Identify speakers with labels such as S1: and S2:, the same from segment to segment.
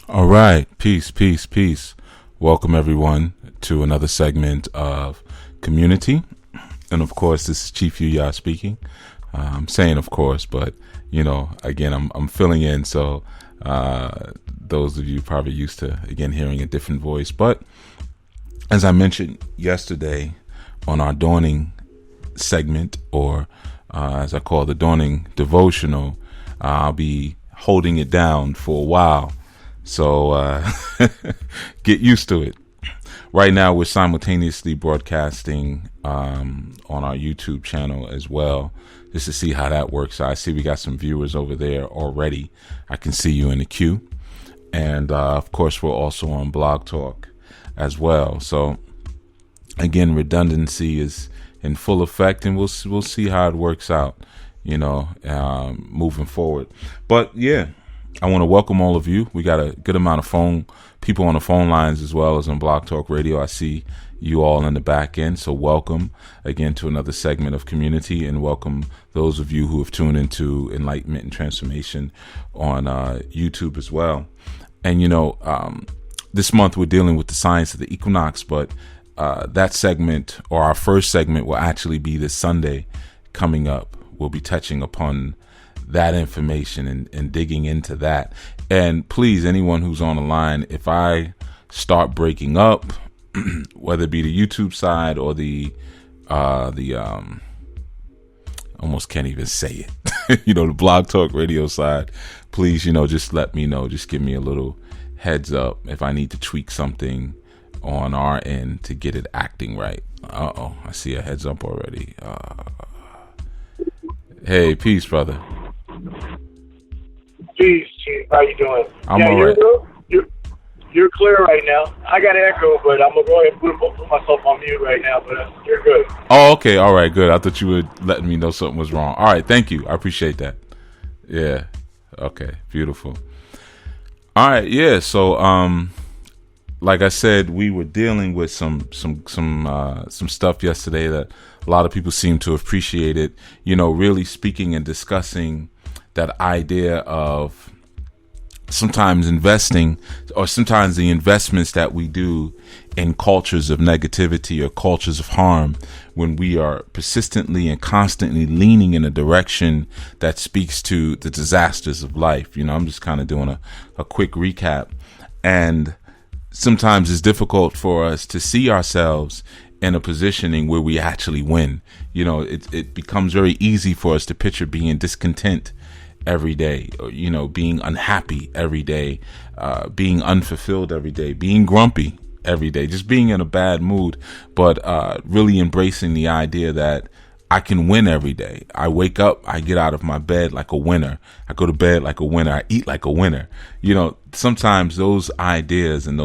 S1: All right, peace. Welcome everyone to another segment of KMunity, and of course, this is Chief Yuya speaking. I'm saying of course, but again, I'm filling in, so those of you probably used to hearing a different voice. But as I mentioned yesterday on our dawning segment, or as I call the dawning devotional, I'll be holding it down for a while. So get used to it. Right now, we're simultaneously broadcasting on our YouTube channel as well, just to see how that works. I see we got some viewers over there already. I can see you in the queue. And of course, we're also on Blog Talk as well. So again, redundancy is in full effect, and we'll see how it works out, moving forward. But yeah, I want to welcome all of you. We got a good amount of people on the phone lines as well as on Blog Talk Radio. I see you all in the back end. So welcome again to another segment of KMunity, and welcome those of you who have tuned into Enlightenment and Transformation on YouTube as well. And, this month we're dealing with the science of the equinox, but that segment, or our first segment, will actually be this Sunday coming up. We'll be touching upon that information and digging into that. And please, anyone who's on the line, if I start breaking up, whether it be the YouTube side or the almost can't even say it, the Blog Talk Radio side, please, just let me know. Just give me a little heads up if I need to tweak something on our end to get it acting right. I see a heads up already. Hey, peace, brother.
S2: Peace, Chief. How you doing?
S1: I'm all right.
S2: You're clear right now. I got echo, but I'm going to go ahead and put myself on mute right now, but you're good.
S1: Oh, okay. All right, good. I thought you were letting me know something was wrong. All right, thank you. I appreciate that. Yeah. Okay, beautiful. All right, yeah. So, like I said, we were dealing with some stuff yesterday that a lot of people seem to appreciate it. Really speaking and discussing that idea of sometimes investing, or sometimes the investments that we do in cultures of negativity or cultures of harm, when we are persistently and constantly leaning in a direction that speaks to the disasters of life. I'm just kind of doing a quick recap. And sometimes it's difficult for us to see ourselves in a positioning where we actually win. It becomes very easy for us to picture being discontent every day, or, being unhappy every day, being unfulfilled every day, being grumpy every day, just being in a bad mood, but really embracing the idea that I can win every day. I wake up, I get out of my bed like a winner. I go to bed like a winner. I eat like a winner. Sometimes those ideas and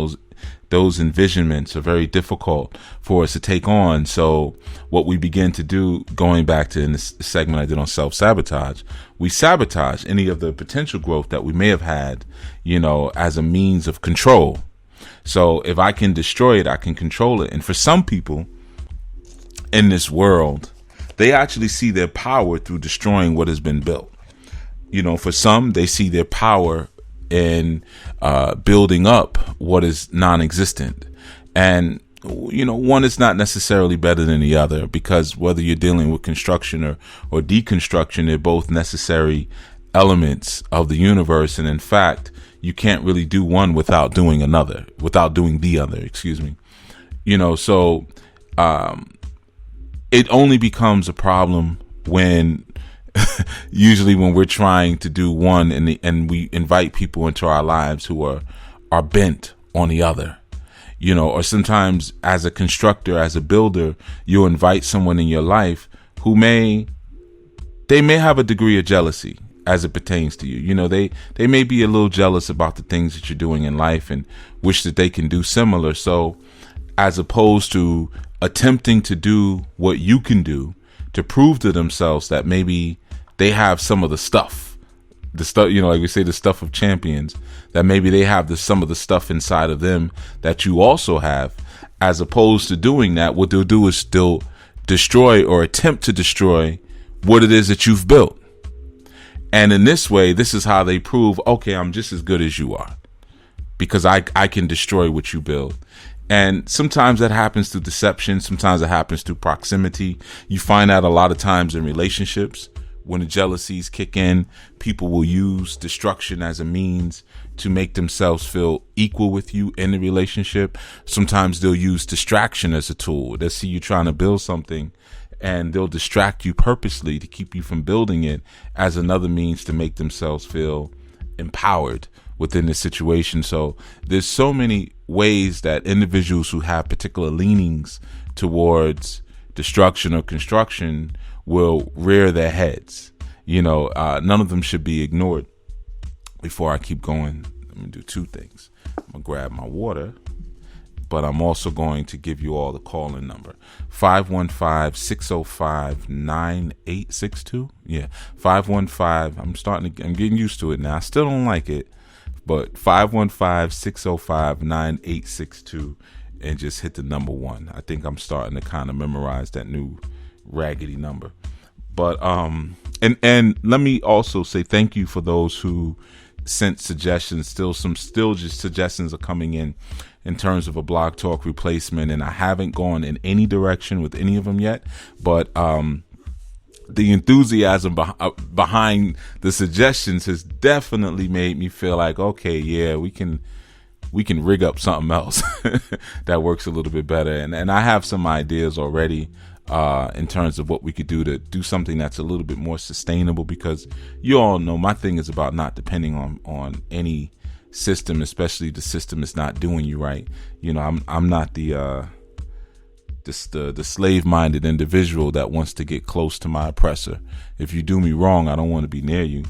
S1: those envisionments are very difficult for us to take on. So what we begin to do, going back to in this segment I did on self-sabotage, we sabotage any of the potential growth that we may have had, as a means of control. So if I can destroy it, I can control it. And for some people in this world, they actually see their power through destroying what has been built. For some, they see their power in building up what is non-existent. And one is not necessarily better than the other, because whether you're dealing with construction or deconstruction, they're both necessary elements of the universe. And in fact, you can't really do one without doing the other, excuse me. So it only becomes a problem when usually when we're trying to do one and we invite people into our lives who are bent on the other, or sometimes as a constructor, as a builder, you'll invite someone in your life who may have a degree of jealousy as it pertains to you. They may be a little jealous about the things that you're doing in life and wish that they can do similar. So as opposed to attempting to do what you can do to prove to themselves that maybe they have some of the stuff the stuff, like we say, the stuff of champions, that maybe they have some of the stuff inside of them that you also have. As opposed to doing that, what they'll do is they'll destroy or attempt to destroy what it is that you've built. And in this way, this is how they prove, okay, I'm just as good as you are, because I can destroy what you build. And sometimes that happens through deception. Sometimes it happens through proximity. You find that a lot of times in relationships. When the jealousies kick in, people will use destruction as a means to make themselves feel equal with you in the relationship. Sometimes they'll use distraction as a tool. They'll see you trying to build something, and they'll distract you purposely to keep you from building it as another means to make themselves feel empowered within the situation. So there's so many ways that individuals who have particular leanings towards destruction or construction will rear their heads. None of them should be ignored. Before I keep going, let me do two things. I'm gonna grab my water, but I'm also going to give you all the call-in number. 515-605-9862. Yeah, 515. I'm getting used to it now. I still don't like it, but 515-605-9862, and just hit the number 1. I think I'm starting to kind of memorize that new raggedy number. But and let me also say thank you for those who sent suggestions. Still just suggestions are coming in terms of a Blog Talk replacement, and I haven't gone in any direction with any of them yet, but the enthusiasm behind the suggestions has definitely made me feel like, okay, yeah, we can rig up something else that works a little bit better. And I have some ideas already in terms of what we could do to do something that's a little bit more sustainable, because you all know my thing is about not depending on any system, especially the system is not doing you right. I'm not the slave-minded individual that wants to get close to my oppressor. If you do me wrong, I don't want to be near you.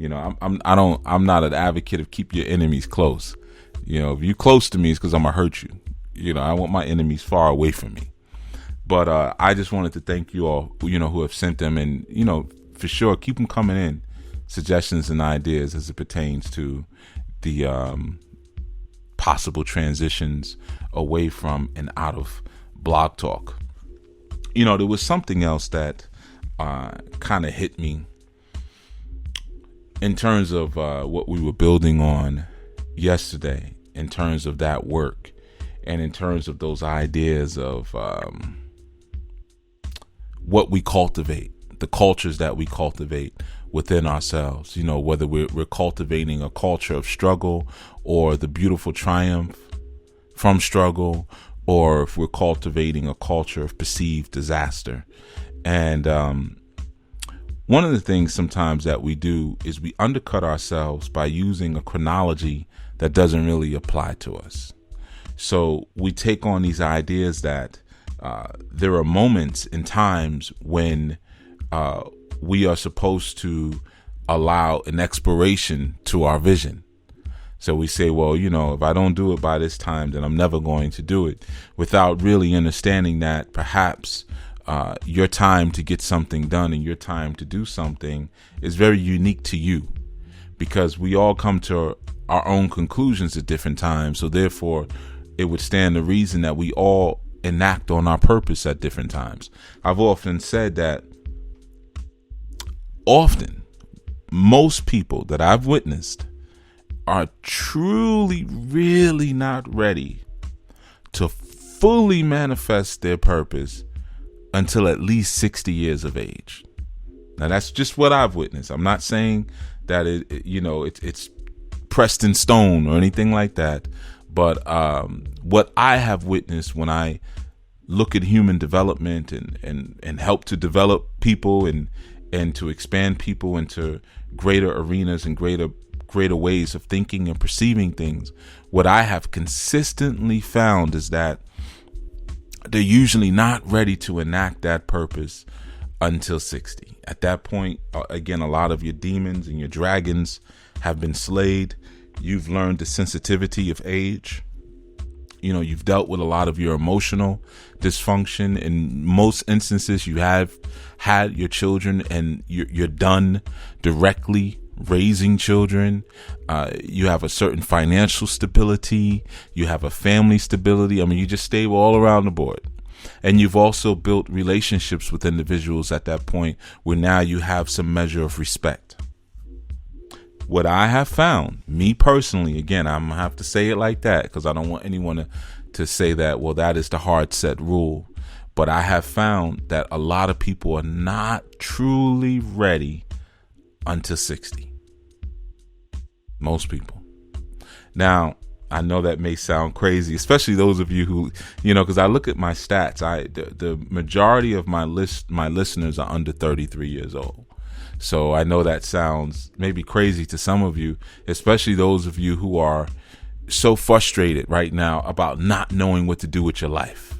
S1: I'm not an advocate of keep your enemies close. If you close to me, it's because I'm gonna hurt you. I want my enemies far away from me. But I just wanted to thank you all, who have sent them, and for sure keep them coming in, suggestions and ideas as it pertains to the possible transitions away from and out of Blog Talk. There was something else that kind of hit me in terms of what we were building on yesterday, in terms of that work, and in terms of those ideas of what we cultivate, the cultures that we cultivate within ourselves. Whether we're cultivating a culture of struggle or the beautiful triumph from struggle, or if we're cultivating a culture of perceived disaster. And one of the things sometimes that we do is we undercut ourselves by using a chronology that doesn't really apply to us. So we take on these ideas that there are moments and times when we are supposed to allow an expiration to our vision. So we say, well, if I don't do it by this time, then I'm never going to do it, without really understanding that perhaps your time to get something done and your time to do something is very unique to you, because we all come to our own conclusions at different times. So therefore, it would stand to reason that we all enact on our purpose at different times. I've often said that most people that I've witnessed are truly, really not ready to fully manifest their purpose until at least 60 years of age. Now, that's just what I've witnessed. I'm not saying that it's pressed in stone or anything like that. But what I have witnessed when I look at human development and help to develop people and to expand people into greater arenas and greater ways of thinking and perceiving things, what I have consistently found is that they're usually not ready to enact that purpose until 60. At that point, again, a lot of your demons and your dragons have been slayed. You've learned the sensitivity of age. You've dealt with a lot of your emotional dysfunction. In most instances, you have had your children, and you're done directly raising children, you have a certain financial stability, you have a family stability. I mean, you just stable all around the board. And you've also built relationships with individuals at that point where now you have some measure of respect. What I have found, me personally, again, I'm going to have to say it like that because I don't want anyone to say that, well, that is the hard set rule. But I have found that a lot of people are not truly ready until 60. Most people. Now, I know that may sound crazy, especially those of you who, because I look at my stats. The majority of my listeners are under 33 years old. So I know that sounds maybe crazy to some of you, especially those of you who are so frustrated right now about not knowing what to do with your life,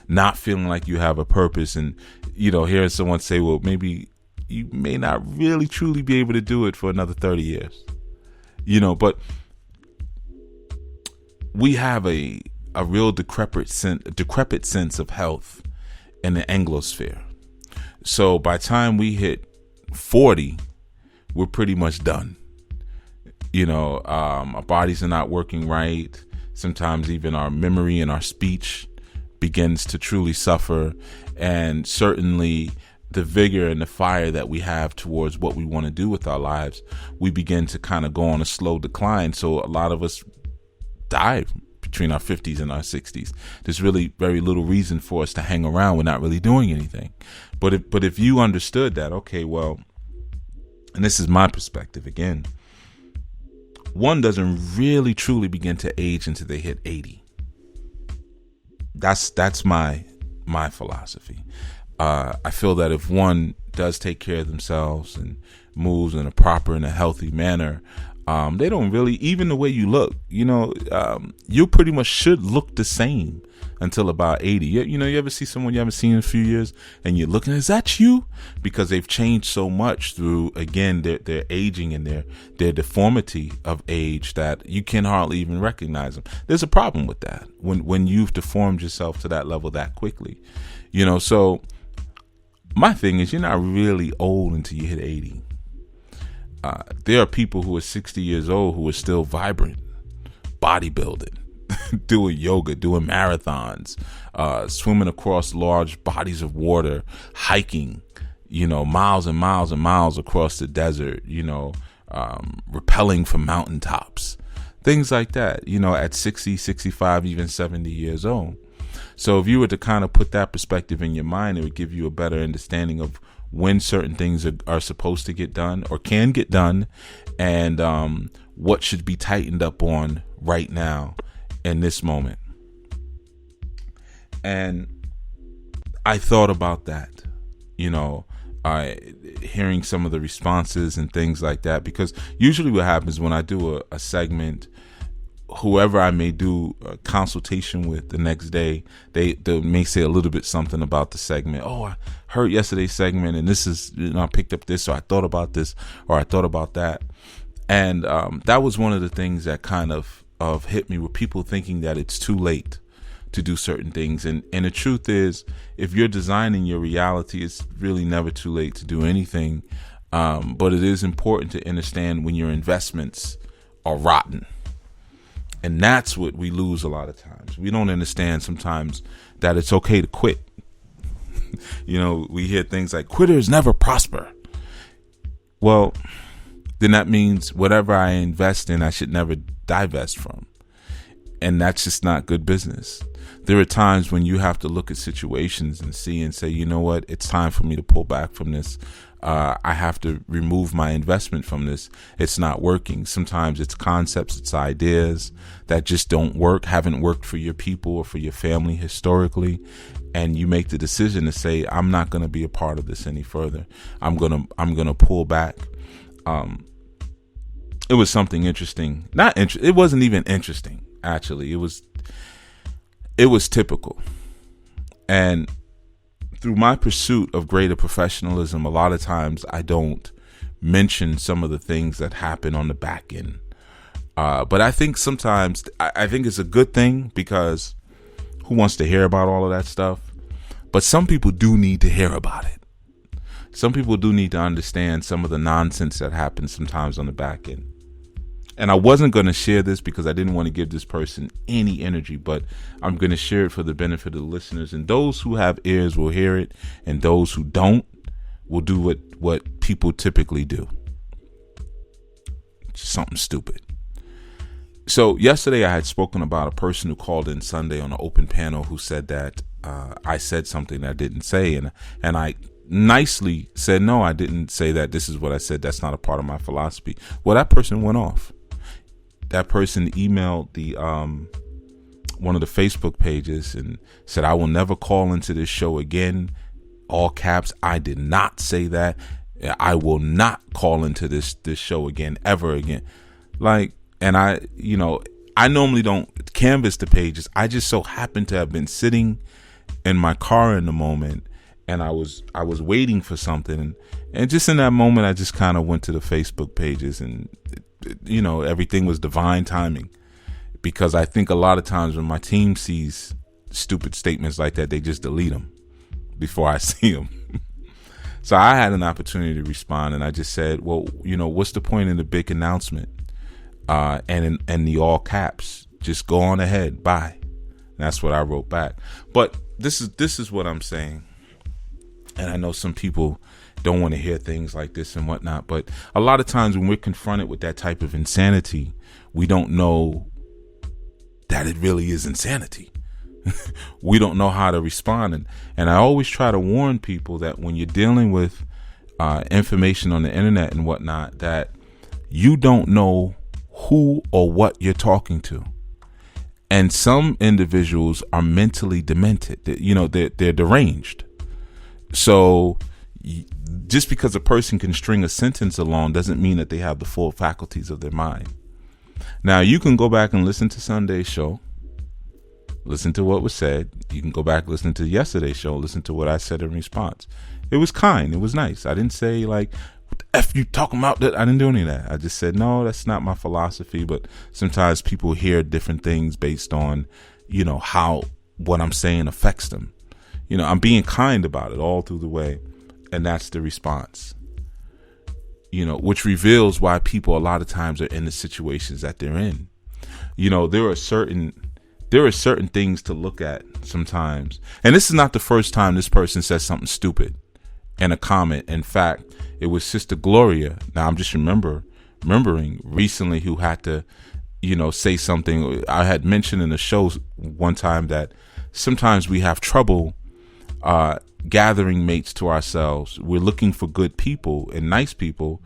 S1: not feeling like you have a purpose, and hearing someone say, well, maybe you may not really truly be able to do it for another 30 years. But we have a real decrepit sense of health in the Anglosphere. So by the time we hit 40, we're pretty much done. Our bodies are not working right. Sometimes even our memory and our speech begins to truly suffer. And certainly the vigor and the fire that we have towards what we want to do with our lives, we begin to kind of go on a slow decline. So a lot of us die between our 50s and our 60s. There's really very little reason for us to hang around. We're not really doing anything. But if you understood that, okay, well, and this is my perspective again, one doesn't really truly begin to age until they hit 80. That's my philosophy. I feel that if one does take care of themselves and moves in a proper and a healthy manner, they don't really, even the way you look, you pretty much should look the same until about 80. You ever see someone you haven't seen in a few years and you're looking, is that you? Because they've changed so much through, again, their aging and their deformity of age that you can hardly even recognize them. There's a problem with that when you've deformed yourself to that level that quickly. So my thing is, you're not really old until you hit 80. There are people who are 60 years old who are still vibrant, bodybuilding, doing yoga, doing marathons, swimming across large bodies of water, hiking, miles and miles and miles across the desert, rappelling from mountaintops, things like that, at 60, 65, even 70 years old. So if you were to kind of put that perspective in your mind, it would give you a better understanding of when certain things are supposed to get done or can get done, and what should be tightened up on right now in this moment. And I thought about that, hearing some of the responses and things like that, because usually what happens when I do a segment, whoever I may do a consultation with the next day, they may say a little bit something about the segment. Oh, I heard yesterday's segment and this is, I picked up this, or I thought about this, or I thought about that. And that was one of the things that kind of hit me, with people thinking that it's too late to do certain things. And the truth is, if you're designing your reality, it's really never too late to do anything. But it is important to understand when your investments are rotten. And that's what we lose a lot of times. We don't understand sometimes that it's okay to quit. We hear things like quitters never prosper. Well, then that means whatever I invest in, I should never divest from. And that's just not good business. There are times when you have to look at situations and see and say, you know what, it's time for me to pull back from this. I have to remove my investment from this. It's not working. Sometimes it's concepts, it's ideas that just don't work, haven't worked for your people or for your family historically. And you make the decision to say, I'm not going to be a part of this any further. I'm going to pull back. It was something interesting. It wasn't even interesting, actually. It was typical. And through my pursuit of greater professionalism, a lot of times I don't mention some of the things that happen on the back end. But I think sometimes, I think it's a good thing, because who wants to hear about all of that stuff? But some people do need to hear about it. some people do need to understand some of the nonsense that happens sometimes on the back end. And I wasn't going to share this because I didn't want to give this person any energy, but I'm going to share it for the benefit of the listeners. And those who have ears will hear it, and those who don't will do what people typically do. Something stupid. So yesterday I had spoken about a person who called in Sunday on an open panel who said that I said something I didn't say, and I nicely said, no, I didn't say that. This is what I said. That's not a part of my philosophy. Well, that person went off. That person emailed the one of the Facebook pages and said, I will never call into this show again. All caps. I did not say that. I will not call into this show again, ever again. Like, and I normally don't canvass the pages. I just so happened to have been sitting in my car in the moment, and I was waiting for something, and just in that moment, I just kind of went to the Facebook pages, and everything was divine timing, because I think a lot of times when my team sees stupid statements like that, they just delete them before I see them. So I had an opportunity to respond, and I just said, well, what's the point in the big announcement? And the all caps, just go on ahead, bye. And that's what I wrote back. But this is what I'm saying. And I know some people don't want to hear things like this and whatnot, but a lot of times when we're confronted with that type of insanity, we don't know that it really is insanity. We don't know how to respond. And I always try to warn people that when you're dealing with information on the internet and whatnot, that you don't know who or what you're talking to. And some individuals are mentally demented. They're deranged. So just because a person can string a sentence along doesn't mean that they have the full faculties of their mind. Now, you can go back and listen to Sunday's show, listen to what was said. You can go back, listen to yesterday's show, listen to what I said in response. It was kind. It was nice. I didn't say like, what the F you talking about? That I didn't do any of that. I just said, no, that's not my philosophy. But sometimes people hear different things based on, how what I'm saying affects them. I'm being kind about it all through the way. And that's the response, which reveals why people a lot of times are in the situations that they're in. There are certain things to look at sometimes. And this is not the first time this person says something stupid in a comment. In fact, it was Sister Gloria. Now I'm just remembering recently who had to, say something. I had mentioned in the show one time that sometimes we have trouble gathering mates to ourselves. We're looking for good people and nice people,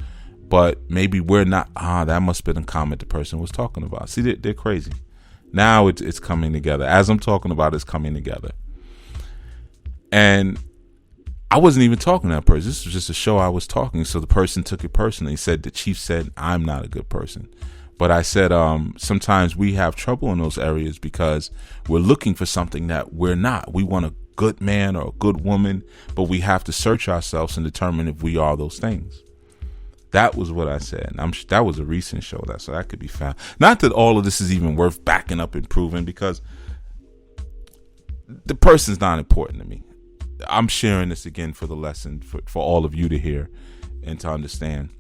S1: but maybe we're not. That must have been a comment the person was talking about. See, they're crazy. Now it's coming together. As I'm talking about, it's coming together. And I wasn't even talking to that person. This was just a show I was talking. So the person took it personally. He said, the chief said, I'm not a good person. But I said, sometimes we have trouble in those areas because we're looking for something that we're not. We want a good man or a good woman, but we have to search ourselves and determine if we are those things. That was what I said. That was a recent show, so that could be found. Not that all of this is even worth backing up and proving, because the person's not important to me. I'm sharing this again for the lesson for all of you to hear and to understand.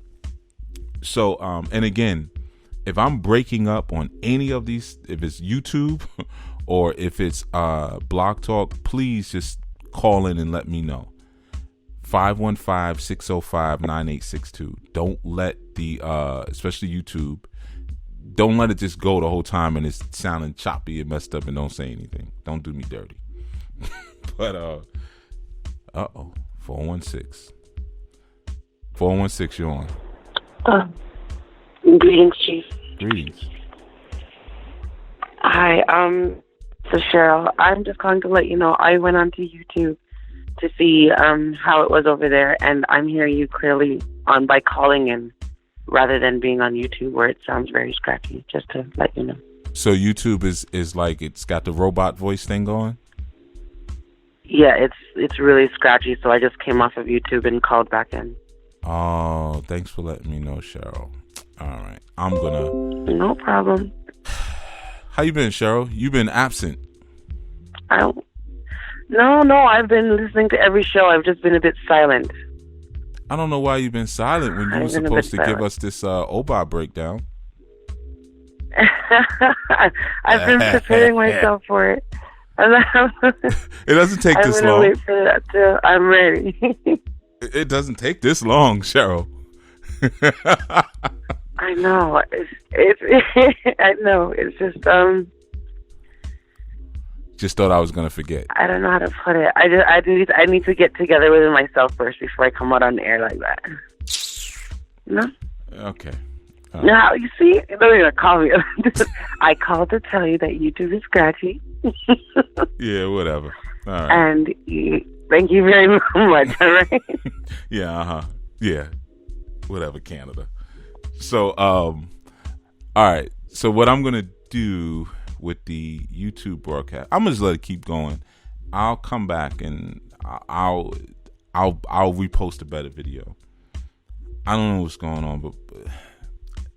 S1: So, and again, if I'm breaking up on any of these, if it's YouTube or if it's Blog Talk, please just call in and let me know. 515-605-9862. Don't let the especially YouTube, don't let it just go the whole time and it's sounding choppy and messed up and don't say anything. Don't do me dirty. But 416 you're on.
S3: Greetings, Chief.
S1: Greetings.
S3: Hi, so Cheryl, I'm just calling to let you know I went onto YouTube to see how it was over there, and I'm hearing you clearly by calling in rather than being on YouTube where it sounds very scratchy, just to let you know.
S1: So YouTube is like it's got the robot voice thing going?
S3: Yeah, it's really scratchy, so I just came off of YouTube and called back in.
S1: Oh, thanks for letting me know, Cheryl. All right. I'm gonna...
S3: No problem.
S1: How you been, Cheryl? You've been absent.
S3: No, I've been listening to every show. I've just been a bit silent.
S1: I don't know why you've been silent when you were supposed to give us this Oba breakdown.
S3: I've been preparing myself for it.
S1: It doesn't take this long.
S3: I'm gonna wait for that till I'm ready.
S1: It doesn't take this long, Cheryl.
S3: I know. I know. It's just
S1: Just thought I was gonna forget.
S3: I don't know how to put it. I need to get together with myself first before I come out on the air like that. No.
S1: Okay.
S3: Now you see, you don't even call me. I called to tell you that YouTube is scratchy.
S1: Yeah, whatever. All right.
S3: And thank you very much. All right.
S1: Yeah. Yeah. Whatever, Canada. So, all right. So what I'm gonna do with the YouTube broadcast, I'm gonna just let it keep going. I'll come back and I'll repost a better video. I don't know what's going on, but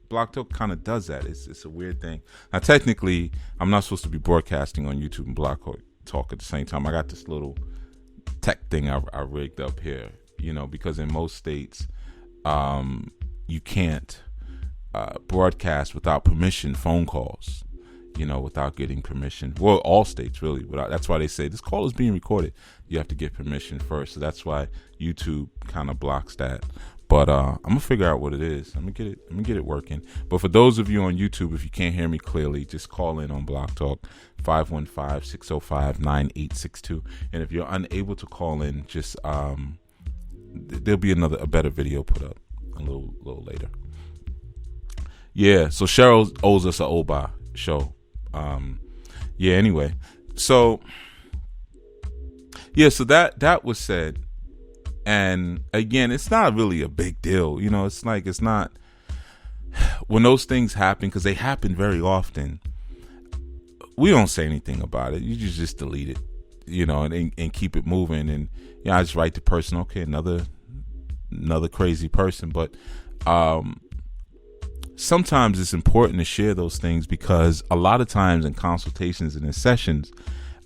S1: Block Talk kind of does that. It's a weird thing. Now, technically, I'm not supposed to be broadcasting on YouTube and Block Talk at the same time. I got this little tech thing I rigged up here, because in most states, you can't broadcast without permission phone calls, without getting permission. Well, all states really. That's why they say this call is being recorded. You have to get permission first. So that's why YouTube kind of blocks that. But I'm gonna figure out what it is. I'm gonna get it working. But for those of you on YouTube, if you can't hear me clearly, just call in on Block Talk 515-605-9862. And if you're unable to call in, just there'll be a better video put up a little later. Yeah. So Cheryl owes us an Oba show. Yeah. Anyway, so yeah. So that was said. And again, it's not really a big deal. It's not when those things happen, because they happen very often. We don't say anything about it. You just delete it, and keep it moving. And I just write the person, okay, another crazy person. But sometimes it's important to share those things, because a lot of times in consultations and in sessions,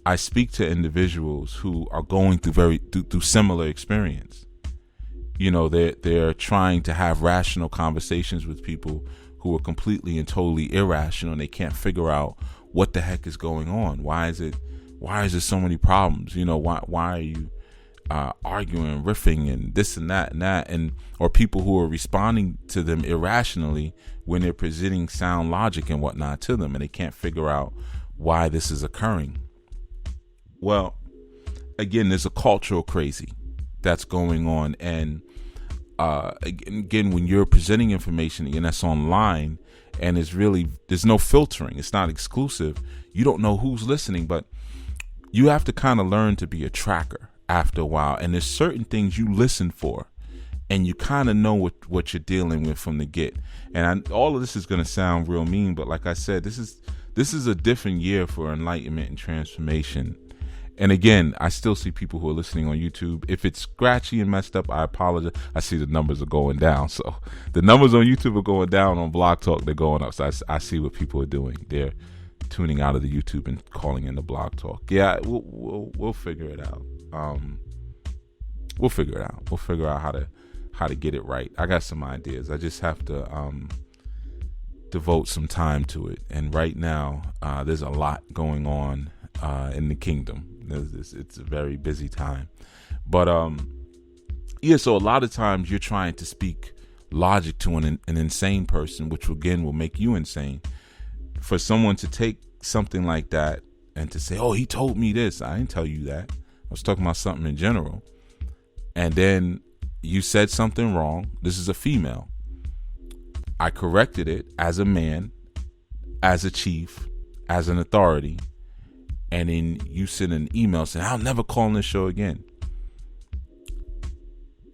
S1: I speak to individuals who are going through similar experience. They're trying to have rational conversations with people who are completely and totally irrational, and they can't figure out what the heck is going on. Why is there so many problems? Why are you arguing, riffing, and this and that, or people who are responding to them irrationally when they're presenting sound logic and whatnot to them, and they can't figure out why this is occurring. Well, again, there's a cultural crazy that's going on. And again, when you're presenting information, again, that's online, and there's no filtering. It's not exclusive. You don't know who's listening, but you have to kind of learn to be a tracker after a while. And there's certain things you listen for, and you kind of know what you're dealing with from the get. And all of this is going to sound real mean, but like I said, this is a different year for enlightenment and transformation. And again, I still see people who are listening on YouTube. If it's scratchy and messed up, I apologize. I see the numbers are going down. So the numbers on YouTube are going down. On Blog Talk, they're going up. So I see what people are doing. They're tuning out of the YouTube and calling in the Blog Talk. Yeah, we'll figure it out. We'll figure it out. We'll figure out how to get it right. I got some ideas. I just have to devote some time to it. And right now, there's a lot going on in the kingdom. It's a very busy time, but so a lot of times you're trying to speak logic to an insane person, which again will make you insane. For someone to take something like that and to say, oh, he told me this, I didn't tell you that, I was talking about something in general, and then you said something wrong. This is a female. I corrected it as a man, as a chief, as an authority. And then you send an email saying, I'll never call on this show again.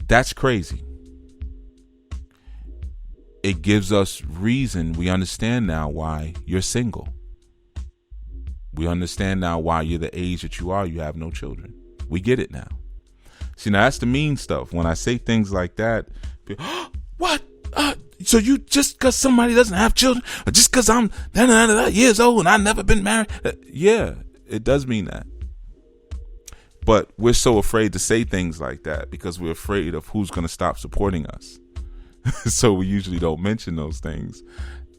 S1: That's crazy. It gives us reason. We understand now why you're single. We understand now why you're the age that you are. You have no children. We get it now. See, now that's the mean stuff. When I say things like that, people, what? So you just because somebody doesn't have children, or just because I'm years old and I've never been married? Yeah. It does mean that. But we're so afraid to say things like that because we're afraid of who's going to stop supporting us. So we usually don't mention those things.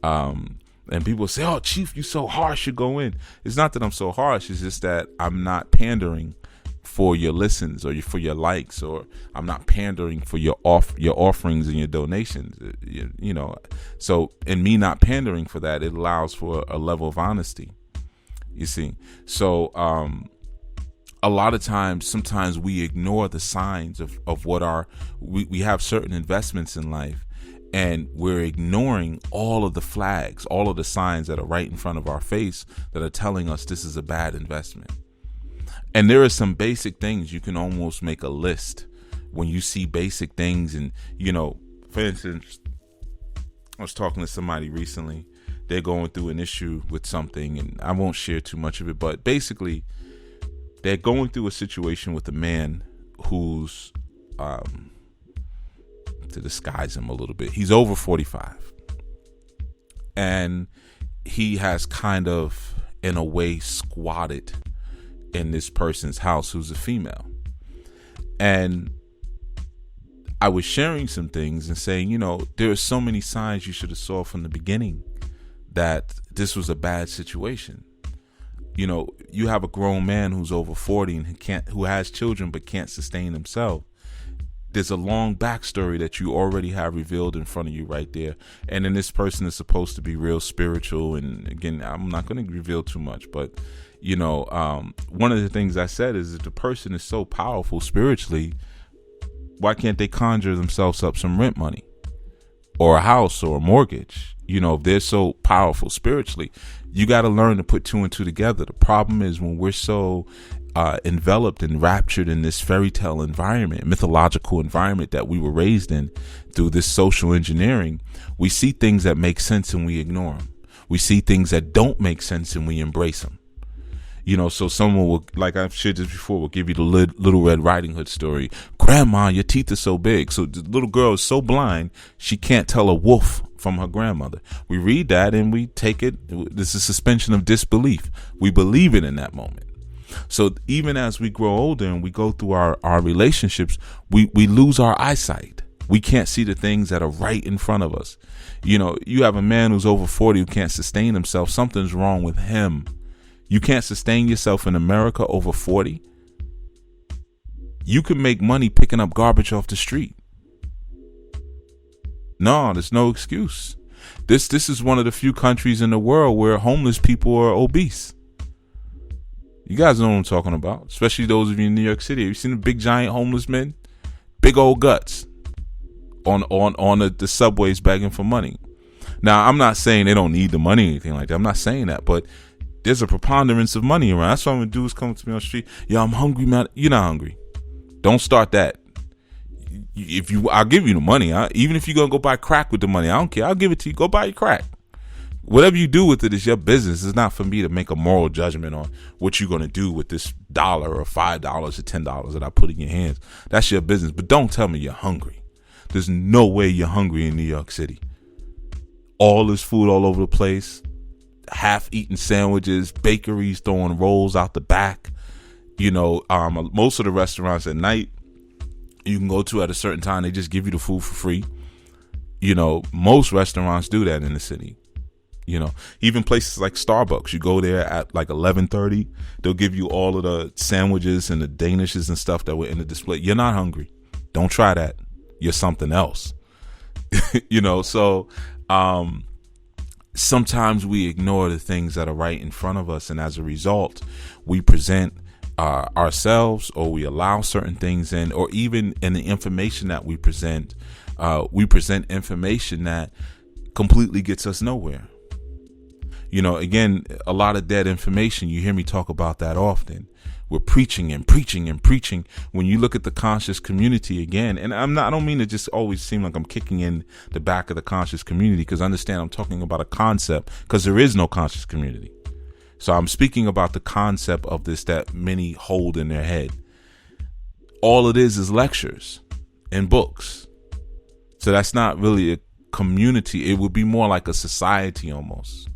S1: And people say, "Oh, Chief, you so harsh, you go in." It's not that I'm so harsh. It's just that I'm not pandering for your listens or for your likes, or I'm not pandering for your offerings and your donations. You know, so in me not pandering for that, it allows for a level of honesty. You see, so a lot of times, sometimes we ignore the signs of what we have certain investments in life. And we're ignoring all of the flags, all of the signs that are right in front of our face that are telling us this is a bad investment. And there are some basic things you can almost make a list when you see basic things. And, you know, for instance, I was talking to somebody recently. They're going through an issue with something, and I won't share too much of it. But basically, they're going through a situation with a man who's to disguise him a little bit, he's over 45, and he has kind of in a way squatted in this person's house who's a female. And I was sharing some things and saying, you know, there are so many signs you should have saw from the beginning that this was a bad situation. You know, you have a grown man who's over 40 and who has children but can't sustain himself. There's a long backstory that you already have revealed in front of you right there. And then this person is supposed to be real spiritual. And again, I'm not going to reveal too much, but, you know, one of the things I said is that the person is so powerful spiritually, why can't they conjure themselves up some rent money or a house or a mortgage? You know, if they're so powerful spiritually, you got to learn to put two and two together. The problem is when we're so enveloped and raptured in this fairy tale environment, mythological environment that we were raised in through this social engineering, we see things that make sense and we ignore them. We see things that don't make sense and we embrace them. You know, so someone will, like I've shared this before, will give you the Little Red Riding Hood story. Grandma, your teeth are so big. So the little girl is so blind, she can't tell a wolf from her grandmother. We read that and we take it. This is suspension of disbelief. We believe it in that moment. So even as we grow older and we go through our relationships, we lose our eyesight. We can't see the things that are right in front of us. You know, you have a man who's over 40 who can't sustain himself. Something's wrong with him. You can't sustain yourself in America over 40. You can make money picking up garbage off the street. No, there's no excuse. This is one of the few countries in the world where homeless people are obese. You guys know what I'm talking about, especially those of you in New York City. Have you seen the big giant homeless men? Big old guts on the subways begging for money. Now, I'm not saying they don't need the money or anything like that. I'm not saying that, but there's a preponderance of money around. That's why when dudes come to me on the street, "Yeah, I'm hungry, man." You're not hungry. Don't start that. I'll give you the money. Even if you're going to go buy crack with the money, I don't care. I'll give it to you. Go buy your crack. Whatever you do with it is your business. It's not for me to make a moral judgment on what you're going to do with this $1 or $5 or $10 that I put in your hands. That's your business. But don't tell me you're hungry. There's no way you're hungry in New York City. All this food all over the place. Half-eaten sandwiches, bakeries throwing rolls out the back. You know, most of the restaurants at night you can go to at a certain time, they just give you the food for free. You know, most restaurants do that in the city. You know, even places like Starbucks, you go there at like 11:30, they'll give you all of the sandwiches and the danishes and stuff that were in the display. You're not hungry. Don't try that. You're something else. You know, so sometimes we ignore the things that are right in front of us, and as a result, we present ourselves, or we allow certain things in, or even in the information that we present information that completely gets us nowhere. You know, again, a lot of dead information. You hear me talk about that often. We're preaching and preaching and preaching. When you look at the conscious community again, and I don't mean to just always seem like I'm kicking in the back of the conscious community, because understand I'm talking about a concept, because there is no conscious community. So I'm speaking about the concept of this that many hold in their head. All it is lectures and books. So that's not really a community. It would be more like a society almost.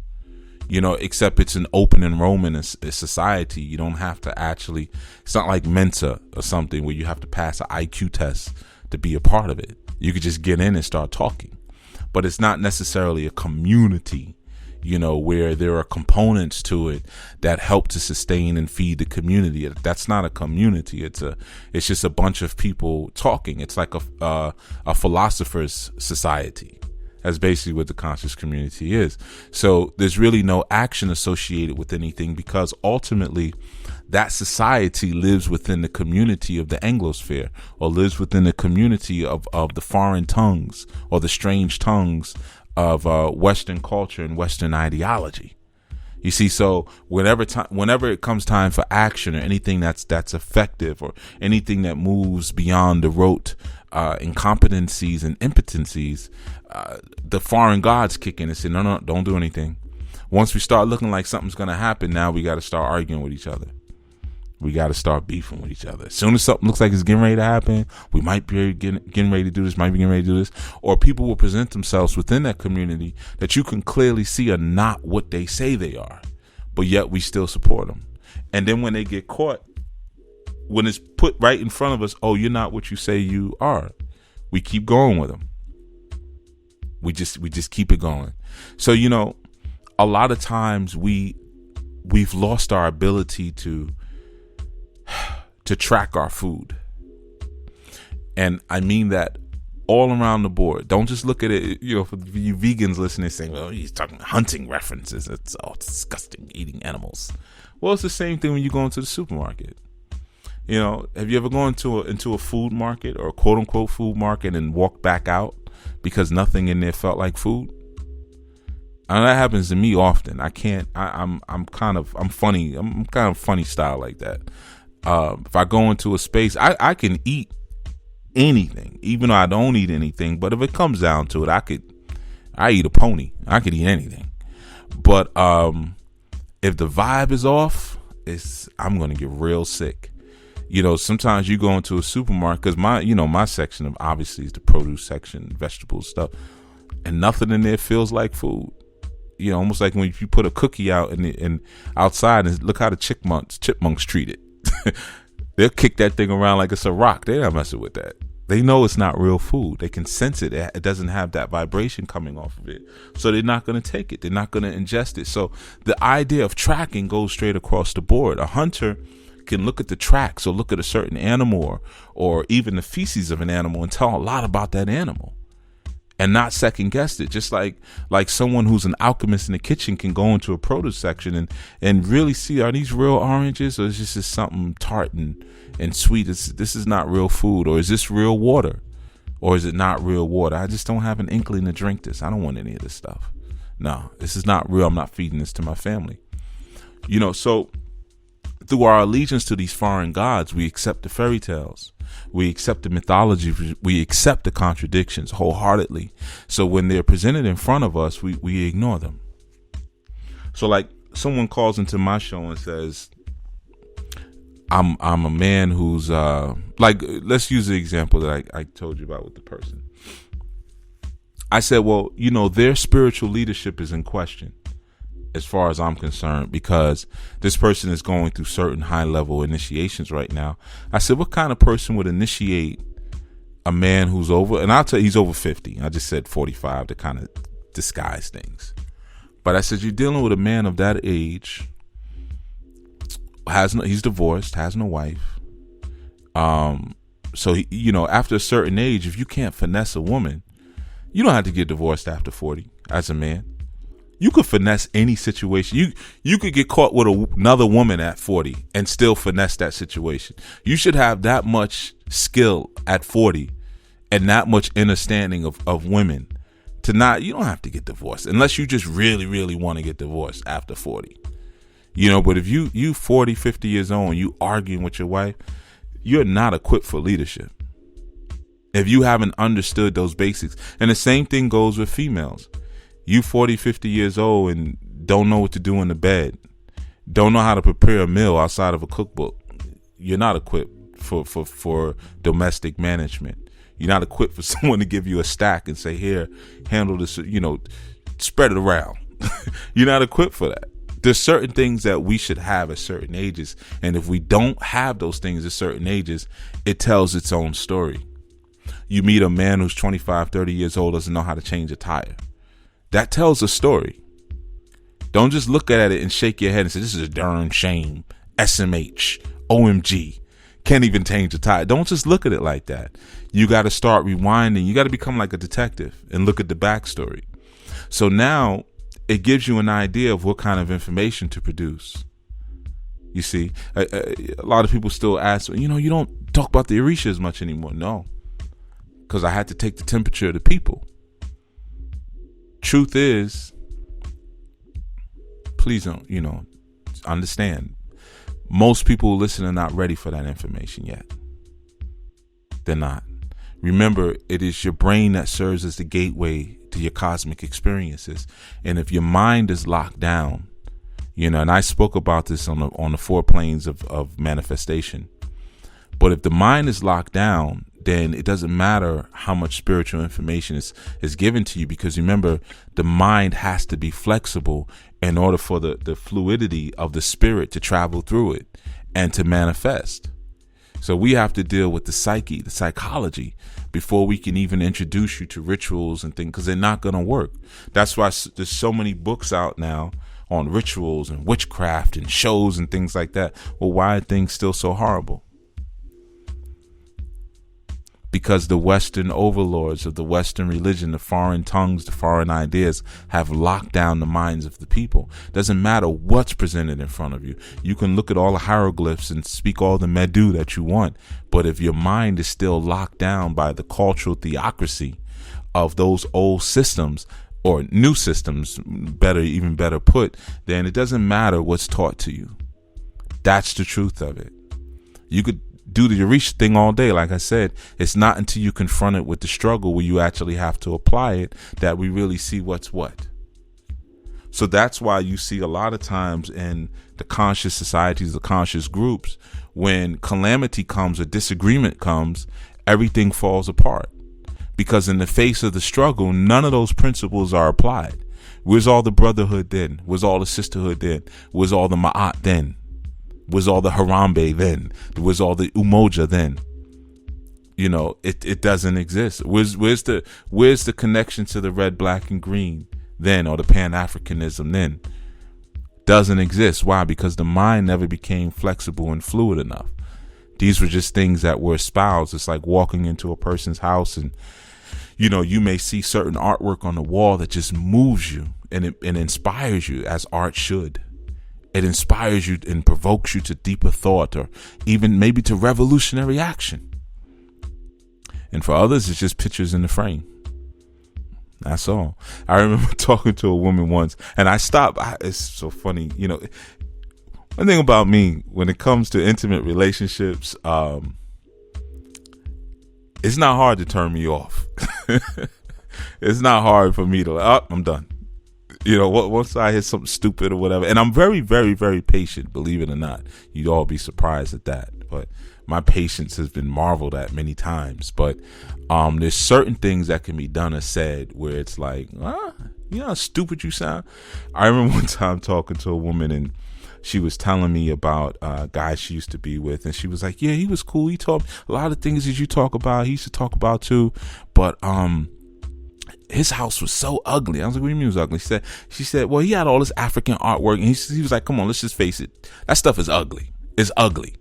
S1: except it's an open enrollment society. You don't have to actually, it's not like Mensa or something where you have to pass an IQ test to be a part of it. You could just get in and start talking. But it's not necessarily a community, where there are components to it that help to sustain and feed the community. That's not a community. It's just a bunch of people talking. It's like a philosopher's society. That's basically what the conscious community is. So there's really no action associated with anything, because ultimately that society lives within the community of the Anglosphere, or lives within the community of the foreign tongues or the strange tongues of Western culture and Western ideology. You see, so whenever it comes time for action or anything that's effective, or anything that moves beyond the rote incompetencies and impotencies, the foreign gods kick in and say, no, don't do anything. Once we start looking like something's going to happen, now we got to start arguing with each other. We got to start beefing with each other. As soon as something looks like it's getting ready to happen, we might be getting ready to do this, might be getting ready to do this. Or people will present themselves within that community that you can clearly see are not what they say they are, but yet we still support them. And then when they get caught, when it's put right in front of us, oh, you're not what you say you are, we keep going with them. We just keep it going. So, a lot of times we've lost our ability to track our food. And I mean that all around the board. Don't just look at it, for you vegans listening saying, well, he's talking hunting references. It's all disgusting, eating animals. Well, it's the same thing when you go into the supermarket. Have you ever gone into a food market, or a quote unquote food market, and walked back out because nothing in there felt like food? And that happens to me often. I can't. I'm kind of funny. I'm kind of funny style like that. If I go into a space, I can eat anything, even though I don't eat anything. But if it comes down to it, I eat a pony. I could eat anything. But if the vibe is off, I'm gonna get real sick. Sometimes you go into a supermarket, because my section of obviously is the produce section, vegetables, stuff, and nothing in there feels like food. Almost like when you put a cookie out and outside, and look how the chipmunks treat it. They'll kick that thing around like it's a rock. They're not messing with that. They know it's not real food. They can sense it. It doesn't have that vibration coming off of it. So they're not going to take it. They're not going to ingest it. So the idea of tracking goes straight across the board. A hunter can look at the tracks, or look at a certain animal, or even the feces of an animal, and tell a lot about that animal, and not second guess it. Just like someone who's an alchemist in the kitchen can go into a produce section and really see, are these real oranges, or is this just something tart and sweet? This is not real food. Or is this real water, or is it not real water? I just don't have an inkling to drink this. I don't want any of this stuff. No, this is not real. I'm not feeding this to my family. So through our allegiance to these foreign gods, we accept the fairy tales, we accept the mythology, we accept the contradictions wholeheartedly. So when they're presented in front of us, we ignore them. So like someone calls into my show and says, I'm a man who's like, let's use the example that I told you about with the person. I said, well, their spiritual leadership is in question, as far as I'm concerned, because this person is going through certain high-level initiations right now. I said, what kind of person would initiate a man who's over, and I'll tell you, he's over 50. I just said 45 to kind of disguise things. But I said, you're dealing with a man of that age, he's divorced, has no wife. So, after a certain age, if you can't finesse a woman, you don't have to get divorced after 40 as a man. You could finesse any situation. You could get caught with another woman at 40 and still finesse that situation. You should have that much skill at 40 and that much understanding of women to not, you don't have to get divorced unless you just really, really want to get divorced after 40. But if you 40, 50 years old and you arguing with your wife, you're not equipped for leadership. If you haven't understood those basics. And the same thing goes with females. You 40, 50 years old and don't know what to do in the bed, don't know how to prepare a meal outside of a cookbook, you're not equipped for domestic management. You're not equipped for someone to give you a stack and say, here, handle this, spread it around. You're not equipped for that. There's certain things that we should have at certain ages. And if we don't have those things at certain ages, it tells its own story. You meet a man who's 25, 30 years old, doesn't know how to change a tire. That tells a story. Don't just look at it and shake your head and say, this is a darn shame. SMH, OMG, can't even change a tire. Don't just look at it like that. You got to start rewinding. You got to become like a detective and look at the backstory. So now it gives you an idea of what kind of information to produce. You see, a lot of people still ask, you don't talk about the Orisha as much anymore. No, because I had to take the temperature of the people. Truth is, please don't, understand. Most people who listen are not ready for that information yet. They're not. Remember, it is your brain that serves as the gateway to your cosmic experiences. And if your mind is locked down, and I spoke about this on the 4 planes of manifestation. But if the mind is locked down, then it doesn't matter how much spiritual information is given to you, because remember, the mind has to be flexible in order for the fluidity of the spirit to travel through it and to manifest. So we have to deal with the psyche, the psychology, before we can even introduce you to rituals and things, because they're not going to work. That's why there's so many books out now on rituals and witchcraft and shows and things like that. Well, why are things still so horrible? Because the Western overlords of the Western religion, the foreign tongues, the foreign ideas have locked down the minds of the people. Doesn't matter what's presented in front of you. You can look at all the hieroglyphs and speak all the Medu that you want. But if your mind is still locked down by the cultural theocracy of those old systems, or new systems, even better put, then it doesn't matter what's taught to you. That's the truth of it. You could do the Orisha thing all day. Like I said, it's not until you confront it with the struggle where you actually have to apply it that we really see what's what. So that's why you see a lot of times in the conscious societies, the conscious groups, when calamity comes or disagreement comes, everything falls apart. Because in the face of the struggle, none of those principles are applied. Where's all the brotherhood then? Where's all the sisterhood then? Where's all the ma'at then? Where's all the Harambe then? Where's all the Umoja then? It doesn't exist. Where's the connection to the red, black, and green then, or the Pan-Africanism then? Doesn't exist. Why? Because the mind never became flexible and fluid enough. These were just things that were espoused. It's like walking into a person's house and, you may see certain artwork on the wall that just moves you and it inspires you, as art should. It inspires you and provokes you to deeper thought, or even maybe to revolutionary action. And for others, it's just pictures in the frame. That's all. I remember talking to a woman once, and I stopped. It's so funny. One thing about me, when it comes to intimate relationships, it's not hard to turn me off. It's not hard for me to, I'm done. Once I hear something stupid or whatever, and I'm very, very, very patient, believe it or not. You'd all be surprised at that. But my patience has been marveled at many times. But there's certain things that can be done or said where it's like, you know how stupid you sound? I remember one time talking to a woman, and she was telling me about a guy she used to be with, and she was like, yeah, he was cool. He talked a lot of things that you talk about. He used to talk about too. But his house was so ugly. I was like, what do you mean it was ugly? She said, well, he had all this African artwork, and he was like, come on, let's just face it. That stuff is ugly. It's ugly.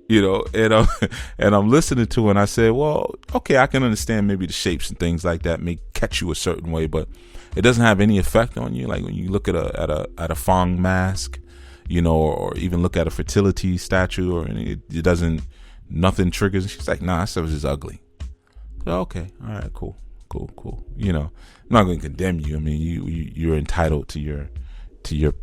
S1: And I'm listening to it, and I said, well, okay, I can understand maybe the shapes and things like that may catch you a certain way, but it doesn't have any effect on you. Like when you look at a Fang mask, or even look at a fertility statue, or it doesn't, nothing triggers. She's like, nah, that stuff is just ugly. So, okay, all right, cool. I'm not going to condemn you. I mean, you're entitled to your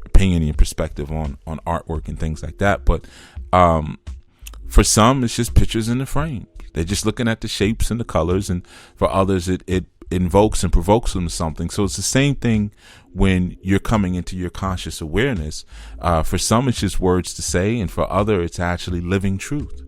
S1: opinion and your perspective on artwork and things like that. But for some, it's just pictures in the frame. They're just looking at the shapes and the colors, and for others, it invokes and provokes them to something. So it's the same thing when you're coming into your conscious awareness. For some, it's just words to say, and for others, it's actually living truth.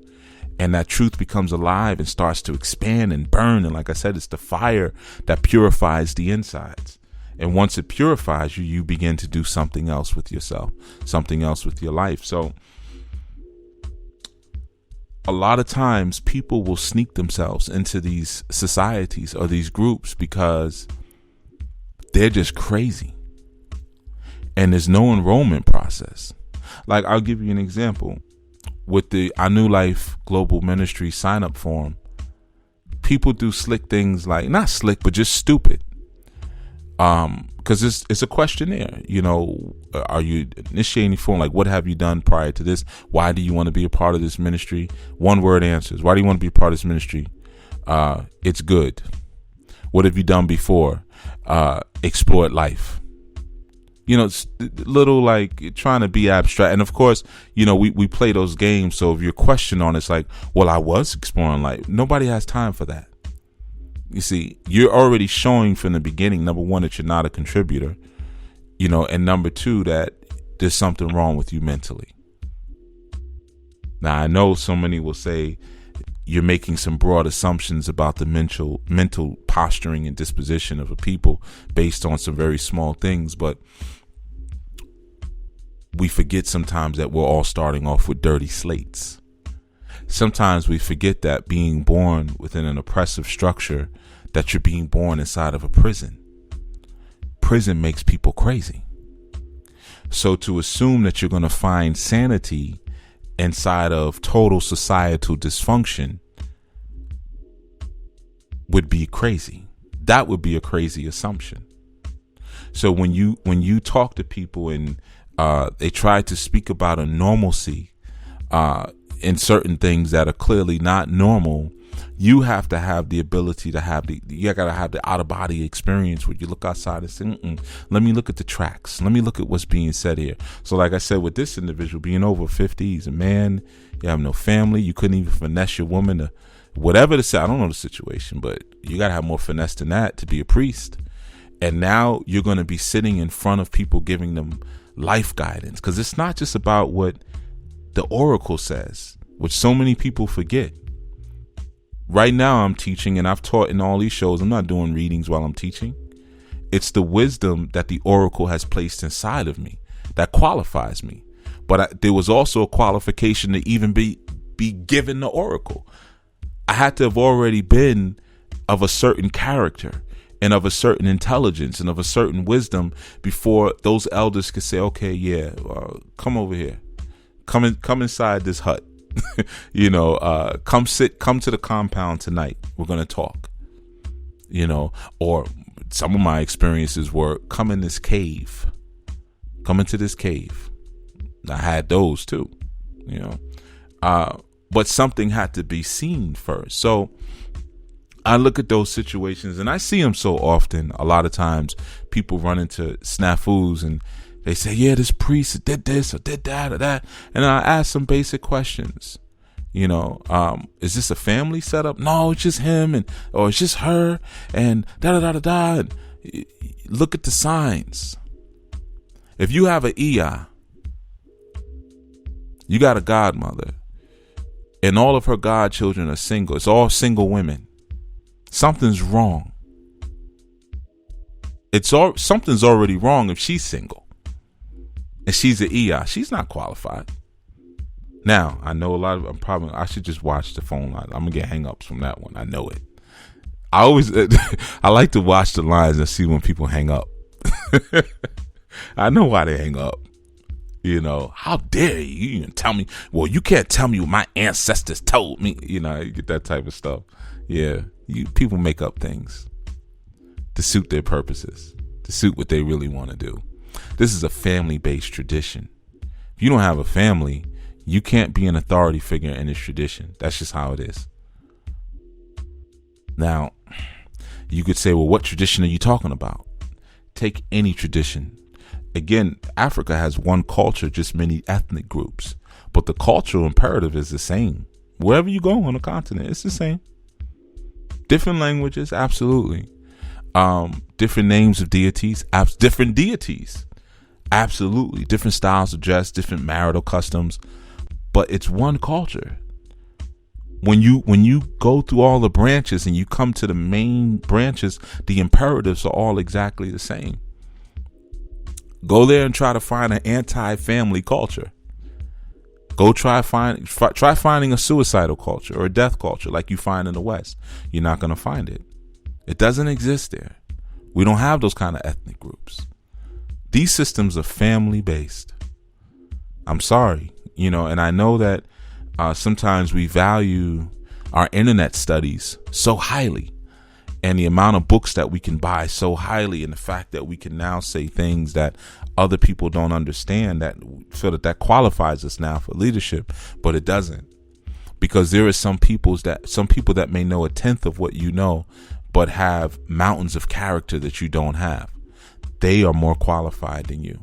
S1: And that truth becomes alive and starts to expand and burn. And like I said, it's the fire that purifies the insides. And once it purifies you, you begin to do something else with yourself, something else with your life. So a lot of times people will sneak themselves into these societies or these groups because they're just crazy. And there's no enrollment process. Like, I'll give you an example. With the I New Life Global Ministry sign up form, people do slick things, like, not slick, but just stupid. Because it's a questionnaire. You know, are you initiating form? Like, what have you done prior to this? Why do you want to be a part of this ministry? One word answers. Why do you want to be a part of this ministry? It's good. What have you done before? Explored life. You know, it's little, like, trying to be abstract. And of course, you know, we play those games. So if your question on it's like, well, I was exploring life. Nobody has time for that. You see, you're already showing from the beginning, number one, that you're not a contributor, you know, and number two, that there's something wrong with you mentally. Now, I know so many will say you're making some broad assumptions about the mental posturing and disposition of a people based on some very small things, but we forget sometimes that we're all starting off with dirty slates. Sometimes we forget that being born within an oppressive structure, that you're being born inside of a prison. Prison makes people crazy. So to assume that you're going to find sanity inside of total societal dysfunction would be crazy. That would be a crazy assumption. So when you talk to people and they try to speak about a normalcy in certain things that are clearly not normal, you have to have the ability to you gotta have the out of body experience where you look outside and say, let me look at the tracks. Let me look at what's being said here. So like I said, with this individual being over 50, he's a man, you have no family, you couldn't even finesse your woman to whatever to say. I don't know the situation, but you gotta have more finesse than that to be a priest. And now you're going to be sitting in front of people giving them life guidance, because it's not just about what the oracle says, which so many people forget. Right now I'm teaching, and I've taught in all these shows. I'm not doing readings while I'm teaching. It's the wisdom that the oracle has placed inside of me that qualifies me. But there was also a qualification to even be given the oracle. I had to have already been of a certain character and of a certain intelligence and of a certain wisdom before those elders could say, okay, yeah, come over here, come inside this hut, you know, come to the compound tonight. We're going to talk, you know. Or some of my experiences were, come into this cave. I had those too, you know, but something had to be seen first. So I look at those situations and I see them so often. A lot of times people run into snafus and they say, yeah, this priest did this or did that or that. And I ask some basic questions. You know, is this a family setup? No, it's just him, or it's just her, and da-da-da-da-da. And look at the signs. If you have an Iya, you got a godmother, and all of her godchildren are single. It's all single women. Something's wrong. Something's already wrong if she's single and she's an Iya. She's not qualified. Now, I know a lot of I should just watch the phone line. I'm gonna get hang-ups from that one. I know it. I like to watch the lines and see when people hang up. I know why they hang up. You know, how dare you even tell me? Well, you can't tell me what my ancestors told me. You know, you get that type of stuff. Yeah, people make up things to suit their purposes, to suit what they really want to do. This is a family-based tradition. If you don't have a family, you can't be an authority figure in this tradition. That's just how it is. Now, you could say, well, what tradition are you talking about? Take any tradition. Again, Africa has one culture, just many ethnic groups. But the cultural imperative is the same. Wherever you go on the continent, it's the same. Different languages, absolutely. Different names of deities, different deities, absolutely. Different styles of dress, different marital customs. But it's one culture. When you go through all the branches and you come to the main branches, the imperatives are all exactly the same. Go there and try to find an anti-family culture. Go try finding a suicidal culture or a death culture like you find in the West. You're not going to find it. It doesn't exist there. We don't have those kind of ethnic groups. These systems are family based. I'm sorry, and I know that sometimes we value our internet studies so highly, and the amount of books that we can buy so highly, and the fact that we can now say things that other people don't understand, that feel that qualifies us now for leadership, but it doesn't, because there are some people that may know 1/10 of what you know, but have mountains of character that you don't have. They are more qualified than you.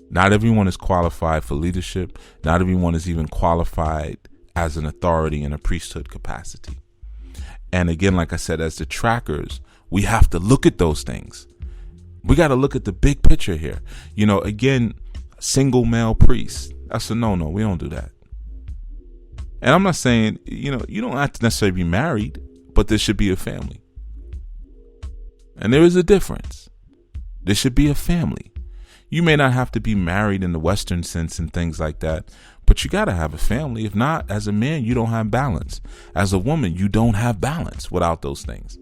S1: Not everyone is qualified for leadership. Not everyone is even qualified as an authority in a priesthood capacity. And again, like I said, as the trackers, we have to look at those things. We got to look at the big picture here. Again, single male priest. That's a no-no. We don't do that. And I'm not saying, you don't have to necessarily be married, but there should be a family. And there is a difference. There should be a family. You may not have to be married in the Western sense and things like that, but you got to have a family. If not, as a man, you don't have balance. As a woman, you don't have balance without those things.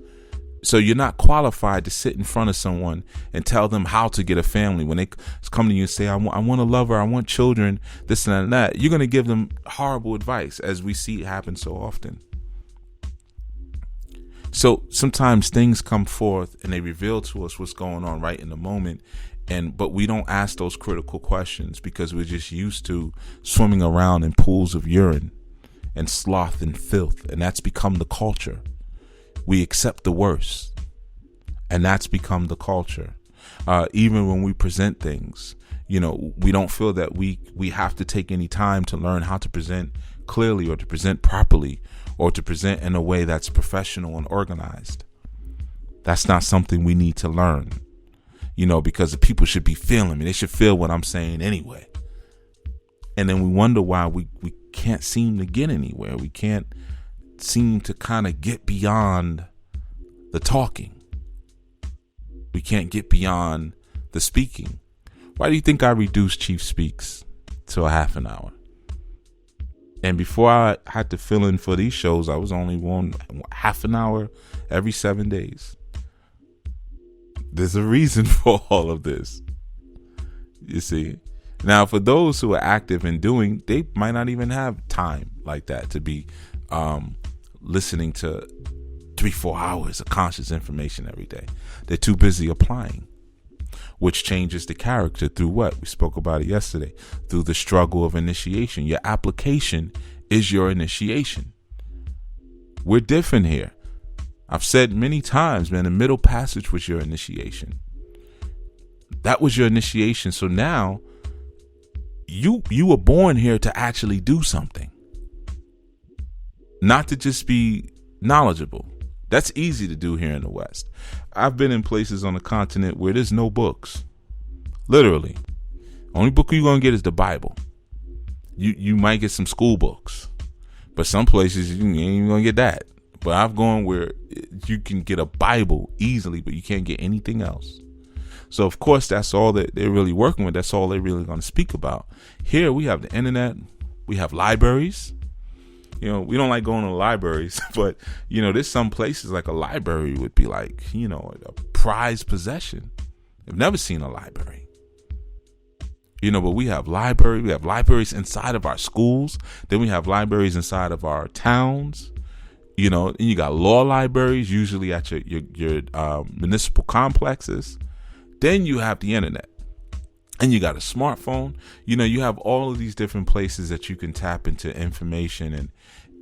S1: So you're not qualified to sit in front of someone and tell them how to get a family. When they come to you and say, I want a lover, I want children, this and that, you're going to give them horrible advice, as we see it happen so often. So sometimes things come forth and they reveal to us what's going on right in the moment. But we don't ask those critical questions because we're just used to swimming around in pools of urine and sloth and filth. And that's become the culture. We accept the worst. And that's become the culture. Even when we present things, we don't feel that we have to take any time to learn how to present clearly or to present properly or to present in a way that's professional and organized. That's not something we need to learn. Because the people should be feeling me. They should feel what I'm saying anyway. And then we wonder why we can't seem to get anywhere. We can't seem to kind of get beyond the talking. We can't get beyond the speaking. Why do you think I reduced Chief Speaks to a half an hour? And before I had to fill in for these shows, I was only on half an hour every 7 days. There's a reason for all of this. You see, now for those who are active in doing, they might not even have time like that to be listening to 3-4 hours of conscious information every day. They're too busy applying, which changes the character through what? We spoke about it yesterday, through the struggle of initiation. Your application is your initiation. We're different here. I've said many times, man, the middle passage was your initiation. That was your initiation. So now you were born here to actually do something. Not to just be knowledgeable. That's easy to do here in the West. I've been in places on the continent where there's no books. Literally. Only book you're going to get is the Bible. You might get some school books. But some places you ain't even going to get that. But I've gone where you can get a Bible easily, but you can't get anything else. So, of course, that's all that they're really working with. That's all they're really going to speak about. Here we have the internet. We have libraries. We don't like going to libraries, but, there's some places like a library would be like, a prized possession. I've never seen a library. But we have libraries. We have libraries inside of our schools. Then we have libraries inside of our towns. And you got law libraries, usually at your municipal complexes. Then you have the internet. And you got a smartphone. You have all of these different places that you can tap into information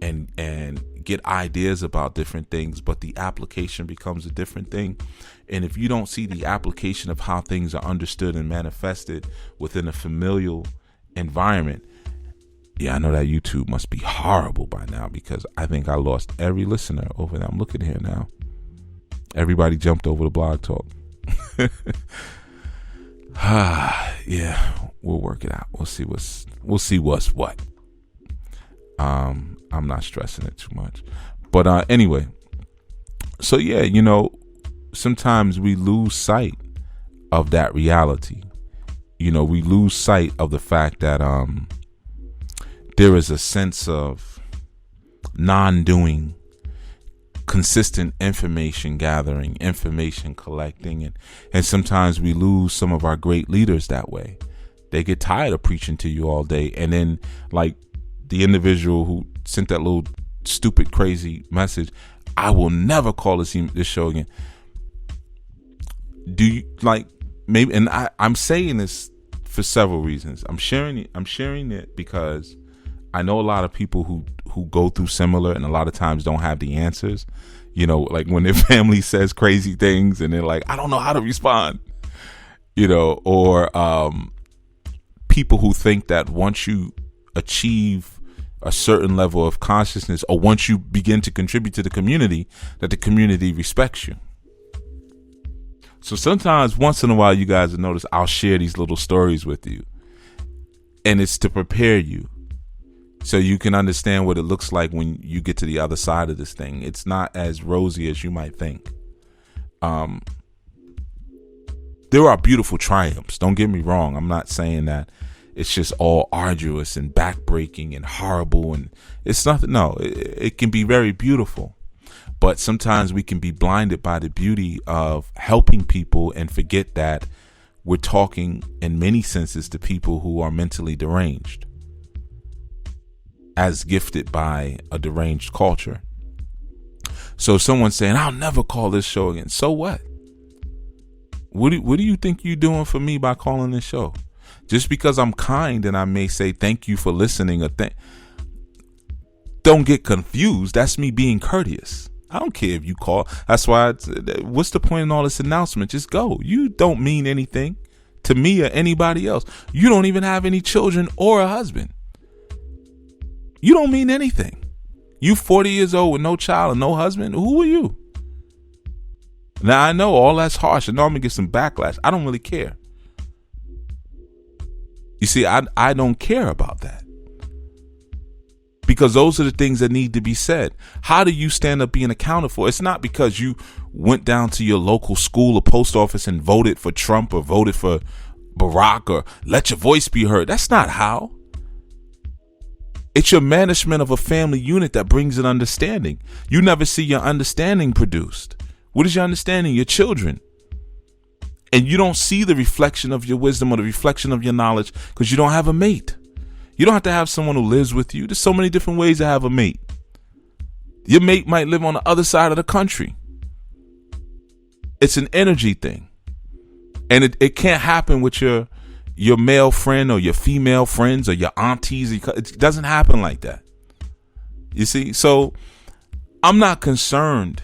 S1: and get ideas about different things. But the application becomes a different thing. And if you don't see the application of how things are understood and manifested within a familial environment, yeah, I know that YouTube must be horrible by now, because I think I lost every listener over there. I'm looking here now. Everybody jumped over to Blog Talk. Yeah, we'll work it out. We'll see what's what. I'm not stressing it too much. But anyway, so yeah, sometimes we lose sight of that reality. We lose sight of the fact that there is a sense of non-doing, consistent information gathering, information collecting, and sometimes we lose some of our great leaders that way. They get tired of preaching to you all day, and then like the individual who sent that little stupid crazy message, I will never call this show again. Do you like maybe? And I'm saying this for several reasons. I'm sharing it because I know a lot of people who go through similar, and a lot of times don't have the answers. Like when their family says crazy things and they're like, I don't know how to respond. Or people who think that once you achieve a certain level of consciousness, or once you begin to contribute to the community, that the community respects you. So sometimes, once in a while, you guys will notice I'll share these little stories with you, and it's to prepare you so you can understand what it looks like when you get to the other side of this thing. It's not as rosy as you might think. There are beautiful triumphs. Don't get me wrong. I'm not saying that it's just all arduous and backbreaking and horrible, and it's nothing. No, it can be very beautiful. But sometimes we can be blinded by the beauty of helping people and forget that we're talking in many senses to people who are mentally deranged, as gifted by a deranged culture. So someone's saying, I'll never call this show again. So what? What do you think you're doing for me by calling this show? Just because I'm kind and I may say thank you for listening, don't get confused. That's me being courteous. I don't care if you call. That's why what's the point in all this announcement? Just go. You don't mean anything to me or anybody else. You don't even have any children or a husband. You don't mean anything. You 40 years old with no child and no husband. Who are you? Now, I know all that's harsh. I know I'm going to get some backlash. I don't really care. You see, I don't care about that. Because those are the things that need to be said. How do you stand up being accounted for? It's not because you went down to your local school or post office and voted for Trump or voted for Barack or let your voice be heard. That's not how. It's your management of a family unit that brings an understanding. You never see your understanding produced. What is your understanding? Your children. And you don't see the reflection of your wisdom or the reflection of your knowledge because you don't have a mate. You don't have to have someone who lives with you. There's so many different ways to have a mate. Your mate might live on the other side of the country. It's an energy thing. And it can't happen with your male friend or your female friends or your aunties. It doesn't happen like that. You see? So I'm not concerned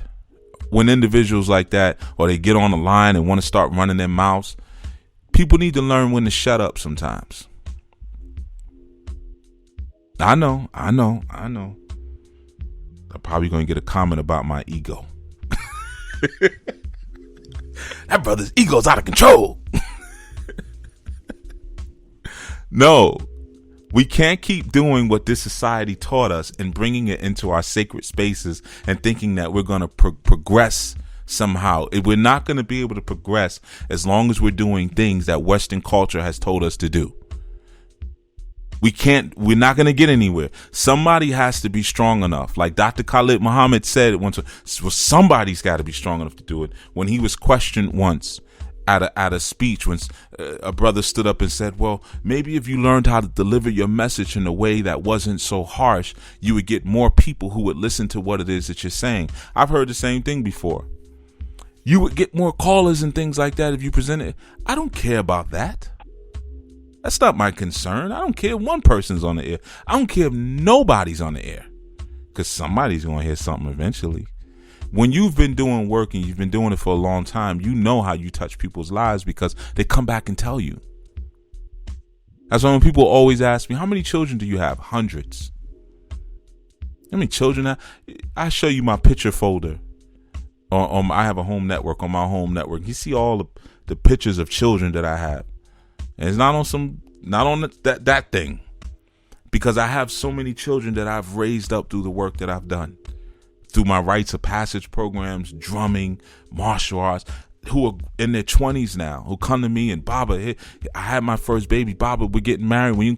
S1: when individuals like that, or they get on the line and want to start running their mouths. People need to learn when to shut up sometimes. I know. I'm probably going to get a comment about my ego. That brother's ego's out of control. No, we can't keep doing what this society taught us and bringing it into our sacred spaces and thinking that we're going to progress somehow. We're not going to be able to progress as long as we're doing things that Western culture has told us to do. We're not going to get anywhere. Somebody has to be strong enough. Like Dr. Khalid Muhammad said once, well, somebody's got to be strong enough to do it. When he was questioned once at a speech, when a brother stood up and said, well, maybe if you learned how to deliver your message in a way that wasn't so harsh, you would get more people who would listen to what it is that you're saying. I've heard the same thing before. You would get more callers and things like that if you present it. I don't care about that. That's not my concern. I don't care if one person's on the air. I don't care if nobody's on the air, because somebody's going to hear something eventually. When you've been doing work and you've been doing it for a long time, you know how you touch people's lives because they come back and tell you. That's why when people always ask me, how many children do you have? Hundreds. How many children? I show you my picture folder. I have a home network on my home network. You see all the pictures of children that I have. And it's not on that thing, because I have so many children that I've raised up through the work that I've done, through my rites of passage programs, drumming, martial arts. who are in their 20s now, who come to me and, Baba, hey, I had my first baby. Baba, we're getting married. When are you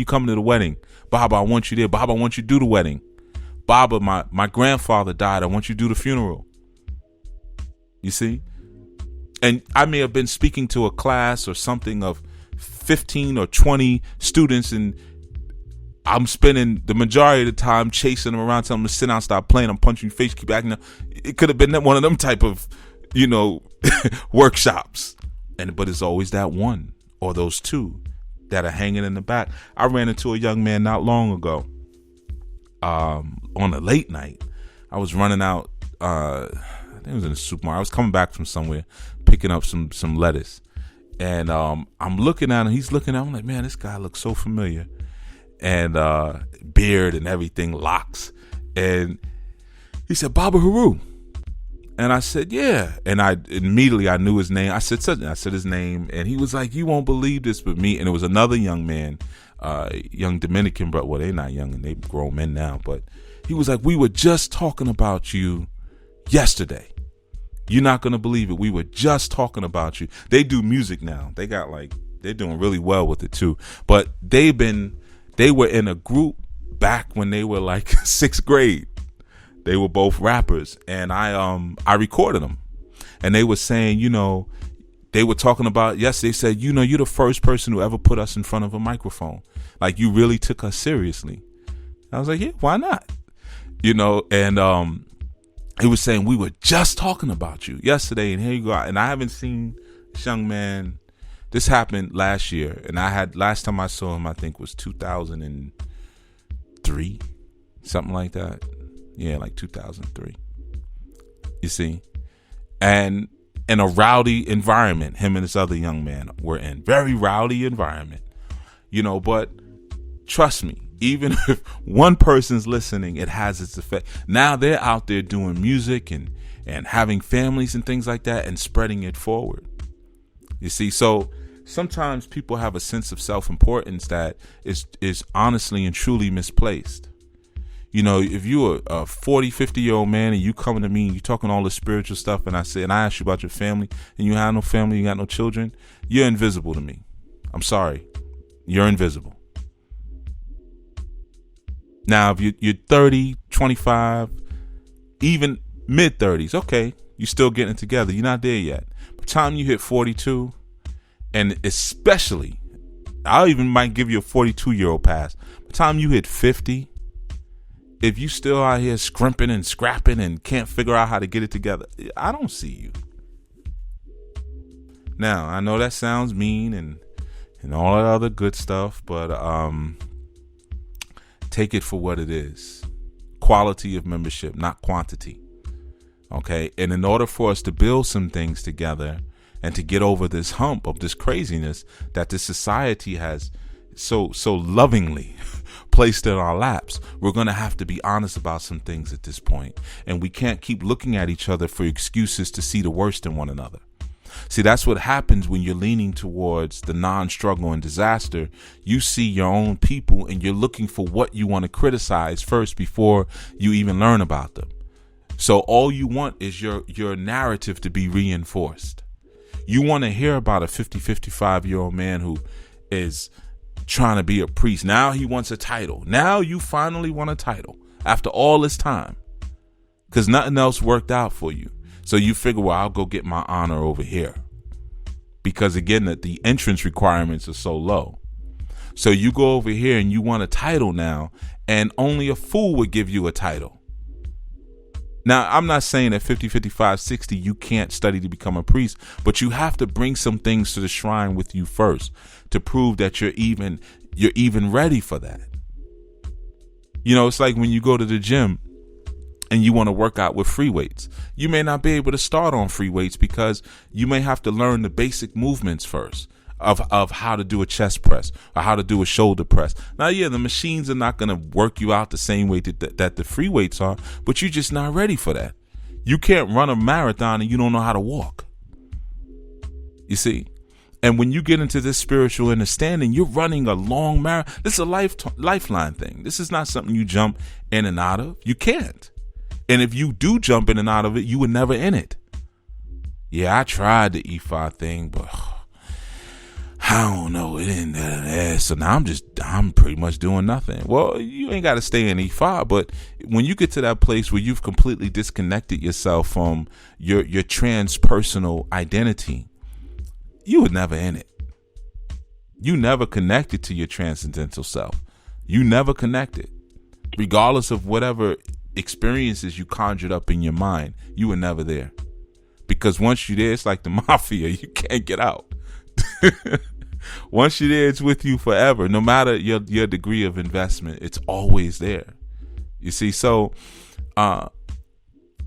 S1: coming to the wedding? Baba, I want you there. Baba, I want you to do the wedding. Baba, my grandfather died. I want you to do the funeral. You see? And I may have been speaking to a class or something of 15 or 20 students, and I'm spending the majority of the time chasing them around, telling them to sit down, stop playing, I'm punching your face, keep acting up. It could have been one of them type of, workshops. But it's always that one or those two that are hanging in the back. I ran into a young man not long ago on a late night. I was running out, I think it was in a supermarket. I was coming back from somewhere, picking up some lettuce. And I'm looking at him, he's looking at me, I'm like, man, this guy looks so familiar. And beard and everything, locks. And he said, Baba Haru. And I said, yeah. And I immediately knew his name. I said his name, and he was like, you won't believe this but me. And it was another young man, young Dominican, but well, they're not young and they're grown men now. But he was like, we were just talking about you yesterday. You're not going to believe it. We were just talking about you. They do music now. They're doing really well with it too. But they were in a group back when they were like 6th grade. They were both rappers, and I recorded them. And they were saying, they were talking about, yes, they said, you're the first person who ever put us in front of a microphone. Like, you really took us seriously. I was like, yeah, why not? And he was saying, we were just talking about you yesterday, and here you go. And I haven't seen this young man. This happened last year, and last time I saw him, I think was 2003, something like that. Yeah, like 2003. You see? And in a rowdy environment, him and this other young man were in. Very rowdy environment. But trust me, even if one person's listening, it has its effect. Now they're out there doing music and having families and things like that and spreading it forward. You see? So sometimes people have a sense of self-importance that is honestly and truly misplaced. If you're a 40, 50-year-old man and you coming to me and you talking all this spiritual stuff, and I ask you about your family, and you have no family, you got no children, you're invisible to me. I'm sorry. You're invisible. Now, if you're 30, 25, even mid-30s, okay, you're still getting it together. You're not there yet. By the time you hit 42, and especially, I even might give you a 42-year-old pass. By the time you hit 50, if you still out here scrimping and scrapping and can't figure out how to get it together, I don't see you. Now, I know that sounds mean and all that other good stuff, but take it for what it is. Quality of membership, not quantity. Okay? And in order for us to build some things together and to get over this hump of this craziness that this society has so lovingly placed in our laps, we're going to have to be honest about some things at this point. And we can't keep looking at each other for excuses to see the worst in one another. See, that's what happens when you're leaning towards the non-struggle and disaster. You see your own people and you're looking for what you want to criticize first before you even learn about them. So all you want is your narrative to be reinforced. You want to hear about a 50, 55-year-old man who is trying to be a priest. Now he wants a title. Now you finally want a title after all this time because nothing else worked out for you. So you figure, well, I'll go get my honor over here because, again, the entrance requirements are so low. So you go over here and you want a title now, and only a fool would give you a title. Now, I'm not saying at 50, 55, 60, you can't study to become a priest, but you have to bring some things to the shrine with you first to prove that you're even ready for that. It's like when you go to the gym and you want to work out with free weights. You may not be able to start on free weights because you may have to learn the basic movements first of how to do a chest press or how to do a shoulder press. Now, yeah, the machines are not going to work you out the same way that the free weights are, but you're just not ready for that. You can't run a marathon and you don't know how to walk. You see? And when you get into this spiritual understanding, you're running a long marathon. This is a lifeline thing. This is not something you jump in and out of. You can't. And if you do jump in and out of it, you were never in it. Yeah, I tried the E5 thing, but I don't know. It didn't. So now I'm pretty much doing nothing. Well, you ain't got to stay in E5, but when you get to that place where you've completely disconnected yourself from your transpersonal identity, you were never in it. You never connected to your transcendental self. You never connected. Regardless of whatever experiences you conjured up in your mind, you were never there. Because once you're there, it's like the mafia. You can't get out. Once you're there, it's with you forever. No matter your degree of investment, it's always there. You see, so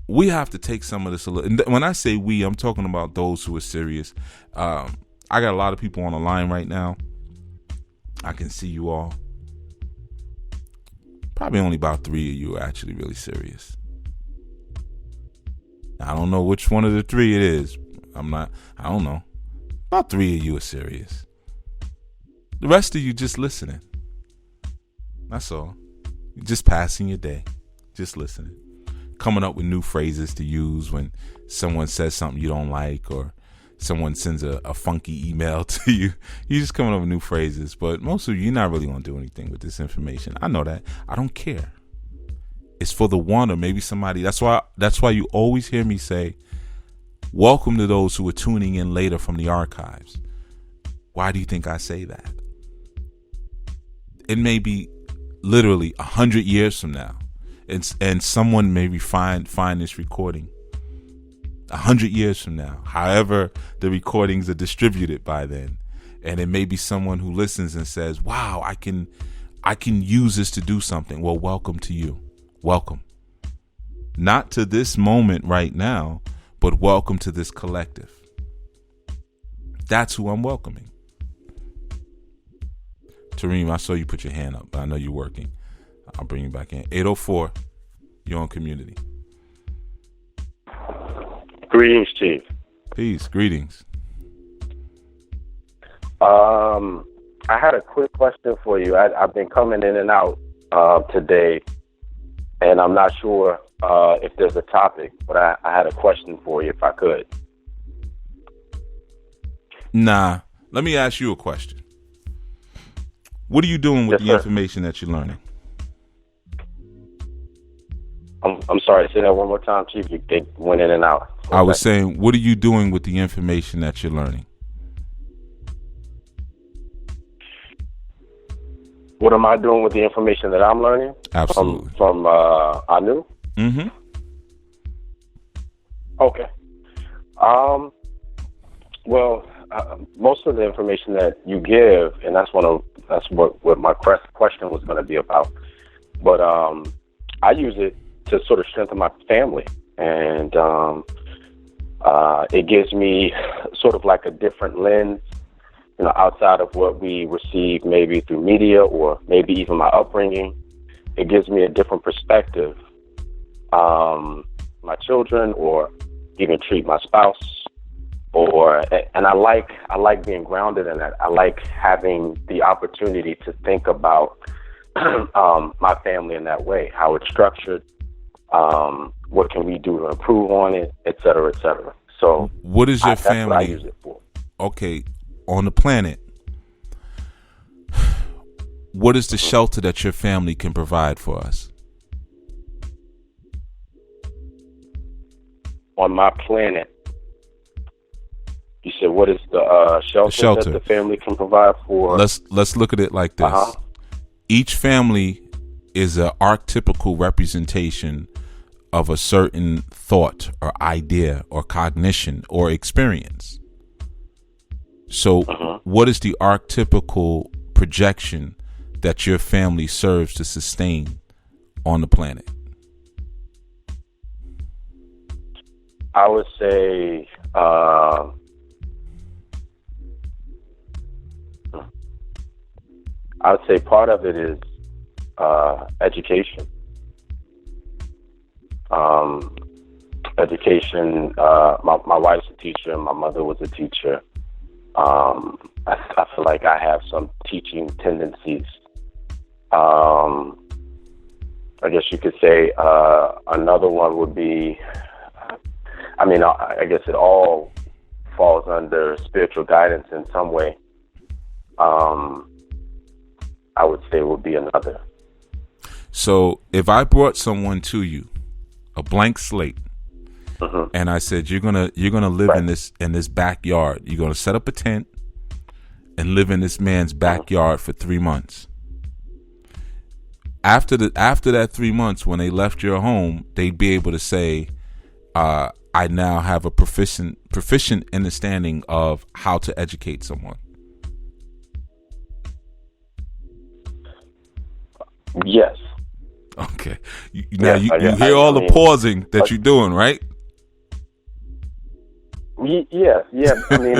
S1: we have to take some of this a little. And when I say we, I'm talking about those who are serious. I got a lot of people on the line right now. I can see you all. Probably only about 3 of you are actually really serious. I don't know which one of the 3 it is. I don't know. About 3 of you are serious. The rest of you just listening. That's all. You're just passing your day. Just listening. Coming up with new phrases to use when someone says something you don't like, or someone sends a funky email to you. You're just coming up with new phrases. But most of you're not really going to do anything with this information. I know that. I don't care. It's for the one or maybe somebody. That's why you always hear me say, welcome to those who are tuning in later from the archives. Why do you think I say that? It may be literally 100 years from now, and someone maybe find this recording 100 years from now. However, the recordings are distributed by then, and it may be someone who listens and says, "Wow, I can use this to do something." Well, welcome to you. Welcome. Not to this moment right now, but welcome to this collective. That's who I'm welcoming. Tareem, I saw you put your hand up, but I know you're working. I'll bring you back in. 804, you're on Community.
S4: Greetings, Chief.
S1: Peace. Greetings.
S4: I had a quick question for you. I've been coming in and out today, and I'm not sure if there's a topic, but I had a question for you if I could.
S1: Nah, let me ask you a question. What are you doing with the information that you're learning?
S4: I'm sorry, say that one more time, Chief. It went in and out.
S1: I was saying, what are you doing with the information that you're learning?
S4: What am I doing with the information that I'm learning?
S1: Absolutely.
S4: From Anu?
S1: Mm-hmm.
S4: Okay. Well, most of the information that you give, and that's what my question was going to be about. But I use it to sort of strengthen my family, and it gives me sort of like a different lens, outside of what we receive maybe through media or maybe even my upbringing. It gives me a different perspective. My children, or even treat my spouse, and I like being grounded in that. I like having the opportunity to think about my family in that way, how it's structured, what can we do to improve on it, et cetera, et cetera. So
S1: what is your family?
S4: That's what I use it for.
S1: Okay, on the planet, what is the shelter that your family can provide for us?
S4: On my planet, you said, what is the shelter that the family can provide for?
S1: Let's look at it like this. Each family is an archetypical representation of a certain thought or idea or cognition or experience. So what is the archetypical projection that your family serves to sustain on the planet?
S4: I would say part of it is education. Education. My wife's a teacher. My mother was a teacher. I feel like I have some teaching tendencies. I guess you could say another one would be, I mean, I guess it all falls under spiritual guidance in some way. I would say would be another.
S1: So if I brought someone to you, a blank slate, and I said you're gonna live in this backyard. You're gonna set up a tent and live in this man's backyard for 3 months. After that 3 months, when they left your home, they'd be able to say, I now have a proficient understanding of how to educate someone.
S4: Yes.
S1: Okay. You hear all the pausing that you're doing, right?
S4: Yeah. I mean,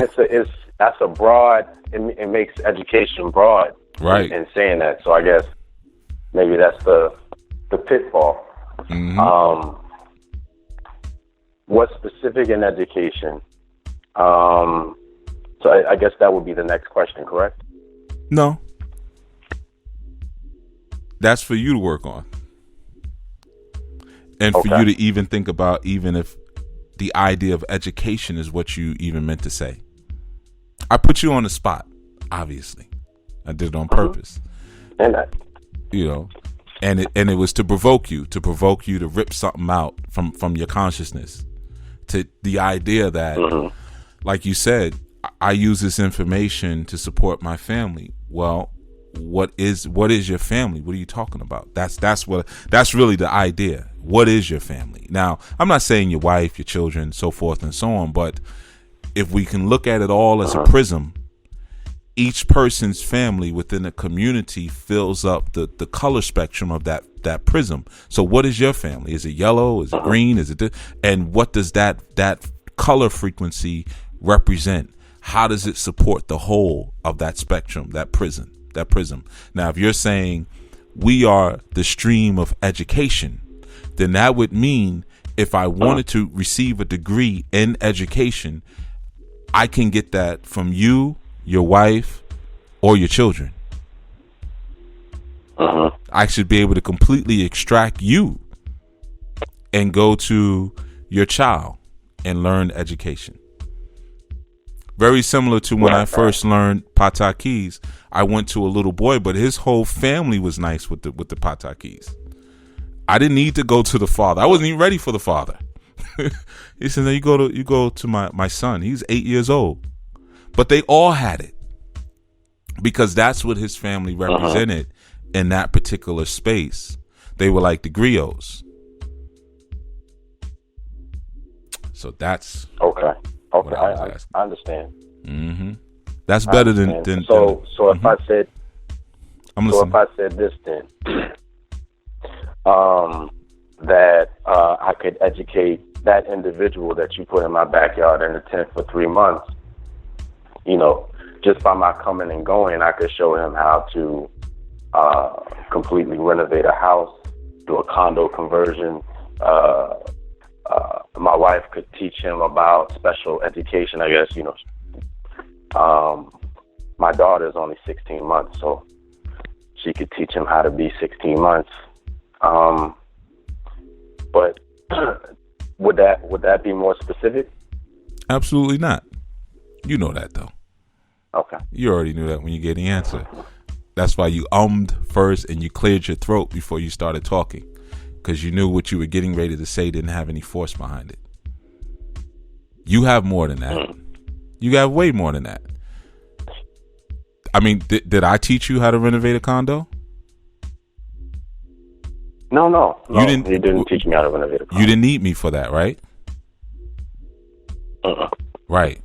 S4: that's a broad. It makes education broad,
S1: right?
S4: In saying that, so I guess maybe that's the pitfall.
S1: Mm-hmm.
S4: What's specific in education? So I guess that would be the next question, correct?
S1: No. That's for you to work on. And for you to even think about, even if the idea of education is what you even meant to say. I put you on the spot, obviously. I did it on purpose.
S4: And
S1: it was to provoke you to rip something out from your consciousness, to the idea that, like you said, I use this information to support my family. Well, what is your family? What are you talking about? That's really the idea. What is your family? Now, I'm not saying your wife, your children, so forth and so on, but if we can look at it all as a prism, each person's family within a community fills up the color spectrum of that prism. So what is your family? Is it yellow? Is it green? Is it and what does that color frequency represent? How does it support the whole of that spectrum, that prism? Now, if you're saying we are the stream of education, then that would mean if I wanted to receive a degree in education, I can get that from you, your wife, or your children. I should be able to completely extract you and go to your child and learn education. Very similar to when I first learned patakis. I went to a little boy, but his whole family was nice with the patakis. I didn't need to go to the father. I wasn't even ready for the father. He said, "No, you go to my son. He's 8 years old." But they all had it because that's what his family represented in that particular space. They were like the griots. So that's
S4: okay. I understand.
S1: Mm-hmm. That's better than
S4: so. If I said,
S1: I'm listening.
S4: If I said this, then that I could educate that individual that you put in my backyard in the tent for 3 months. Just by my coming and going, I could show him how to completely renovate a house, do a condo conversion. My wife could teach him about special education, I guess, my daughter's only 16 months, so she could teach him how to be 16 months. But would that be more specific?
S1: Absolutely not. You know that, though.
S4: Okay.
S1: You already knew that when you get the answer. That's why you first and you cleared your throat before you started talking. Because you knew what you were getting ready to say didn't have any force behind it. You have more than that. You have way more than that. I mean, did I teach you how to renovate a condo?
S4: No. You didn't teach me how to renovate a condo.
S1: You didn't need me for that, right? Right.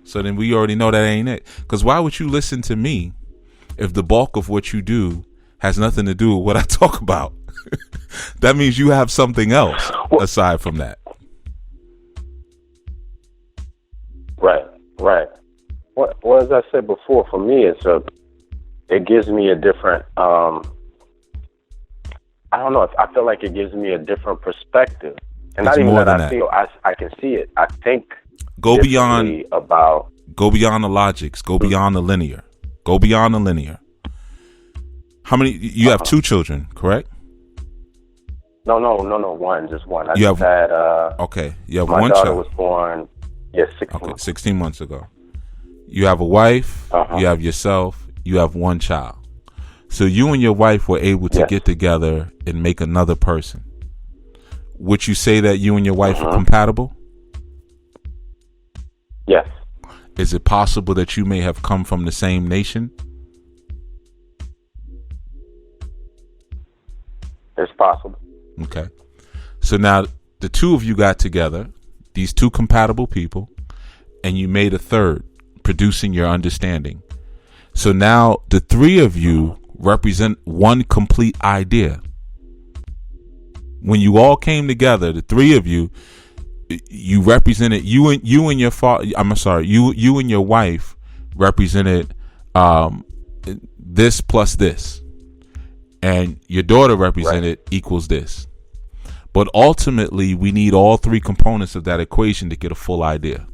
S1: So then we already know that ain't it. Because why would you listen to me if the bulk of what you do has nothing to do with what I talk about? That means you have something else aside from that.
S4: Right. Well, as I said before, for me, it gives me a different, I don't know, I feel like it gives me a different perspective. And
S1: it's
S4: not even
S1: more
S4: that
S1: than
S4: I feel, I can see it. I think
S1: go beyond the logics, go beyond the linear. How many, you have 2 children, correct?
S4: No, one, just one.
S1: You have
S4: had
S1: okay. You have
S4: my
S1: one
S4: daughter
S1: child.
S4: was born. Yes, 16
S1: Okay,
S4: months.
S1: 16 months ago. You have a wife. You have yourself. You have one child. So you and your wife were able to get together and make another person. Would you say that you and your wife are compatible?
S4: Yes.
S1: Is it possible that you may have come from the same nation?
S4: It's possible.
S1: Okay. So now the two of you got together, these two compatible people, and you made a third, producing your understanding. So now the three of you represent one complete idea. When you all came together, the three of you, you represented you and your father. You and your wife represented this plus this, and your daughter represented equals this. But ultimately, we need all three components of that equation to get a full idea.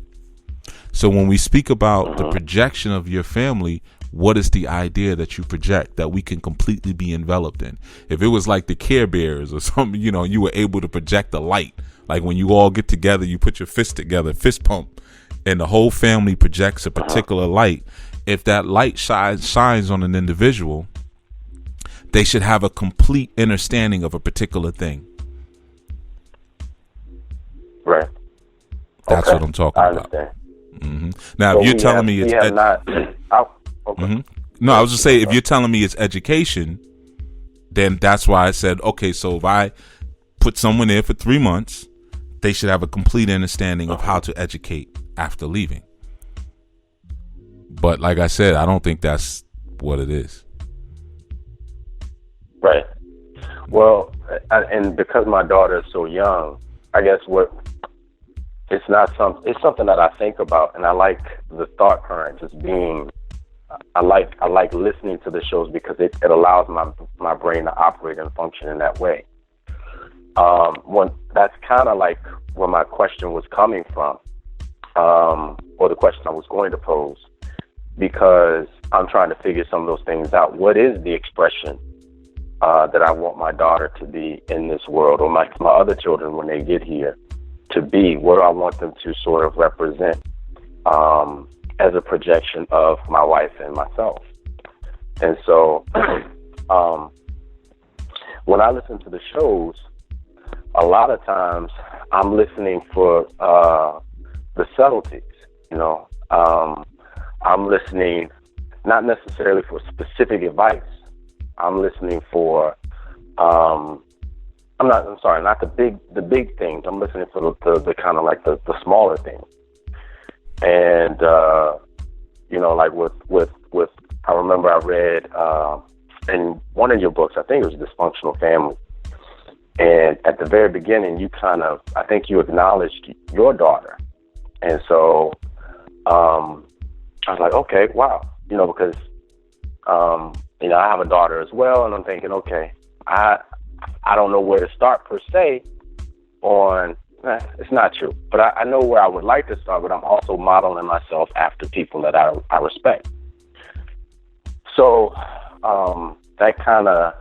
S1: So when we speak about the projection of your family, what is the idea that you project that we can completely be enveloped in? If it was like the Care Bears or something, you were able to project a light. Like when you all get together, you put your fist together, fist pump, and the whole family projects a particular light. If that light shines on an individual, they should have a complete understanding of a particular thing.
S4: Right.
S1: That's what I'm talking about. Now,
S4: So
S1: if you're telling me it's no, I was just saying, if you're telling me it's education, then that's why I said, okay, so if I put someone there for 3 months, they should have a complete understanding of how to educate after leaving. But like I said, I don't think that's what it is.
S4: Right. Well, and because my daughter is so young, I guess it's something that I think about, and I like the thought current just being. I like listening to the shows because it allows my brain to operate and function in that way. That's kind of like where my question was coming from, or the question I was going to pose, because I'm trying to figure some of those things out. What is the expression that I want my daughter to be in this world, or my other children when they get here to be? What do I want them to sort of represent as a projection of my wife and myself? And so when I listen to the shows, a lot of times I'm listening for the subtleties, I'm listening not necessarily for specific advice. I'm listening for not the big things. I'm listening for the kind of like the smaller things. And like with I remember I read in one of your books, I think it was Dysfunctional Family, and at the very beginning I think you acknowledged your daughter, and so I was like, okay, wow, because I have a daughter as well, and I'm thinking, okay, I don't know where to start per se on. It's not true, but I know where I would like to start, but I'm also modeling myself after people that I respect. So that kind of,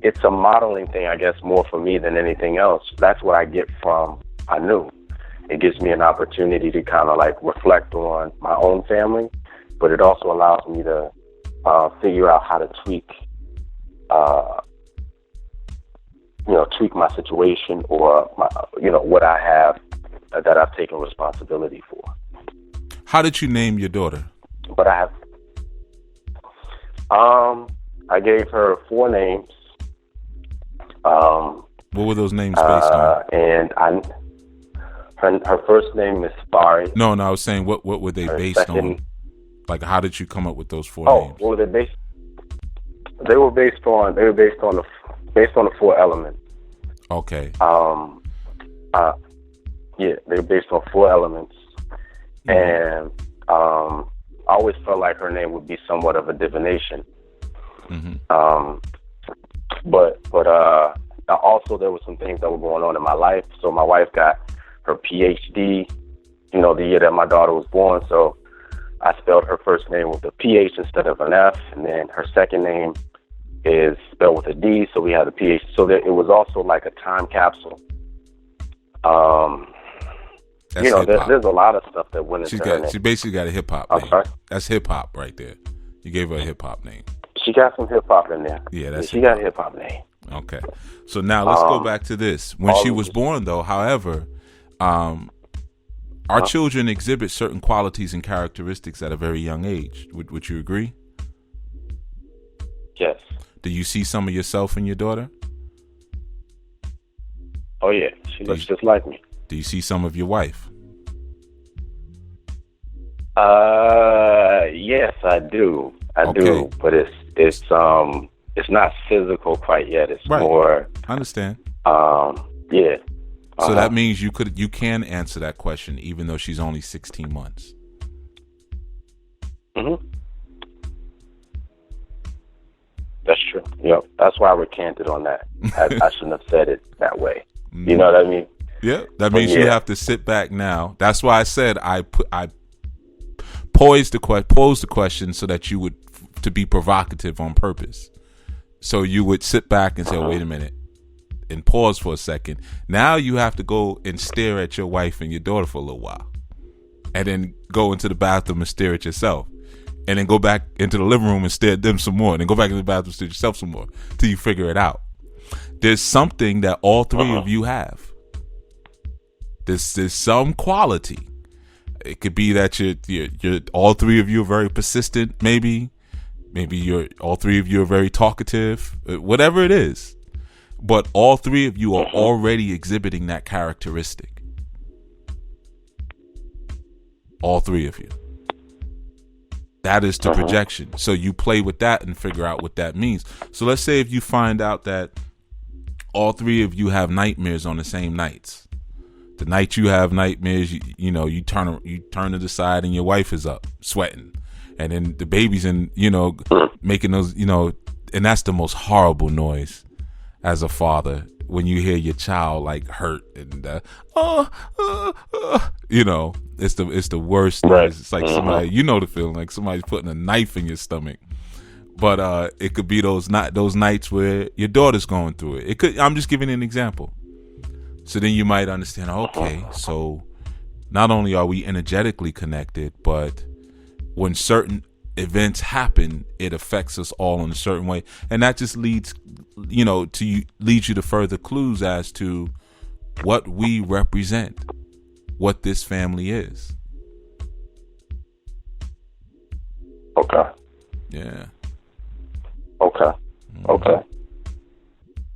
S4: it's a modeling thing, I guess, more for me than anything else. That's what I get from Anu. It gives me an opportunity to kind of like reflect on my own family, but it also allows me to figure out how to tweak my situation or what I have that I've taken responsibility for.
S1: How did you name your daughter?
S4: But I gave her 4 names.
S1: What were those names based on?
S4: And her first name is Spari.
S1: No, I was saying what were they based on? Like, how did you come up with those 4 names?
S4: What were they based? They were based on the 4 elements.
S1: Okay.
S4: They were based on 4 elements, and I always felt like her name would be somewhat of a divination. But also there were some things that were going on in my life. So my wife got her PhD, the year that my daughter was born. So I spelled her first name with a PH instead of an F, and then her second name is spelled with a D, so we had a PH. So there, it was also like a time capsule. There's a lot of stuff that went into her name.
S1: She basically got a hip hop name.
S4: Sorry?
S1: That's hip hop right there. You gave her a hip hop name.
S4: She got some hip hop in there.
S1: Yeah,
S4: she got a hip hop name.
S1: Okay. So now let's go back to this. When she was born, though, however, our children exhibit certain qualities and characteristics at a very young age. Would you agree?
S4: Yes.
S1: Do you see some of yourself in your daughter?
S4: Oh, yeah. She looks just like me.
S1: Do you see some of your wife?
S4: Yes, I do. I do, but it's not physical quite yet. It's
S1: right.
S4: more.
S1: I understand.
S4: Yeah.
S1: So that means you can answer that question even though she's only 16 months.
S4: Mhm. That's true. Yep. That's why I recanted on that. I shouldn't have said it that way. You know what I mean?
S1: Yeah. That means you have to sit back now. That's why I said I posed the question so that you would to be provocative on purpose. So you would sit back and say, "Wait a minute," and pause for a second. Now you have to go and stare at your wife and your daughter for a little while, and then go into the bathroom and stare at yourself, and then go back into the living room and stare at them some more, and then go back into the bathroom and stare at yourself some more till you figure it out. There's something that all three of you have. There's some quality. It could be that you're all three of you are very persistent, maybe all three of you are very talkative, whatever it is. But all three of you are already exhibiting that characteristic. All three of you. That is the projection. So you play with that and figure out what that means. So let's say if you find out that all three of you have nightmares on the same nights. The night you have nightmares, you turn to the side and your wife is up sweating, and then the baby's making those, and that's the most horrible noise as a father when you hear your child like hurt and it's the worst noise. It's like somebody, the feeling like somebody's putting a knife in your stomach. But it could be those nights where your daughter's going through it. I'm just giving an example. So then you might understand, okay, so not only are we energetically connected, but when certain events happen, it affects us all in a certain way. And that just leads you to further clues as to what we represent, what this family is.
S4: Okay.
S1: Yeah.
S4: Okay.
S1: Mm-hmm.
S4: Okay.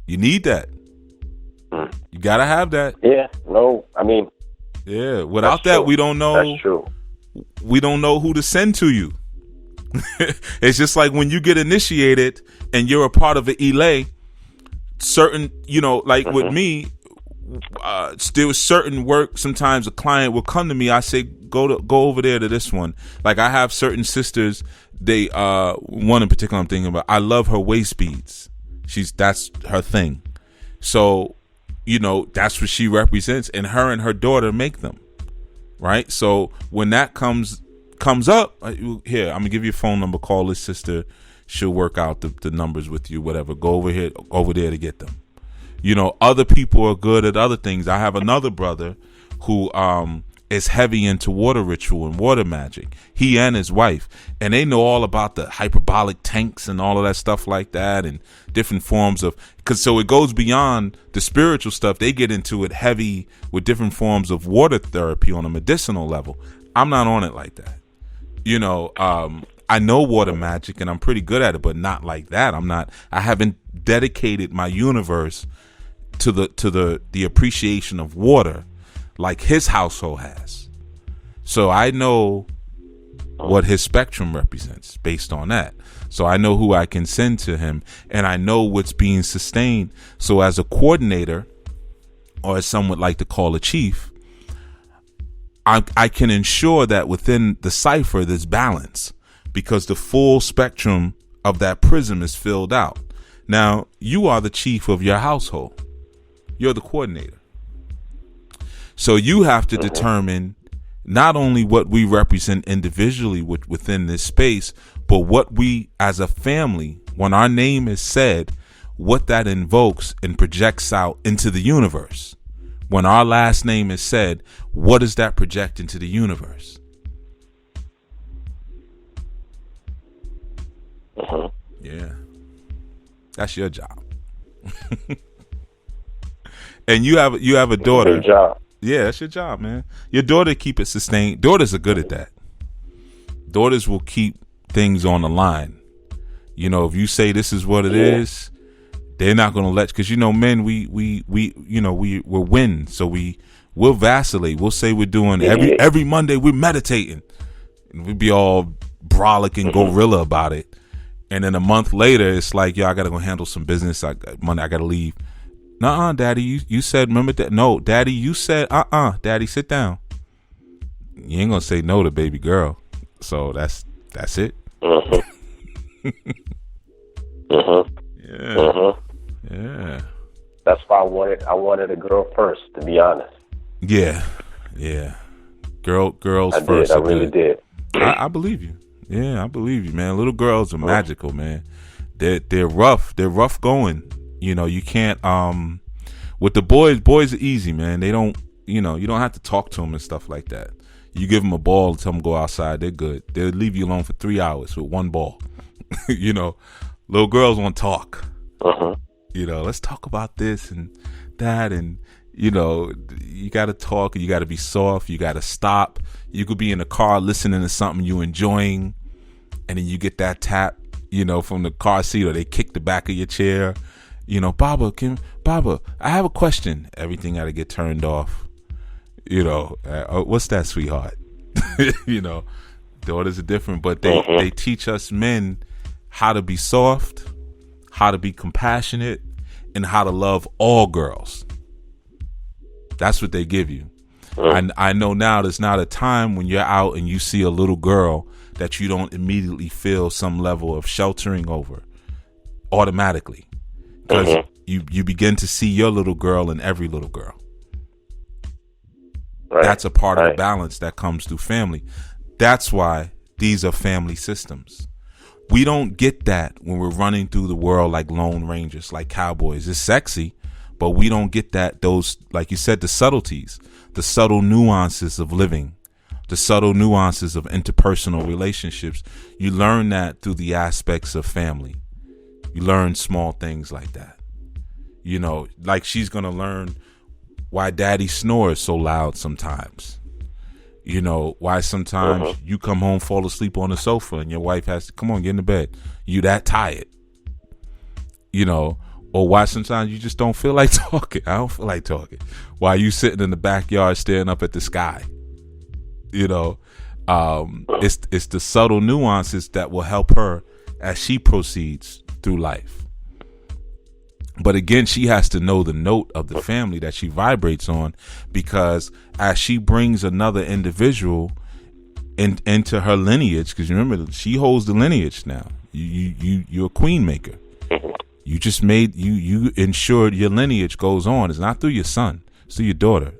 S1: You need that. You gotta have that.
S4: Yeah. No. I mean.
S1: Yeah. Without that, we don't know.
S4: That's true.
S1: We don't know who to send to you. It's just like when you get initiated and you're a part of an elay. Certain, like with me, there was certain work. Sometimes a client will come to me. I say, go over there to this one. Like I have certain sisters. They one in particular I'm thinking about. I love her waist beads. That's her thing. So, that's what she represents, and her daughter make them, right? So when that comes up, here, I'm gonna give you a phone number. Call this sister. She'll work out the numbers with you. Whatever. Go over there to get them. Other people are good at other things. I have another brother who is heavy into water ritual and water magic. He and his wife, and they know all about the hyperbolic tanks and all of that stuff like that, and different forms of, so it goes beyond the spiritual stuff. They get into it heavy with different forms of water therapy on a medicinal level. I'm not on it like that. I know water magic and I'm pretty good at it, but not like that. I haven't dedicated my universe to the appreciation of water like his household has. So I know what his spectrum represents based on that. So I know who I can send to him, and I know what's being sustained. So as a coordinator, or as some would like to call a chief, I can ensure that within the cipher there's balance, because the full spectrum of that prism is filled out. Now, you are the chief of your household. You're the coordinator. So you have to determine not only what we represent individually within this space, but what we as a family, when our name is said, what that invokes and projects out into the universe. When our last name is said, what does that project into the universe? Yeah, that's your job. And you have a daughter.
S4: Good job.
S1: Yeah, that's your job, man. Your daughter keep it sustained. Daughters are good at that. Daughters will keep things on the line. You know, if you say this is what it is, they're not gonna let, because men we're win, so we'll vacillate. We'll say we're doing every Monday we're meditating, and we'll be all brolic and gorilla about it. And then a month later, it's like, I gotta go handle some business. Monday I gotta leave. Nuh-uh, Daddy, you said, remember that? No, Daddy, you said, Daddy, sit down. You ain't gonna say no to baby girl. So that's it. Yeah.
S4: That's why I wanted a girl first, to be honest.
S1: Yeah. Girls first.
S4: I really did.
S1: I believe you. Yeah, I believe you, man. Little girls are magical, man. They're rough. They're rough going. You can't with the boys are easy, man. They don't, you don't have to talk to them and stuff like that. You give them a ball and tell them go outside, they're good. They'll leave you alone for 3 hours with one ball. Little girls want to talk. Let's talk about this and that, and you got to talk, and you got to be soft, you got to stop. You could be in the car listening to something you enjoying, and then you get that tap, from the car seat, or they kick the back of your chair. Baba, I have a question. Everything got to get turned off. What's that, sweetheart? Daughters are different, but they teach us men how to be soft, how to be compassionate, and how to love all girls. That's what they give you. And I know now there's not a time when you're out and you see a little girl that you don't immediately feel some level of sheltering over automatically. Because you begin to see your little girl in every little girl. Right. That's a part of the balance that comes through family. That's why these are family systems. We don't get that when we're running through the world like Lone Rangers, like cowboys. It's sexy, but we don't get those, like you said, the subtleties, the subtle nuances of living, the subtle nuances of interpersonal relationships. You learn that through the aspects of family. You learn small things like that. Like she's going to learn why daddy snores so loud sometimes. Why sometimes you come home, fall asleep on the sofa, and your wife has to, come on, get in the bed. You that tired. Or why sometimes you just don't feel like talking. I don't feel like talking. Why you sitting in the backyard staring up at the sky. It's the subtle nuances that will help her as she proceeds through life. But again, she has to know the note of the family that she vibrates on, because as she brings another individual into her lineage, because you remember she holds the lineage now. You're a queen maker. You just you ensured your lineage goes on. It's not through your son, it's through your daughter.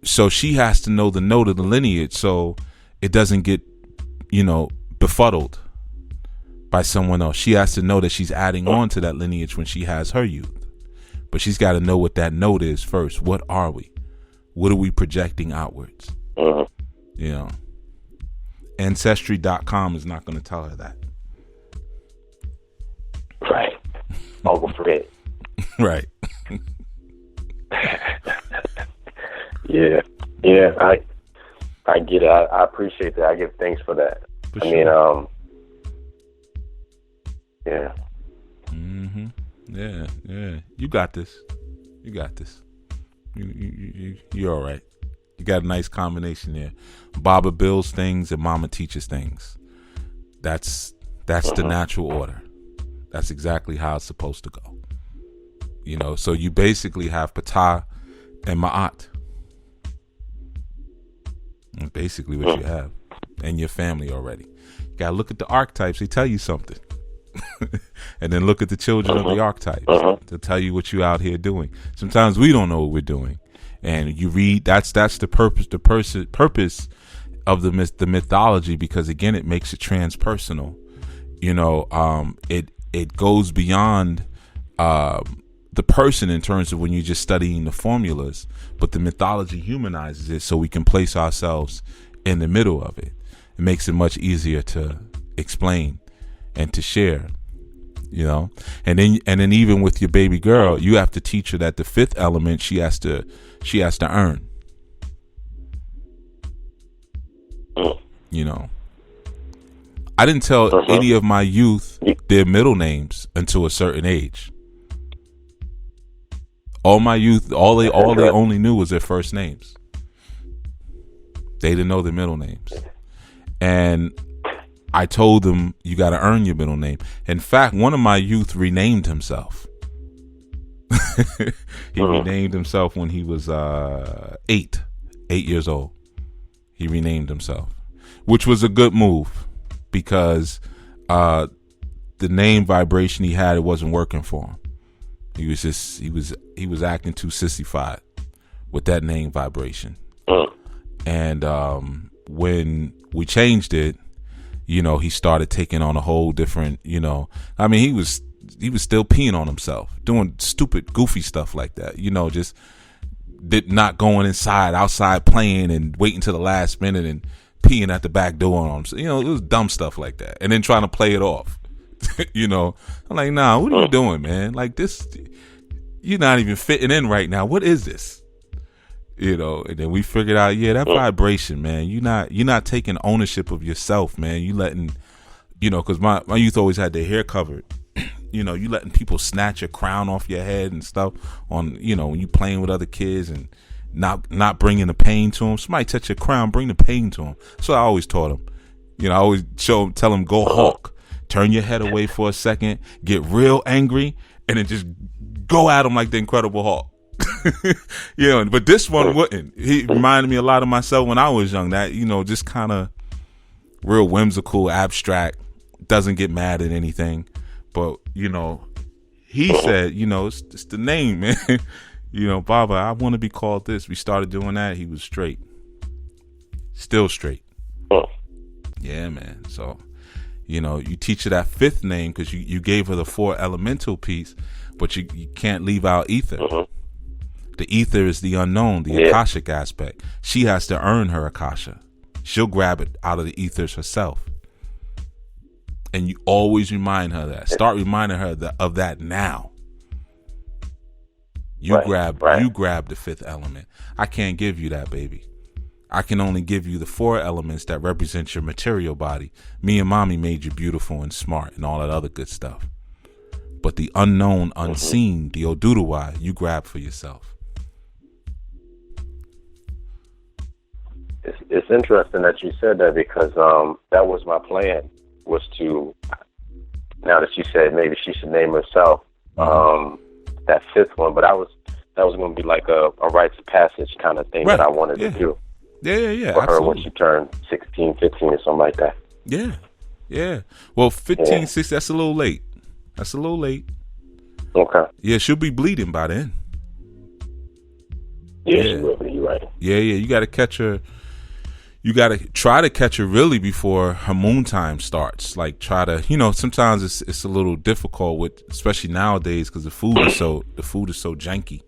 S1: So she has to know the note of the lineage, so it doesn't get befuddled by someone else. She has to know that she's adding on to that lineage when she has her youth. But she's got to know what that note is first. What are we? What are we projecting outwards? Ancestry.com is not going to tell her that.
S4: Right. Uncle Fred.
S1: Right.
S4: Yeah, I get it. I appreciate that. I give thanks for that.
S1: For sure.
S4: Yeah.
S1: Yeah. You got this. You're all right. You got a nice combination there. Baba builds things and Mama teaches things. That's the natural order. That's exactly how it's supposed to go. So you basically have Ptah and Ma'at. That's basically what you have. And your family already. You gotta look at the archetypes. They tell you something. And then look at the children of the archetypes to tell you what you're out here doing. Sometimes we don't know what we're doing. And you read, that's the purpose of the mythology, because again, it makes it transpersonal. It goes beyond the person in terms of when you're just studying the formulas, but the mythology humanizes it so we can place ourselves in the middle of it. It makes it much easier to explain and to share, and then even with your baby girl, you have to teach her that the fifth element she has to earn. I didn't tell any of my youth their middle names until a certain age. All my youth, all they only knew was their first names. They didn't know their middle names. And I told them, you got to earn your middle name. In fact, one of my youth renamed himself. He renamed himself when he was 8 years old. He renamed himself, which was a good move, because the name vibration he had, it wasn't working for him. He was acting too sissified with that name vibration. And when we changed it, he started taking on a whole different, he was still peeing on himself, doing stupid, goofy stuff like that, just not going outside playing and waiting till the last minute and peeing at the back door on him. It was dumb stuff like that. And then trying to play it off. I'm like, nah, what are you doing, man? Like this, you're not even fitting in right now. What is this? And then we figured out, that vibration, man. You're not taking ownership of yourself, man. You letting, because my youth always had their hair covered. You letting people snatch your crown off your head and stuff on, when you playing with other kids and not bringing the pain to them. Somebody touch your crown, bring the pain to them. That's what I always taught them. I always tell them, go Hulk. Turn your head away for a second, get real angry, and then just go at him like the Incredible Hulk. But this one wouldn't. He reminded me a lot of myself when I was young. That, just kind of real whimsical, abstract, doesn't get mad at anything. But, he said, it's the name, man. Baba, I want to be called this. We started doing that. He was straight. Still straight. Yeah, man. So, you teach her that fifth name because you gave her the 4 elemental piece, but you can't leave out ether. The ether is the unknown, the Akashic aspect. She has to earn her Akasha. She'll grab it out of the ethers herself. And you always remind her that. Start reminding her of that now. You grab the fifth element. I can't give you that, baby. I can only give you the 4 elements that represent your material body. Me and mommy made you beautiful and smart and all that other good stuff. But the unknown, unseen, the Oduduwa, you grab for yourself.
S4: It's interesting that you said that, because that was my plan, was to, now that you said maybe she should name herself that fifth one, but that was going to be like a rites of passage kind of thing that I wanted to do.
S1: Yeah.
S4: For her when she turned 16, 15 or something like that.
S1: Yeah. Well, 15, 16, that's a little late.
S4: Okay.
S1: Yeah, she'll be bleeding by then.
S4: Yeah, she will be, you're right. Yeah,
S1: you got to catch her. You got to try to catch her really before her moon time starts. Like, try to, sometimes it's a little difficult with, especially nowadays, because the food is so janky.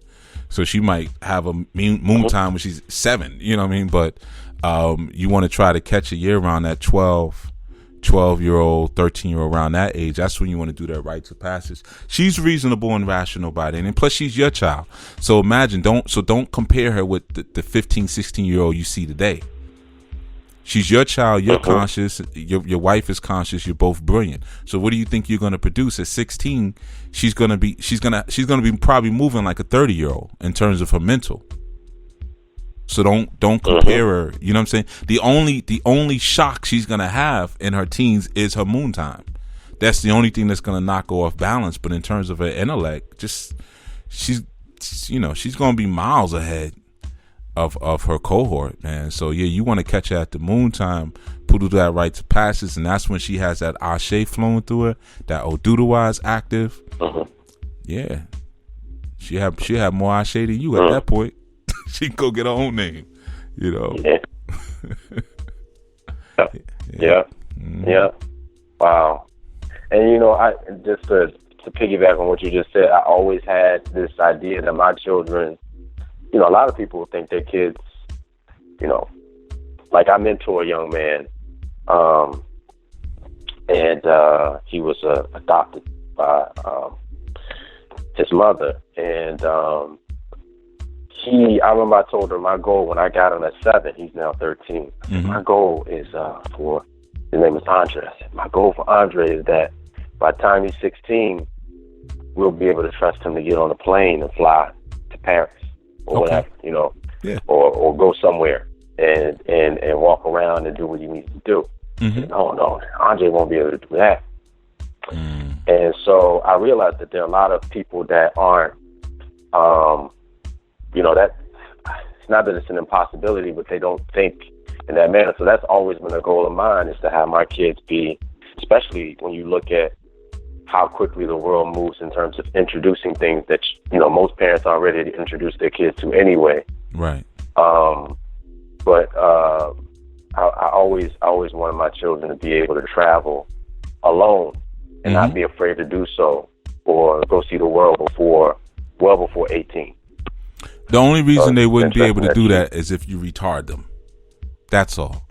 S1: So she might have a moon time when she's 7, you know what I mean? But you want to try to catch her year around that 12-year-old, 13-year-old, around that age. That's when you want to do that rites of passage. She's reasonable and rational by then, and plus she's your child. So imagine, don't compare her with the 15, 16-year-old you see today. She's your child. You're conscious. Your wife is conscious. You're both brilliant. So what do you think you're going to produce at 16? She's going to be probably moving like a 30-year-old in terms of her mental. So don't compare her. You know what I'm saying? The only shock she's going to have in her teens is her moon time. That's the only thing that's going to knock her off balance. But in terms of her intellect, she's going to be miles ahead of her cohort, man. So yeah, you want to catch her at the moon time, put her that rites of passage, and that's when she has that Ashe flowing through her, that Oduduwa is active. Yeah, she have more Ashe than you at that point. she can go get her own name. You know.
S4: Yeah. Yeah.
S1: Mm-hmm.
S4: Yeah. Wow. And you know, I just to piggyback on what you just said, I always had this idea that my children, you know, a lot of people think their kids, you know, like I mentor a young man, and he was adopted by his mother, and I remember I told her my goal when I got him at 7, he's now 13.
S1: Mm-hmm.
S4: My goal is his name is Andre. I said, my goal for Andre is that by the time he's 16, we'll be able to trust him to get on a plane and fly to Paris or whatever, you know, or go somewhere and walk around and do what he needs to do.
S1: Mm-hmm.
S4: No, Andre won't be able to do that.
S1: Mm.
S4: And so I realized that there are a lot of people that aren't, you know, that it's not that it's an impossibility, but they don't think in that manner. So that's always been a goal of mine, is to have my kids be, especially when you look at how quickly the world moves in terms of introducing things that, you know, most parents aren't ready to introduce their kids to anyway.
S1: Right.
S4: But I always wanted my children to be able to travel alone and not be afraid to do so, or go see the world before 18.
S1: The only reason they wouldn't be able to do that is if you retard them. That's all.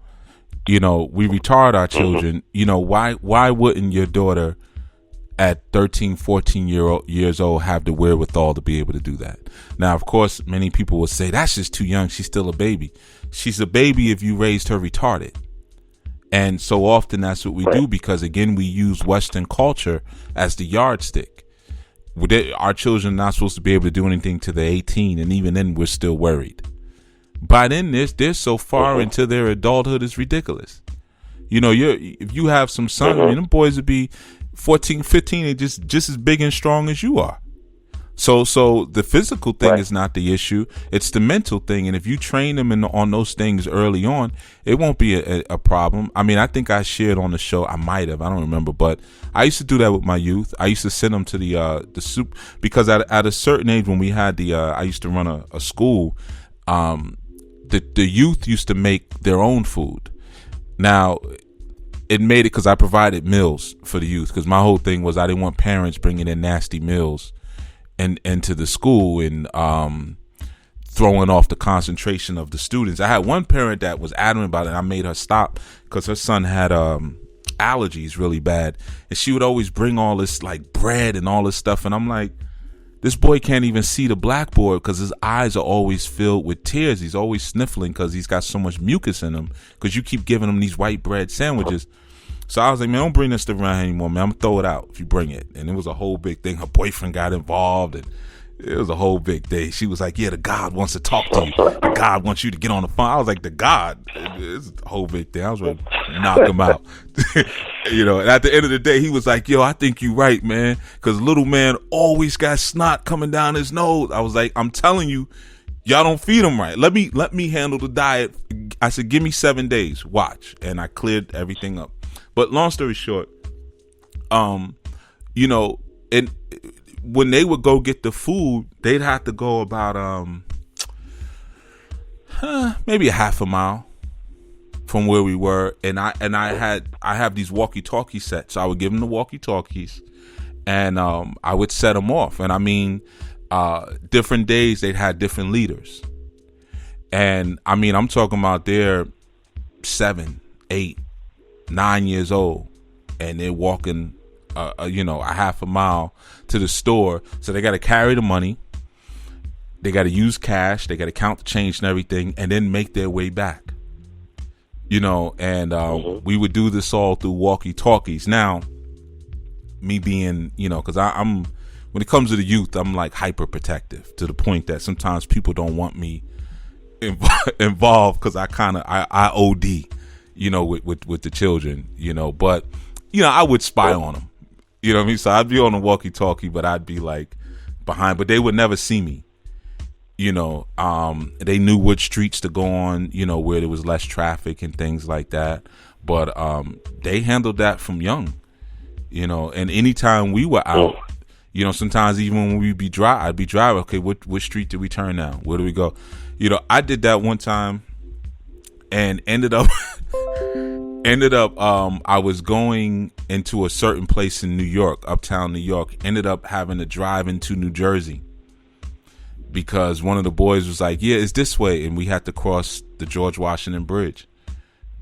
S1: You know, we retard our children. Mm-hmm. You know, why wouldn't your daughter at 13, 14 years old have the wherewithal to be able to do that? Now, of course, many people will say that's just too young. She's still a baby. She's a baby if you raised her retarded. And so often that's what we do, because, again, we use Western culture as the yardstick. Our children are not supposed to be able to do anything till they're 18, and even then we're still worried. By then, they're so far into their adulthood, it's ridiculous. You know, if you have some sons, them boys would be 14, 15, and just as big and strong as you are. So the physical thing is not the issue. It's the mental thing. And if you train them on those things early on, it won't be a problem. I mean, I think I shared on the show, I might have, I don't remember, but I used to do that with my youth. I used to send them to the soup, because at a certain age, when we had I used to run a school, the youth used to make their own food. Now, it made it because I provided meals for the youth, because my whole thing was I didn't want parents bringing in nasty meals into the school and throwing off the concentration of the students. I had one parent that was adamant about it, and I made her stop because her son had allergies really bad, and she would always bring all this like bread and all this stuff, and I'm like, this boy can't even see the blackboard because his eyes are always filled with tears. He's always sniffling because he's got so much mucus in him because you keep giving him these white bread sandwiches. So I was like, man, don't bring this stuff around anymore, man. I'm going to throw it out if you bring it. And it was a whole big thing. Her boyfriend got involved, and it was a whole big thing. She was like, yeah, the God wants to talk to you. The God wants you to get on the phone. I was like, the God? It's a whole big thing. I was ready to knock him out. You know, and at the end of the day, he was like, yo, I think you're right, man, because little man always got snot coming down his nose. I was like, I'm telling you, y'all don't feed him right. Let me handle the diet. I said, give me 7 days. Watch. And I cleared everything up. But long story short, you know, and when they would go get the food, they'd have to go about maybe a half a mile from where we were, and I have these walkie-talkie sets. So I would give them the walkie-talkies, and I would set them off. And I mean, different days they'd had different leaders, and I mean, I'm talking about they're 7, 8, 9 years old, and they're walking you know, a half a mile to the store. So they got to carry the money, they got to use cash, they got to count the change and everything, and then make their way back, you know. And we would do this all through walkie talkies. Now, me being, you know, because I'm when it comes to the youth, I'm like hyper protective to the point that sometimes people don't want me involved because I OD, you know, with the children, you know. But, you know, I would spy on them, you know what I mean? So I'd be on the walkie-talkie, but I'd be like behind, but they would never see me, you know. They knew which streets to go on, you know, where there was less traffic and things like that. But they handled that from young, you know. And anytime we were out, You know, sometimes even when I'd be driving. Okay, which street did we turn down? Where do we go? You know, I did that one time, and ended up I was going into a certain place in New York, uptown New York. Ended up having to drive into New Jersey because one of the boys was like, "Yeah, it's this way," and we had to cross the George Washington Bridge.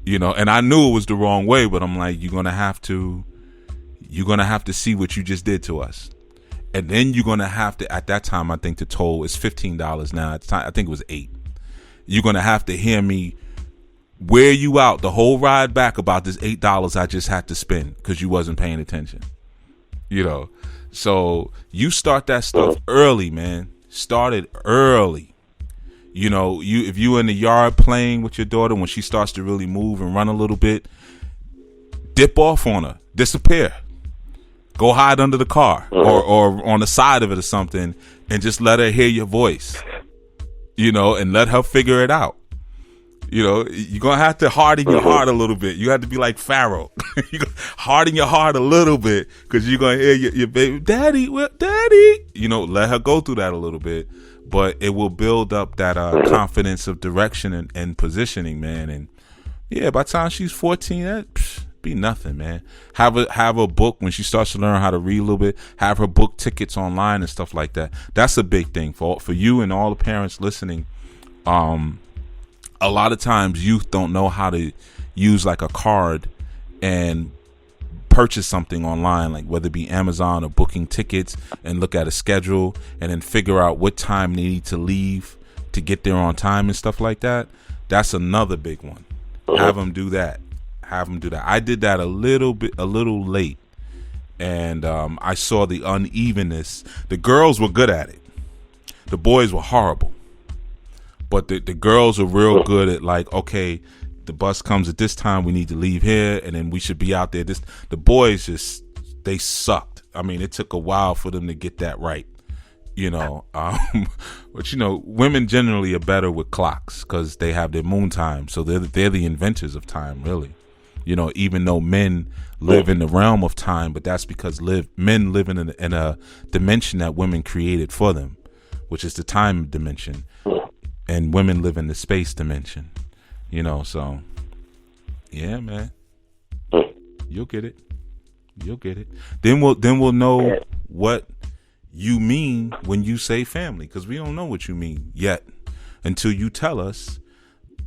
S1: You know, and I knew it was the wrong way, but I'm like, you're gonna have to see what you just did to us. And then you're going to have to, at that time, I think the toll is $15 now. At the time, I think it was $8. You're going to have to hear me wear you out the whole ride back about this $8 I just had to spend because you wasn't paying attention. You know, so you start that stuff early, man. Start it early. You know, if you in the yard playing with your daughter, when she starts to really move and run a little bit, dip off on her, disappear. Go hide under the car or on the side of it or something, and just let her hear your voice, you know, and let her figure it out. You know, you're going to have to harden your heart a little bit. You have to be like Pharaoh. You harden your heart a little bit because you're going to hear your baby, Daddy, Daddy. You know, let her go through that a little bit, but it will build up that confidence of direction and positioning, man. And yeah, by the time she's 14, be nothing, man. Have a book when she starts to learn how to read a little bit. Have her book tickets online and stuff like that. That's a big thing for you and all the parents listening. A lot of times youth don't know how to use like a card and purchase something online, like whether it be Amazon or booking tickets, and look at a schedule and then figure out what time they need to leave to get there on time and stuff like that. That's another big one. Have them do that. I did that a little late, and I saw the unevenness. The girls were good at it. The boys were horrible, but the girls are real good at, like, okay, the bus comes at this time, we need to leave here, and then we should be out there. The boys they sucked. I mean, it took a while for them to get that right, you know. But you know, women generally are better with clocks because they have their moon time, so they're the inventors of time, really. You know, even though men live in the realm of time, but that's because men live in a dimension that women created for them, which is the time dimension, and women live in the space dimension. You know, so yeah, man, you'll get it. Then we'll know what you mean when you say family, because we don't know what you mean yet until you tell us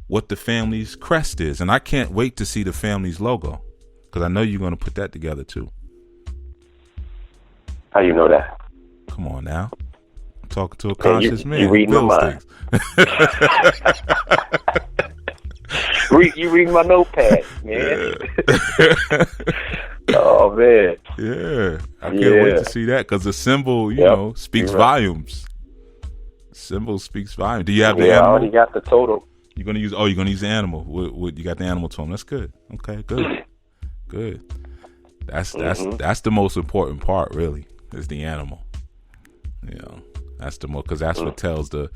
S1: what the family's crest is. And I can't wait to see the family's logo, because I know you're going to put that together too.
S4: How you know that?
S1: Come on now. I'm talking to a conscious man.
S4: You read my mind. You read my notepad, man. Yeah. Oh, man.
S1: Yeah. I can't wait to see that, because the symbol, you know, speaks volumes. Symbol speaks volumes. Do you have the animal?
S4: I already got the totem.
S1: You're gonna use the animal. What you got the animal totem? That's good. Okay, good. That's the most important part, really, is the animal. You know, that's the most, because that's what tells what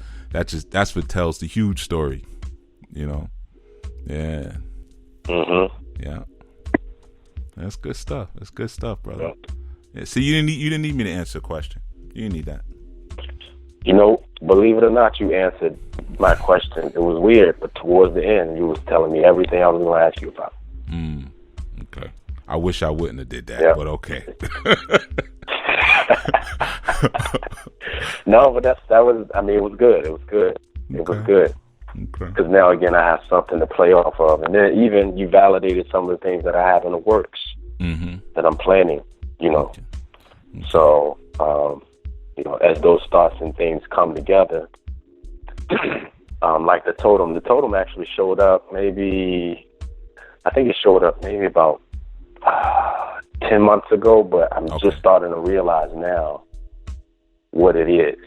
S1: tells the huge story. You know, yeah, yeah. That's good stuff. That's good stuff, brother. Yeah. See, you didn't need me to answer a question. You didn't need that.
S4: You know, believe it or not, you answered my question. It was weird, but towards the end, you was telling me everything I was going to ask you about.
S1: Okay. I wish I wouldn't have did that, but okay. No, but that was. I mean, it was good. It was good. It was good. Okay. Because now again, I have something to play off of, and then even you validated some of the things that I have in the works that I'm planning. You know, so. You know, as those thoughts and things come together, like the totem actually showed up maybe about 10 months ago, but I'm just starting to realize now what it is.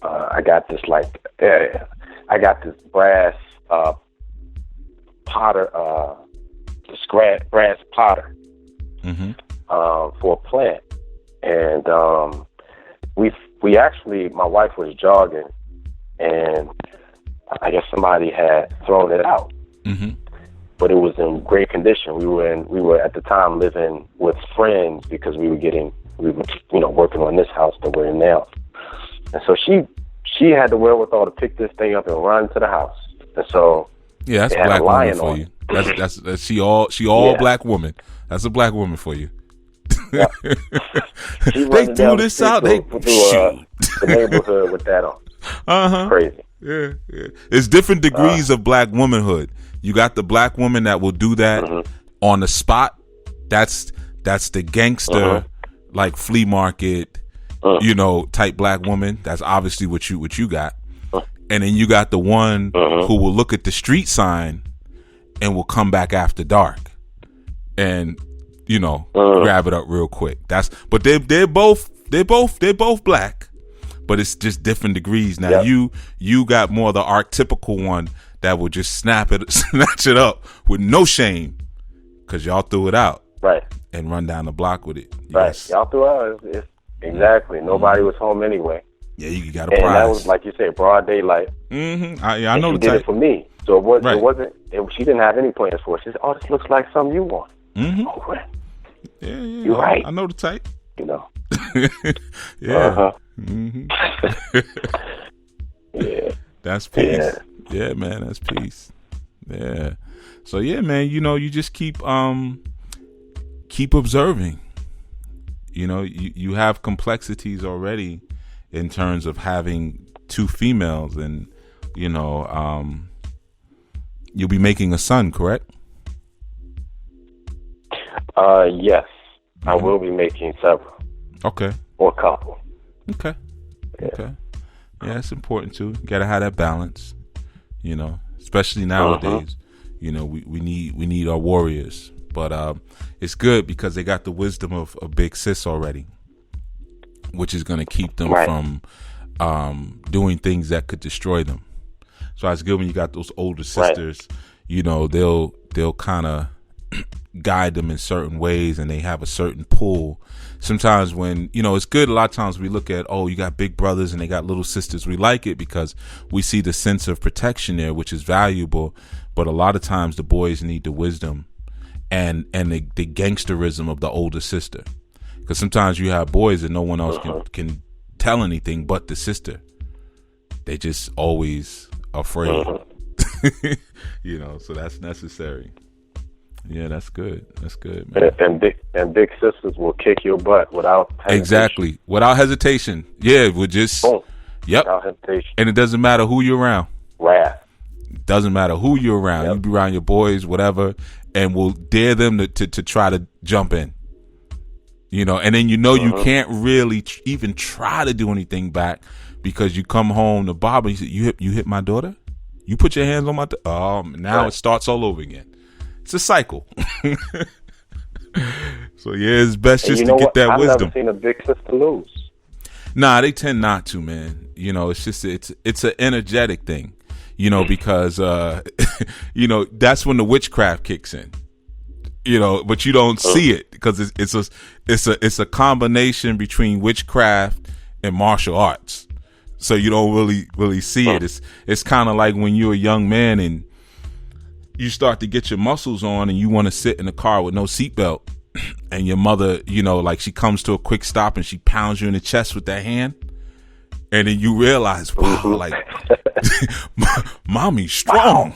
S1: I got this brass potter, brass potter. For a plant, and we actually, my wife was jogging, and I guess somebody had thrown it out,
S4: but it was in great condition. We were at the time living with friends because we were working on this house that we're in now. And so she had the wherewithal to pick this thing up and run to the house. And so
S1: yeah, that's a black woman for you. That's she all black woman. That's a black woman for you.
S4: Yep.
S1: They threw this out. They
S4: the neighborhood with that on. Crazy.
S1: Yeah. It's different degrees of black womanhood. You got the black woman that will do that on the spot. That's the gangster, like flea market, type black woman. That's obviously what you got. And then you got the one who will look at the street sign and will come back after dark and grab it up real quick. But they're both black, but it's just different degrees. Now you got more of the archetypical one that will just snatch it up with no shame because y'all threw it out,
S4: right,
S1: and run down the block with it.
S4: Right,
S1: yes.
S4: Y'all threw it out. Exactly. Nobody was home anyway.
S1: Yeah, you got a prize.
S4: And that was, like you said, broad daylight.
S1: I know the type.
S4: She did it for me, so it wasn't. She didn't have any plans for it. She said, "Oh, this looks like something you want." Oh,
S1: yeah,
S4: you're right.
S1: I know the type.
S4: Yeah.
S1: Yeah. That's peace. Yeah, man, that's peace. Yeah. So yeah, man, you just keep observing. You have complexities already in terms of having two females, and you'll be making a son, correct?
S4: Yes. I will be making several.
S1: Okay.
S4: Or a couple.
S1: Okay. Yeah. Okay. Yeah, it's important too. You gotta have that balance. Especially nowadays. We need our warriors. But it's good because they got the wisdom of a big sis already, which is gonna keep them from doing things that could destroy them. So it's good when you got those older sisters. They'll kind of guide them in certain ways, and they have a certain pull. Sometimes when it's good, a lot of times we look at, you got big brothers and they got little sisters. We like it because we see the sense of protection there, which is valuable. But a lot of times the boys need the wisdom and the gangsterism of the older sister, because sometimes you have boys and no one else can tell anything but the sister. They just always afraid. So that's necessary. Yeah, that's good. That's good, man.
S4: And big sisters will kick your butt without hesitation.
S1: Exactly, without hesitation. Yeah, we'll just
S4: boom.
S1: Yep.
S4: Without hesitation.
S1: And it doesn't matter who you're around.
S4: Wrath.
S1: Doesn't matter who you're around. Yep. You be around your boys, whatever, and we'll dare them to try to jump in. And then you can't really even try to do anything back, because you come home to Bob and you say, you hit my daughter? You put your hands on my now it starts all over again. It's a cycle. So yeah, it's best just to get that wisdom.
S4: I've never seen a big sister lose.
S1: Nah, they tend not to, man. It's just it's an energetic thing. Because that's when the witchcraft kicks in. But you don't see it because it's a combination between witchcraft and martial arts. So you don't really see it. It's kind of like when you're a young man and you start to get your muscles on and you want to sit in the car with no seatbelt, and your mother, like she comes to a quick stop and she pounds you in the chest with that hand, and then you realize, wow, like mommy's strong,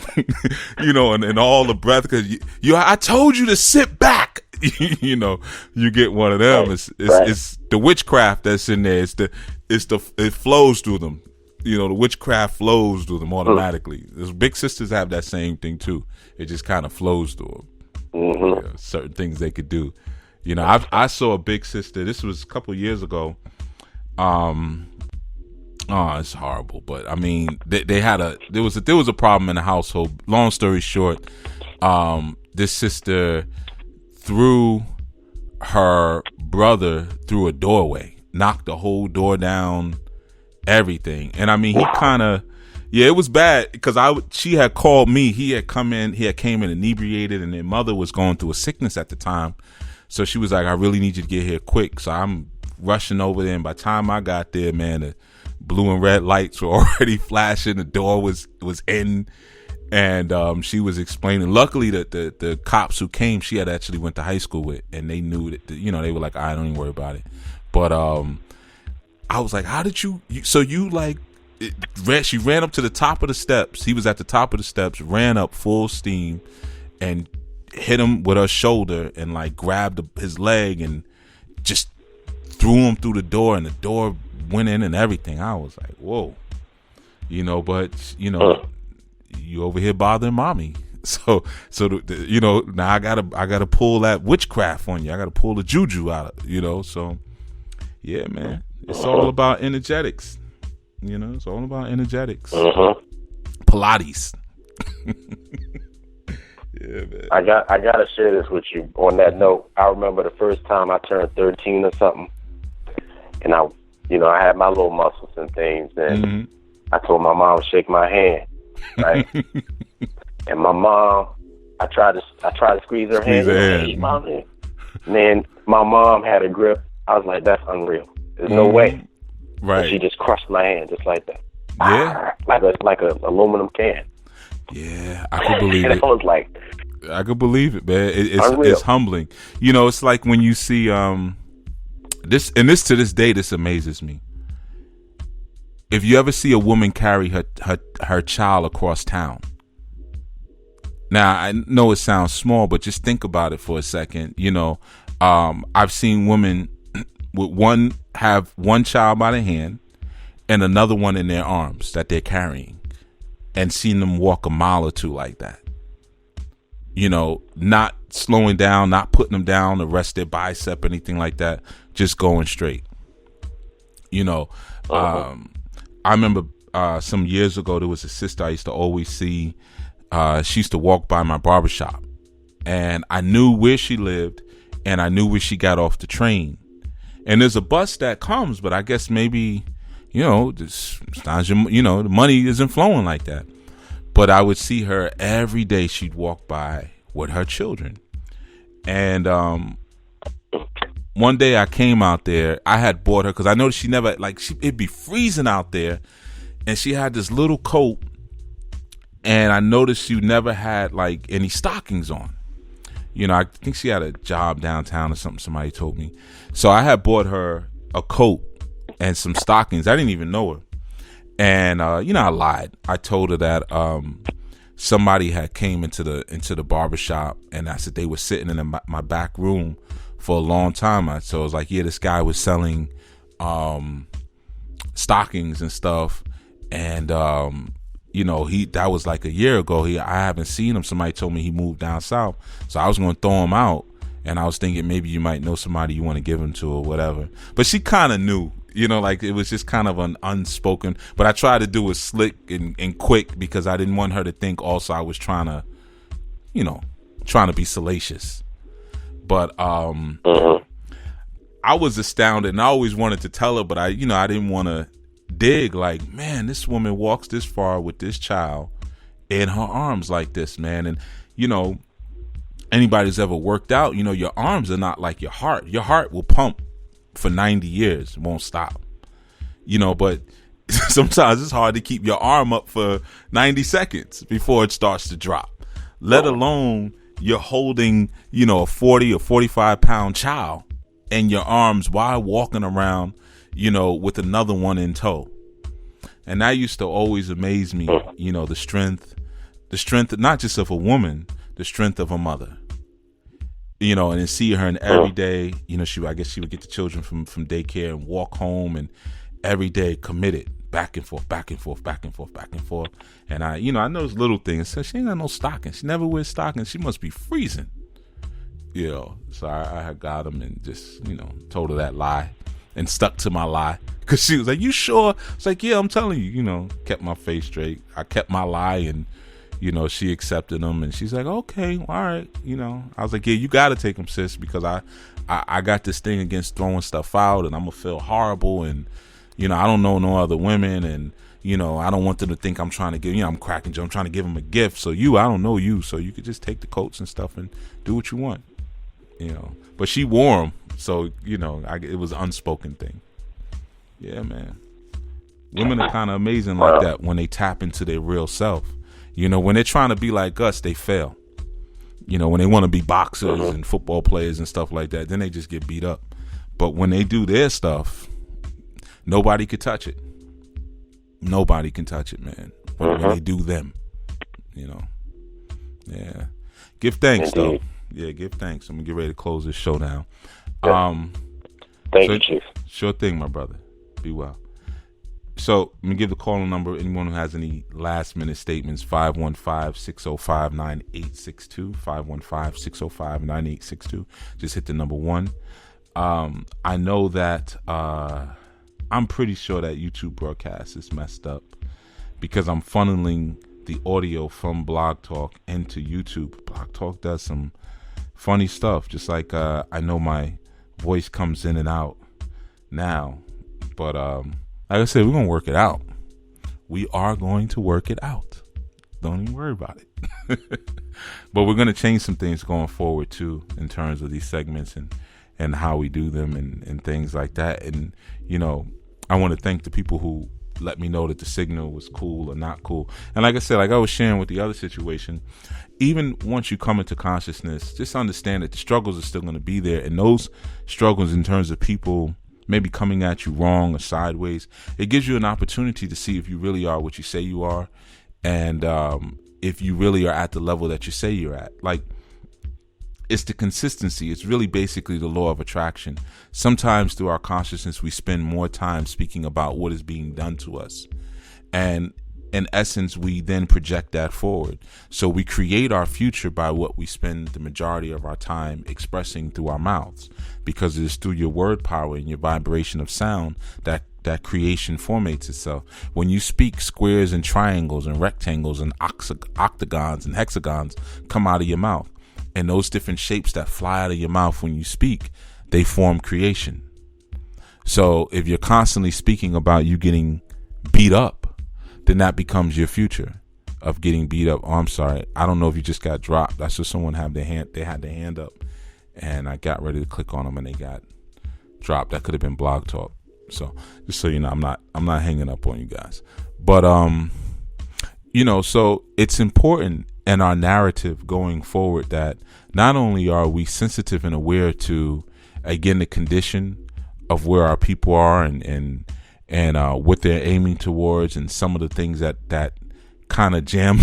S1: and all the breath, because I told you to sit back. You get one of them. It's the witchcraft that's in there. It flows through them. The witchcraft flows through them automatically. Those big sisters have that same thing too. It just kind of flows through them. Certain things they could do. I saw a big sister. This was a couple of years ago. It's horrible, but I mean, there was a problem in the household. Long story short, this sister threw her brother through a doorway, knocked the whole door down, everything. And I mean, he kind of, it was bad because she had called me. He came in inebriated, and their mother was going through a sickness at the time. So she was like, I really need you to get here quick. So I'm rushing over there, and by the time I got there, man, the blue and red lights were already flashing. The door was in, And she was explaining. Luckily, the cops who came, she had actually went to high school with, and they knew that, you know, they were like, "I don't even worry about it." But I was like, "How did you so you like?" She ran up to the top of the steps. He was at the top of the steps, ran up full steam, and hit him with her shoulder, and like grabbed his leg and just threw him through the door, and the door went in and everything. I was like, "Whoa," you know. But you know, you over here bothering mommy, so you know, now I gotta pull that witchcraft on you. I gotta pull the juju out of, you know. So yeah, man, it's all about energetics. You know, it's all about energetics. Pilates. Yeah, man.
S4: I gotta share this with you. On that note, I remember the first time I turned 13 or something, and I had my little muscles and things, and I told my mom to shake my hand, right? And my mom, I tried to squeeze her hand. Hey, mom. And then my mom had a grip. I was like, that's unreal. There's no way. Right. And she just crushed my hand just like that.
S1: Yeah.
S4: Like a aluminum can.
S1: Yeah, I could believe it.
S4: I was like,
S1: I could believe it, man. It's humbling. You know, it's like when you see this to this day, this amazes me. If you ever see a woman carry her child across town. Now, I know it sounds small, but just think about it for a second. You know, I've seen women have one child by the hand and another one in their arms that they're carrying, and seen them walk a mile or two like that. You know, not slowing down, not putting them down to rest their bicep, anything like that, just going straight. You know, I remember some years ago, there was a sister I used to always see. She used to walk by my barbershop, and I knew where she lived, and I knew where she got off the train. And there's a bus that comes, but I guess maybe, you know, the money isn't flowing like that. But I would see her every day. She'd walk by with her children. And one day I came out there. I had bought her, because I noticed she never, it'd be freezing out there. And she had this little coat. And I noticed she never had, like, any stockings on. You know, I think she had a job downtown or something, somebody told me. So I had bought her a coat and some stockings. I didn't even know her. And, you know, I lied. I told her that somebody had came into the barbershop, and I said they were sitting in my back room for a long time. So I was like, yeah, this guy was selling stockings and stuff. And, you know, that was like a year ago. I haven't seen him. Somebody told me he moved down south. So I was going to throw him out. And I was thinking maybe you might know somebody you want to give him to or whatever. But she kind of knew, you know, like it was just kind of an unspoken. But I tried to do it slick and quick, because I didn't want her to think also I was trying to be salacious. But I was astounded, and I always wanted to tell her, but I didn't want to dig, like, man, this woman walks this far with this child in her arms like this, man. And, you know, anybody's ever worked out, you know, your arms are not like your heart. Your heart will pump for 90 years, it won't stop, you know, but sometimes it's hard to keep your arm up for 90 seconds before it starts to drop, let alone you're holding, you know, a 40 or 45 pound child in your arms while walking around, you know, with another one in tow. And that used to always amaze me, you know, the strength not just of a woman, the strength of a mother, you know, and then see her in every day, you know, I guess she would get the children from daycare and walk home, and every day committed, back and forth, back and forth, back and forth, back and forth. And I know those little things. So she ain't got no stockings. She never wears stockings. She must be freezing, you know. So I had got them and just, you know, told her that lie and stuck to my lie, because she was like, you sure? It's like, yeah, I'm telling you, you know, kept my face straight. I kept my lie, and, you know, she accepted them, and she's like, okay, all right, you know. I was like, yeah, you got to take them, sis, because I got this thing against throwing stuff out, and I'm going to feel horrible, and, you know, I don't know no other women, and, you know, I don't want them to think I'm trying to give, you know, I'm cracking jokes, I'm trying to give them a gift. So I don't know you, so you could just take the coats and stuff and do what you want, you know. But she wore them, so, you know, it was an unspoken thing. Yeah, man. Women are kind of amazing like that when they tap into their real self. You know, when they're trying to be like us, they fail. You know, when they want to be boxers and football players and stuff like that, then they just get beat up. But when they do their stuff, nobody could touch it. Nobody can touch it, man. When they do them, you know. Yeah. Give thanks, though. Yeah, give thanks. I'm going to get ready to close this show down.
S4: Thank you, Chief.
S1: Sure thing, my brother. Be well. So, let me give the calling number. Anyone who has any last-minute statements, 515-605-9862, 515-605-9862. Just hit the number 1. I know that I'm pretty sure that YouTube broadcast is messed up because I'm funneling the audio from Blog Talk into YouTube. Blog Talk does some funny stuff, just like I know my voice comes in and out now. But like I said, we're going to work it out. We are going to work it out. Don't even worry about it. But we're going to change some things going forward, too, in terms of these segments and how we do them and things like that. And, you know, I want to thank the people who let me know that the signal was cool or not cool. And like I said, like I was sharing with the other situation, even once you come into consciousness, just understand that the struggles are still going to be there. And those struggles in terms of people maybe coming at you wrong or sideways, it gives you an opportunity to see if you really are what you say you are. And if you really are at the level that you say you're at. Like, it's the consistency. It's really basically the law of attraction. Sometimes through our consciousness, we spend more time speaking about what is being done to us. And in essence, we then project that forward. So we create our future by what we spend the majority of our time expressing through our mouths, because it is through your word power and your vibration of sound that creation formates itself. When you speak, squares and triangles and rectangles and octagons and hexagons come out of your mouth. And those different shapes that fly out of your mouth when you speak, they form creation. So if you're constantly speaking about you getting beat up, then that becomes your future of getting beat up. Oh, I'm sorry. I don't know if you just got dropped. That's just someone had their hand up, and I got ready to click on them and they got dropped. That could have been Blog Talk. So just so you know, I'm not hanging up on you guys. But you know, so it's important in our narrative going forward that not only are we sensitive and aware to, again, the condition of where our people are and what they're aiming towards, and some of the things that kind of jam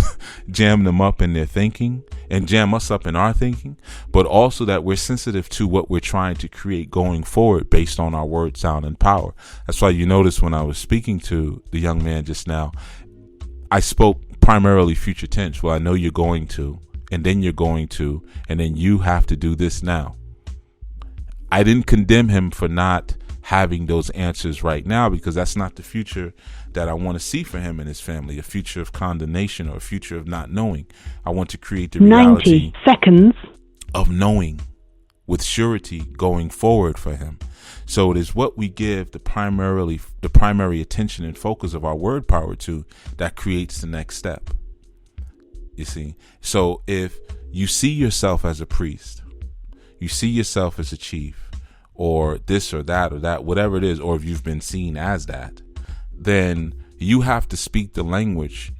S1: them up in their thinking and jam us up in our thinking, but also that we're sensitive to what we're trying to create going forward based on our word, sound, and power. That's why you notice when I was speaking to the young man just now, I spoke primarily future tense. Well, I know you're going to, and then you're going to, and then you have to do this now. I didn't condemn him for not having those answers right now, because that's not the future that I want to see for him and his family, a future of condemnation or a future of not knowing. I want to create the reality
S5: 90 seconds
S1: of knowing with surety going forward for him. So it is what we give the primary attention and focus of our word power to that creates the next step. You see? So if you see yourself as a priest, you see yourself as a chief, or this or that, whatever it is, or if you've been seen as that, then you have to speak the language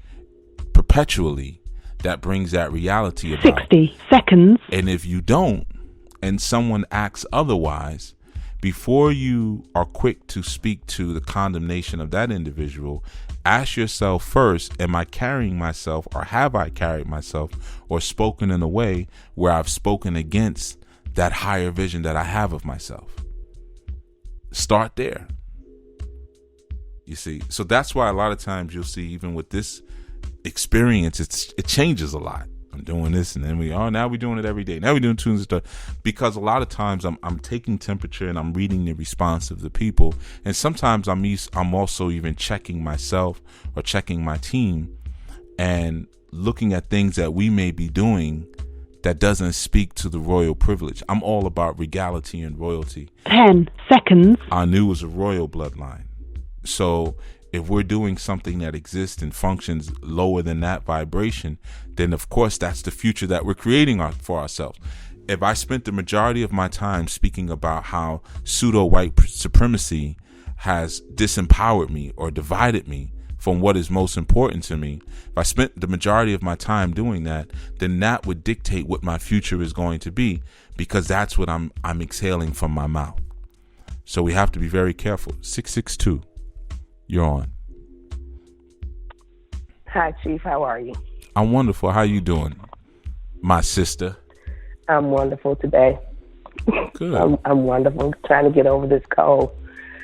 S1: perpetually that brings that reality about.
S5: 60 seconds.
S1: And if you don't, and someone acts otherwise, before you are quick to speak to the condemnation of that individual, ask yourself first, am I carrying myself, or have I carried myself or spoken in a way where I've spoken against that higher vision that I have of myself? Start there. You see, so that's why a lot of times you'll see, even with this experience, it changes a lot. I'm doing this, and then now we're doing it every day. Now we're doing tunes and stuff, because a lot of times I'm taking temperature and I'm reading the response of the people, and sometimes I'm also even checking myself or checking my team and looking at things that we may be doing that doesn't speak to the royal privilege. I'm all about regality and royalty.
S5: 10 seconds.
S1: Anu was a royal bloodline. So if we're doing something that exists and functions lower than that vibration, then of course that's the future that we're creating for ourselves. If I spent the majority of my time speaking about how pseudo-white supremacy has disempowered me or divided me, from what is most important to me, if I spent the majority of my time doing that, then that would dictate what my future is going to be, because that's what I'm exhaling from my mouth. So we have to be very careful. 662, you're on.
S6: Hi, Chief. How are you?
S1: I'm wonderful. How you doing, my sister?
S6: I'm wonderful today.
S1: Good.
S6: I'm wonderful. Trying to get over this cold.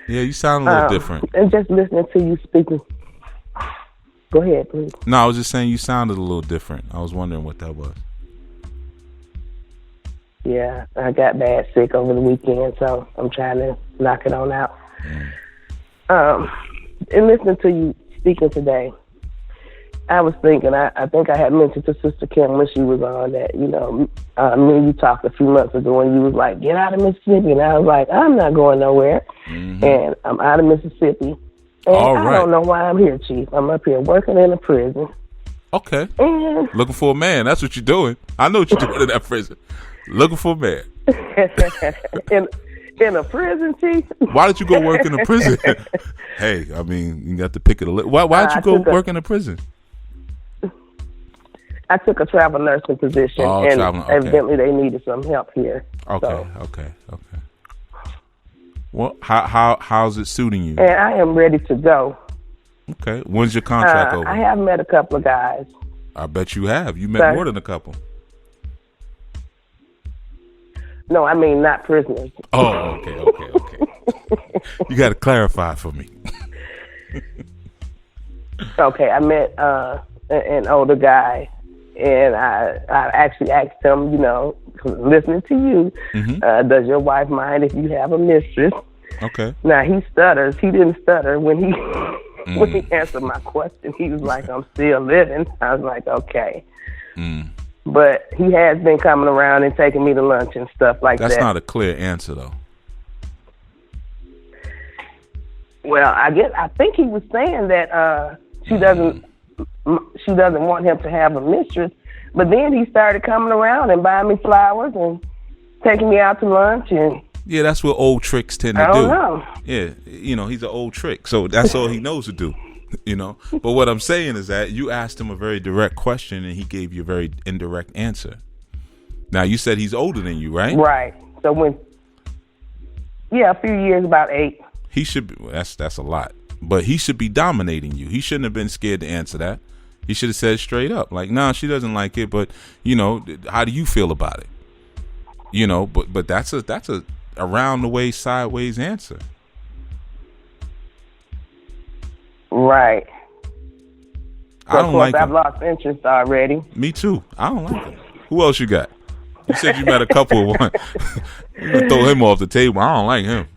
S1: Yeah, you sound a little different.
S6: And just listening to you speaking. Go ahead, please.
S1: No, I was just saying you sounded a little different. I was wondering what that was.
S6: Yeah, I got bad sick over the weekend, so I'm trying to knock it on out. And listening to you speaking today, I was thinking, I think I had mentioned to Sister Kim when she was on that, me and you talked a few months ago and you was like, get out of Mississippi. And I was like, I'm not going nowhere. And I'm out of Mississippi. And I don't know why I'm here, Chief. I'm up here working in a prison.
S1: Okay.
S6: And
S1: looking for a man. That's what you're doing. I know what you're doing in that prison. Looking for a man.
S6: in a prison, Chief?
S1: Why did you go work in a prison? Hey, I mean, you got to pick it a little. Why did you go work in a prison?
S6: I took a travel nursing position, and evidently they needed some help here.
S1: Okay. Well, how's it suiting you?
S6: And I am ready to go.
S1: Okay. When's your contract over?
S6: I have met a couple of guys.
S1: I bet you have. You met more than a couple.
S6: No, I mean not prisoners.
S1: Oh, okay. You got to clarify for me. Okay,
S6: I met an older guy, and I actually asked him, listening to you, does your wife mind if you have a mistress?
S1: Okay.
S6: Now, he stutters. He didn't stutter when he when he answered my question. He was like, I'm still living. I was like, okay. But he has been coming around and taking me to lunch and stuff like that.
S1: That's not a clear answer, though.
S6: Well, I think he was saying that she doesn't want him to have a mistress. But then he started coming around and buying me flowers and taking me out to lunch. And
S1: yeah, that's what old tricks tend to do.
S6: I don't know.
S1: Yeah, he's an old trick, so that's all he knows to do. But what I'm saying is that you asked him a very direct question and he gave you a very indirect answer. Now, you said he's older than you, right?
S6: Right. So a few years, about 8.
S1: He should be, that's a lot, but he should be dominating you. He shouldn't have been scared to answer that. He should have said straight up, like, nah, she doesn't like it, but how do you feel about it? But that's a around the way, sideways answer.
S6: Right.
S1: I don't like
S6: I've lost interest already.
S1: Me too. I don't like him. Who else you got? You said you met a couple of one. You gonna throw him off the table. I don't like him.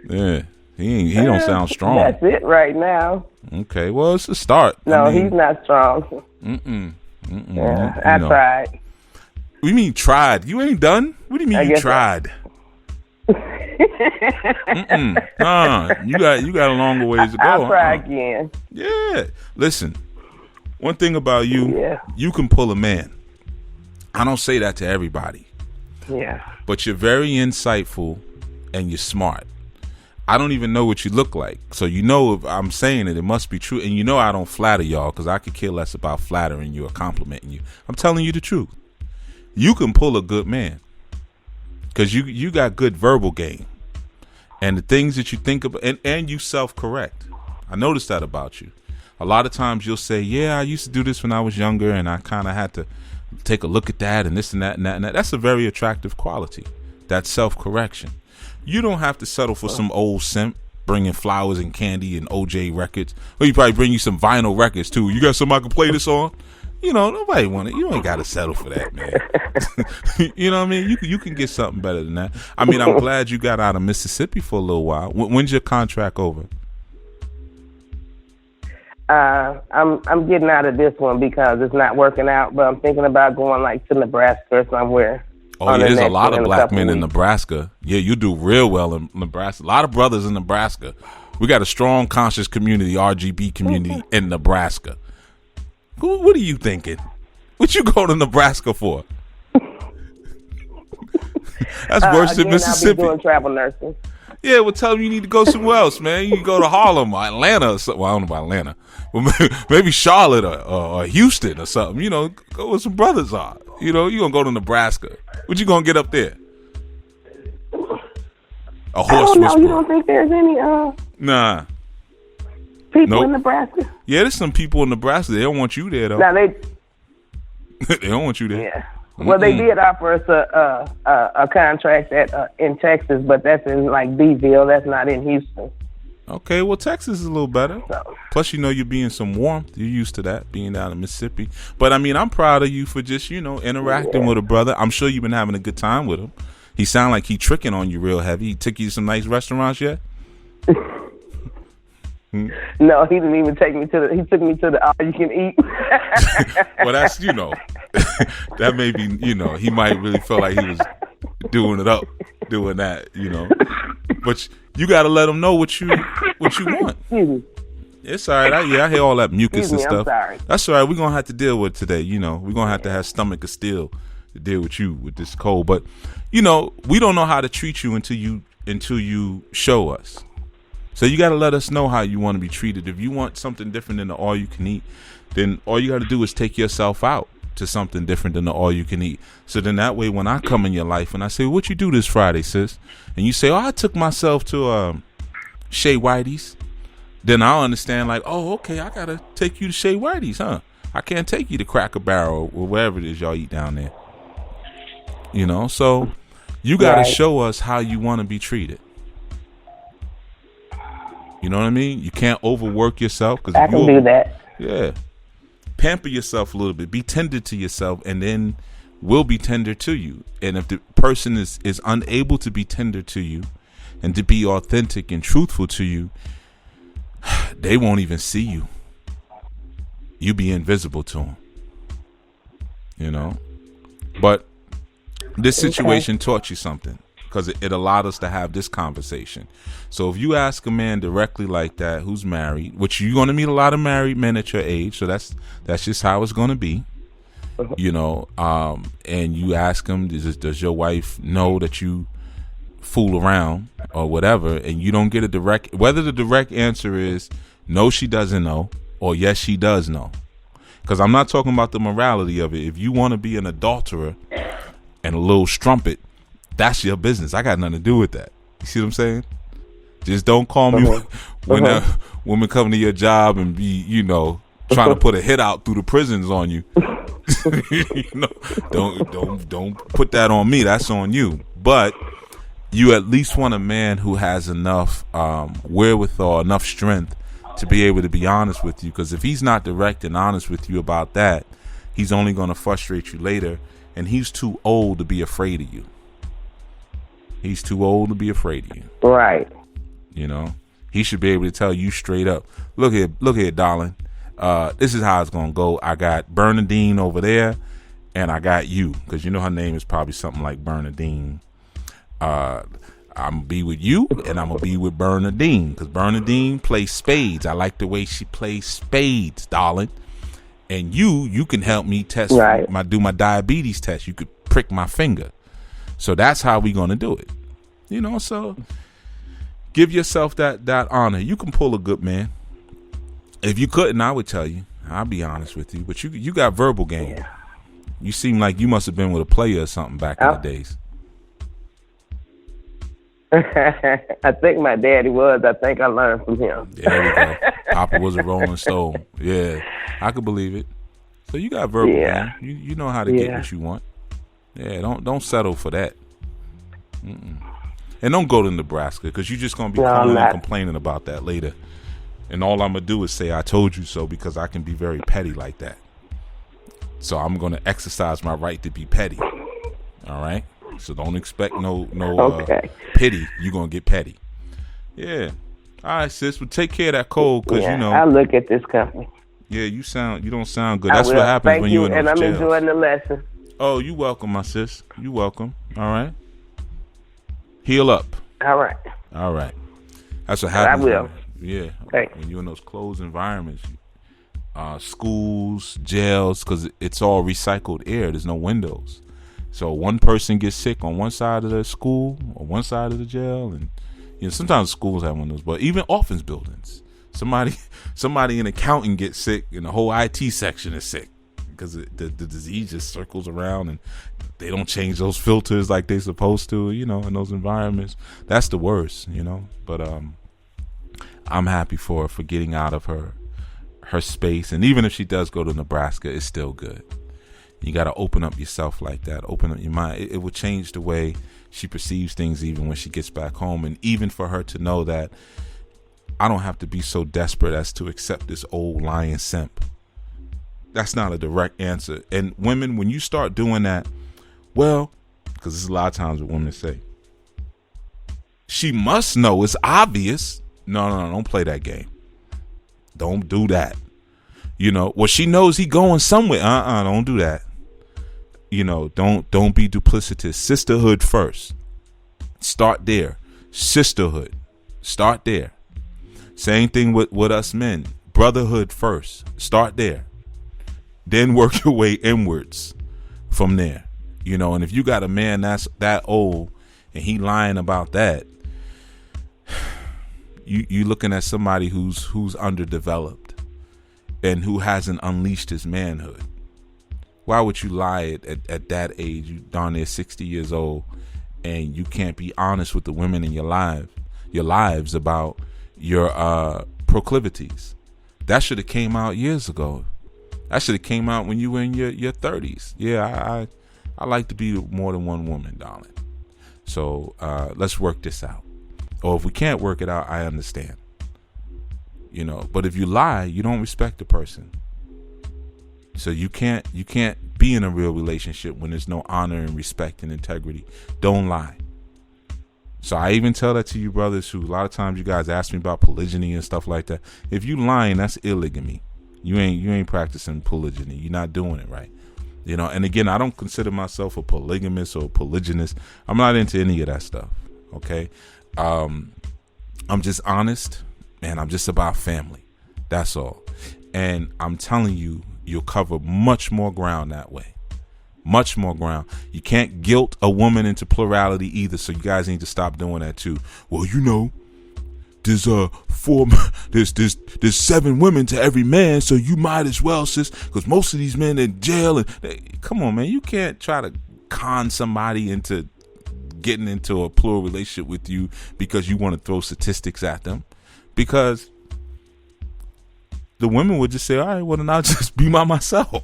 S1: Yeah. He don't sound strong.
S6: That's it right now.
S1: Okay. Well, it's a start.
S6: No, he's not strong.
S1: Yeah,
S6: I tried.
S1: What do you mean tried? You ain't done? What do you mean you tried? You got a longer ways to go.
S6: I'll try again.
S1: Yeah. Listen, one thing about you, you can pull a man. I don't say that to everybody.
S6: Yeah.
S1: But you're very insightful and you're smart. I don't even know what you look like. So if I'm saying it must be true. And I don't flatter y'all because I could care less about flattering you or complimenting you. I'm telling you the truth. You can pull a good man. Because you got good verbal game. And the things that you think about, and you self-correct. I noticed that about you. A lot of times you'll say, yeah, I used to do this when I was younger, and I kind of had to take a look at that and this and that and that and that. That's a very attractive quality, that self-correction. You don't have to settle for some old simp bringing flowers and candy and OJ records. Or you probably bring you some vinyl records, too. You got something I can play this on? Nobody want it. You ain't got to settle for that, man. You know what I mean? You can get something better than that. I mean, I'm glad you got out of Mississippi for a little while. When's your contract over?
S6: I'm getting out of this one because it's not working out, but I'm thinking about going to Nebraska or somewhere.
S1: Oh, yeah, there's a lot of black men in Nebraska. Yeah, you do real well in Nebraska. A lot of brothers in Nebraska. We got a strong conscious community, RGB community in Nebraska. What are you thinking? What you go to Nebraska for? That's worse than Mississippi.
S6: I'll be doing travel nursing.
S1: Yeah, well, tell him you need to go somewhere else, man. You can go to Harlem or Atlanta or something. Well, I don't know about Atlanta. Well, maybe Charlotte or Houston or something. You know, go where some brothers are. You know, you going to go to Nebraska. What you going to get up there? A horse
S6: I don't know.
S1: whisperer.
S6: You don't think there's any
S1: Nah.
S6: people in Nebraska?
S1: Yeah, there's some people in Nebraska. They don't want you there, though.
S6: Now they
S1: don't want you there.
S6: Yeah. Well, they did offer us a contract in Texas, but that's in like Beeville. That's not in Houston.
S1: Okay, well, Texas is a little better.
S6: So.
S1: Plus, you know, you're being some warmth. You're used to that, being down in Mississippi. But, I mean, I'm proud of you for just, you know, interacting with a brother. I'm sure you've been having a good time with him. He sound like he tricking on you real heavy. He took you to some nice restaurants yet?
S6: No, he didn't even take me to the. He took me to the all you can eat.
S1: Well, that's, you know, that may be, you know, he might really feel like he was doing it up, doing that, you know. But you got to let him know what you want.
S6: Excuse me.
S1: It's all right. I hear all that mucus and stuff.
S6: I'm sorry.
S1: That's all right. We're going to have to deal with it today. You know, we're going to have stomach of steel to deal with you with this cold. But, you know, we don't know how to treat you until you show us. So you got to let us know how you want to be treated. If you want something different than the all you can eat, then all you got to do is take yourself out to something different than the all you can eat. So then that way, when I come in your life and I say, what you do this Friday, sis? And you say, oh, I took myself to Shea Whitey's. Then I'll understand, like, oh, okay, I got to take you to Shea Whitey's, huh? I can't take you to Cracker Barrel or wherever it is y'all eat down there. You know, so you got to show us how you want to be treated. You know what I mean? You can't overwork yourself.
S6: I can do that.
S1: Yeah. Pamper yourself a little bit. Be tender to yourself, and then we'll be tender to you. And if the person is unable to be tender to you and to be authentic and truthful to you, they won't even see you. You be invisible to them. You know? But this situation taught you something, because it allowed us to have this conversation. So if you ask a man directly like that who's married, which you're going to meet a lot of married men at your age, so that's just how it's going to be, you know, and you ask him, does your wife know that you fool around or whatever, and you don't get a direct, whether the direct answer is no, she doesn't know, or yes, she does know. Because I'm not talking about the morality of it. If you want to be an adulterer and a little strumpet, that's your business. I got nothing to do with that. You see what I'm saying? Just don't call me when that woman come to your job and be, you know, trying to put a hit out through the prisons on you. You know, don't put that on me. That's on you. But you at least want a man who has enough wherewithal, enough strength to be able to be honest with you. Because if he's not direct and honest with you about that, he's only going to frustrate you later. And he's too old to be afraid of you. He's too old to be afraid of you.
S6: Right.
S1: You know, he should be able to tell you straight up, look here, darling. This is how it's going to go. I got Bernadine over there, and I got you. Because you know her name is probably something like Bernadine. I'm going to be with you, and I'm going to be with Bernadine. Because Bernadine plays spades. I like the way she plays spades, darling. And you can help me test, do my diabetes test. You could prick my finger. So that's how we going to do it. You know, so give yourself that honor. You can pull a good man. If you couldn't, I would tell you. I'll be honest with you. But you got verbal game. Yeah. You seem like you must have been with a player or something back in the days.
S6: I think my daddy was. I think I learned from him.
S1: There we go. Papa was a Rolling Stone. Yeah, I could believe it. So you got verbal game. You know how to get what you want. Yeah, don't settle for that. And don't go to Nebraska, because you're just going to be calling and complaining about that later. And all I'm going to do is say I told you so, because I can be very petty like that. So I'm going to exercise my right to be petty. All right? So don't expect no pity. You're going to get petty. Yeah. All right, sis. Well, take care of that cold, because, you know.
S6: I look at this company.
S1: Yeah, you don't sound good. That's what happens when you're in those
S6: and I'm
S1: jails.
S6: Enjoying the lesson.
S1: Oh, you welcome, my sis. You welcome. All right. Heal up.
S6: All right.
S1: All right. That's what happens.
S6: I will.
S1: Yeah.
S6: Thanks.
S1: When you're in those closed environments, schools, jails, because it's all recycled air. There's no windows. So one person gets sick on one side of the school or one side of the jail, and You know, sometimes schools have one of those, but even office buildings, somebody in accounting gets sick, and the whole IT section is sick because the disease just circles around, and they don't change those filters like they're supposed to. You know, in those environments, that's the worst. You know, but I'm happy for her for getting out of her space, and even if she does go to Nebraska, it's still good. You got to open up yourself like that, open up your mind. It will change the way she perceives things even when she gets back home, and even for her to know that I don't have to be so desperate as to accept this old lying simp. That's not a direct answer. And women, when you start doing that, well, because there's a lot of times what women say, she must know, it's obvious. No, don't play that game. Don't do that. You know, well, she knows he going somewhere. Don't do that. You know, don't be duplicitous. Sisterhood first. Start there. Sisterhood. Start there. Same thing with us men. Brotherhood first. Start there. Then work your way inwards from there. You know, and if you got a man that's that old and he lying about that, you looking at somebody who's underdeveloped and who hasn't unleashed his manhood. Why would you lie at that age? You darn near 60 years old, and you can't be honest with the women in your lives about your proclivities. That should have came out years ago. That should have came out when you were in your 30s. Yeah, I like to be more than one woman, darling. So let's work this out. Or if we can't work it out, I understand. You know, but if you lie, you don't respect the person. So you can't be in a real relationship when there's no honor and respect and integrity. Don't lie. So I even tell that to you brothers who a lot of times you guys ask me about polygyny and stuff like that. If you lying, that's illegamy. You ain't practicing polygyny. You're not doing it right. You know, and again, I don't consider myself a polygamist or a polygynist. I'm not into any of that stuff. Okay. I'm just honest, and I'm just about family. That's all. And I'm telling you, you'll cover much more ground that way. Much more ground. You can't guilt a woman into plurality either, so you guys need to stop doing that too. Well, you know, there's 7 women to every man, so you might as well, sis, because most of these men in jail. Come on, man, you can't try to con somebody into getting into a plural relationship with you because you want to throw statistics at them, because the women would just say, all right, well, then I'll just be by myself.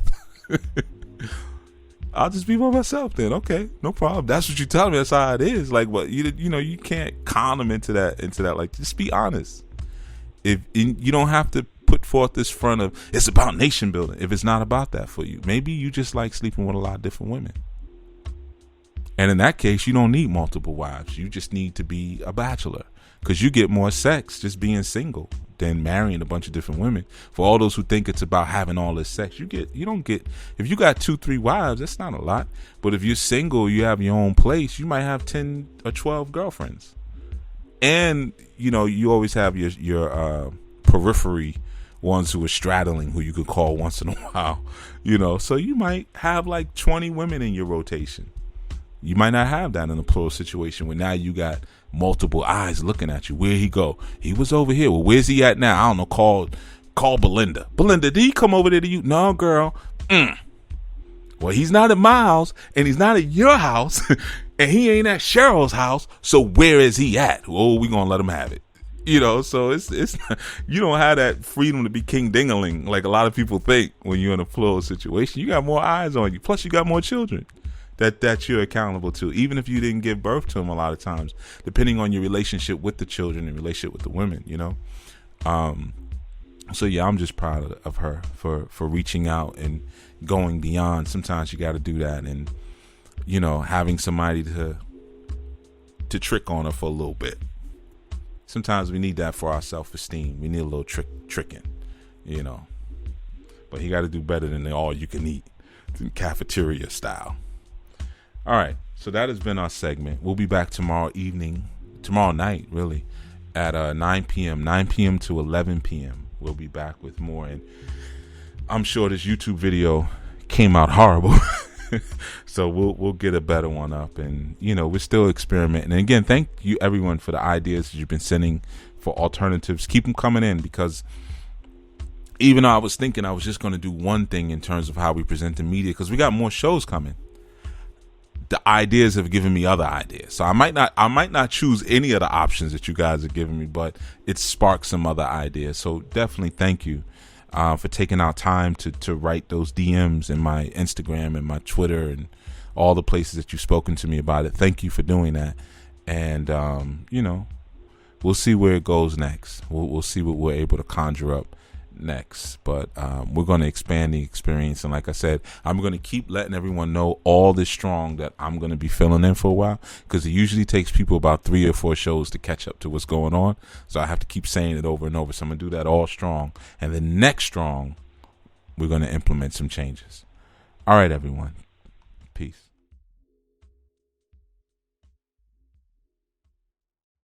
S1: I'll just be by myself then. Okay, no problem. That's what you tell me. That's how it is. Like, what you know, you can't con them into that. Like, just be honest. If you don't have to put forth this front of it's about nation building if it's not about that for you. Maybe you just like sleeping with a lot of different women. And in that case, you don't need multiple wives. You just need to be a bachelor, because you get more sex just being single than marrying a bunch of different women. For all those who think it's about having all this sex, you don't get, if you got 2-3 wives, that's not a lot. But if you're single, you have your own place, you might have 10 or 12 girlfriends. And, you know, you always have your periphery ones who are straddling, who you could call once in a while, you know. So you might have like 20 women in your rotation. You might not have that in a plural situation where now you got multiple eyes looking at you. Where'd he go? He was over here. Well, where's he at now? I don't know. Call Belinda. Belinda, did he come over there to you? No, girl. Well, he's not at my house, and he's not at your house, and he ain't at Cheryl's house. So where is he at? Oh, we gonna let him have it. You know, so it's you don't have that freedom to be king dingaling like a lot of people think when you're in a plural situation. You got more eyes on you. Plus, you got more children that you're accountable to, even if you didn't give birth to them a lot of times, depending on your relationship with the children and relationship with the women, you know. So yeah, I'm just proud of her for reaching out and going beyond. Sometimes you got to do that, and you know, having somebody to trick on her for a little bit. Sometimes we need that for our self-esteem. We need a little tricking, you know. But he got to do better than the all you can eat, cafeteria style. All right, so that has been our segment. We'll be back tomorrow night, really, at 9 p.m. to 11 p.m. We'll be back with more. And I'm sure this YouTube video came out horrible. So we'll get a better one up, and we're still experimenting. And again, thank you everyone for the ideas that you've been sending for alternatives. Keep them coming in, because even though I was thinking I was just going to do one thing in terms of how we present the media, because we got more shows coming, the ideas have given me other ideas. So I might not choose any of the options that you guys are giving me, but it sparked some other ideas. So definitely thank you for taking out time to write those DMs in my Instagram and my Twitter and all the places that you've spoken to me about it. Thank you for doing that. And we'll see where it goes next. We'll see what we're able to conjure up next, but we're going to expand the experience. And like I said, I'm going to keep letting everyone know all this strong that I'm going to be filling in for a while, because it usually takes people about 3 or 4 shows to catch up to what's going on. So I have to keep saying it over and over. So I'm going to do that all strong, and the next strong we're going to implement some changes. All right, everyone, peace.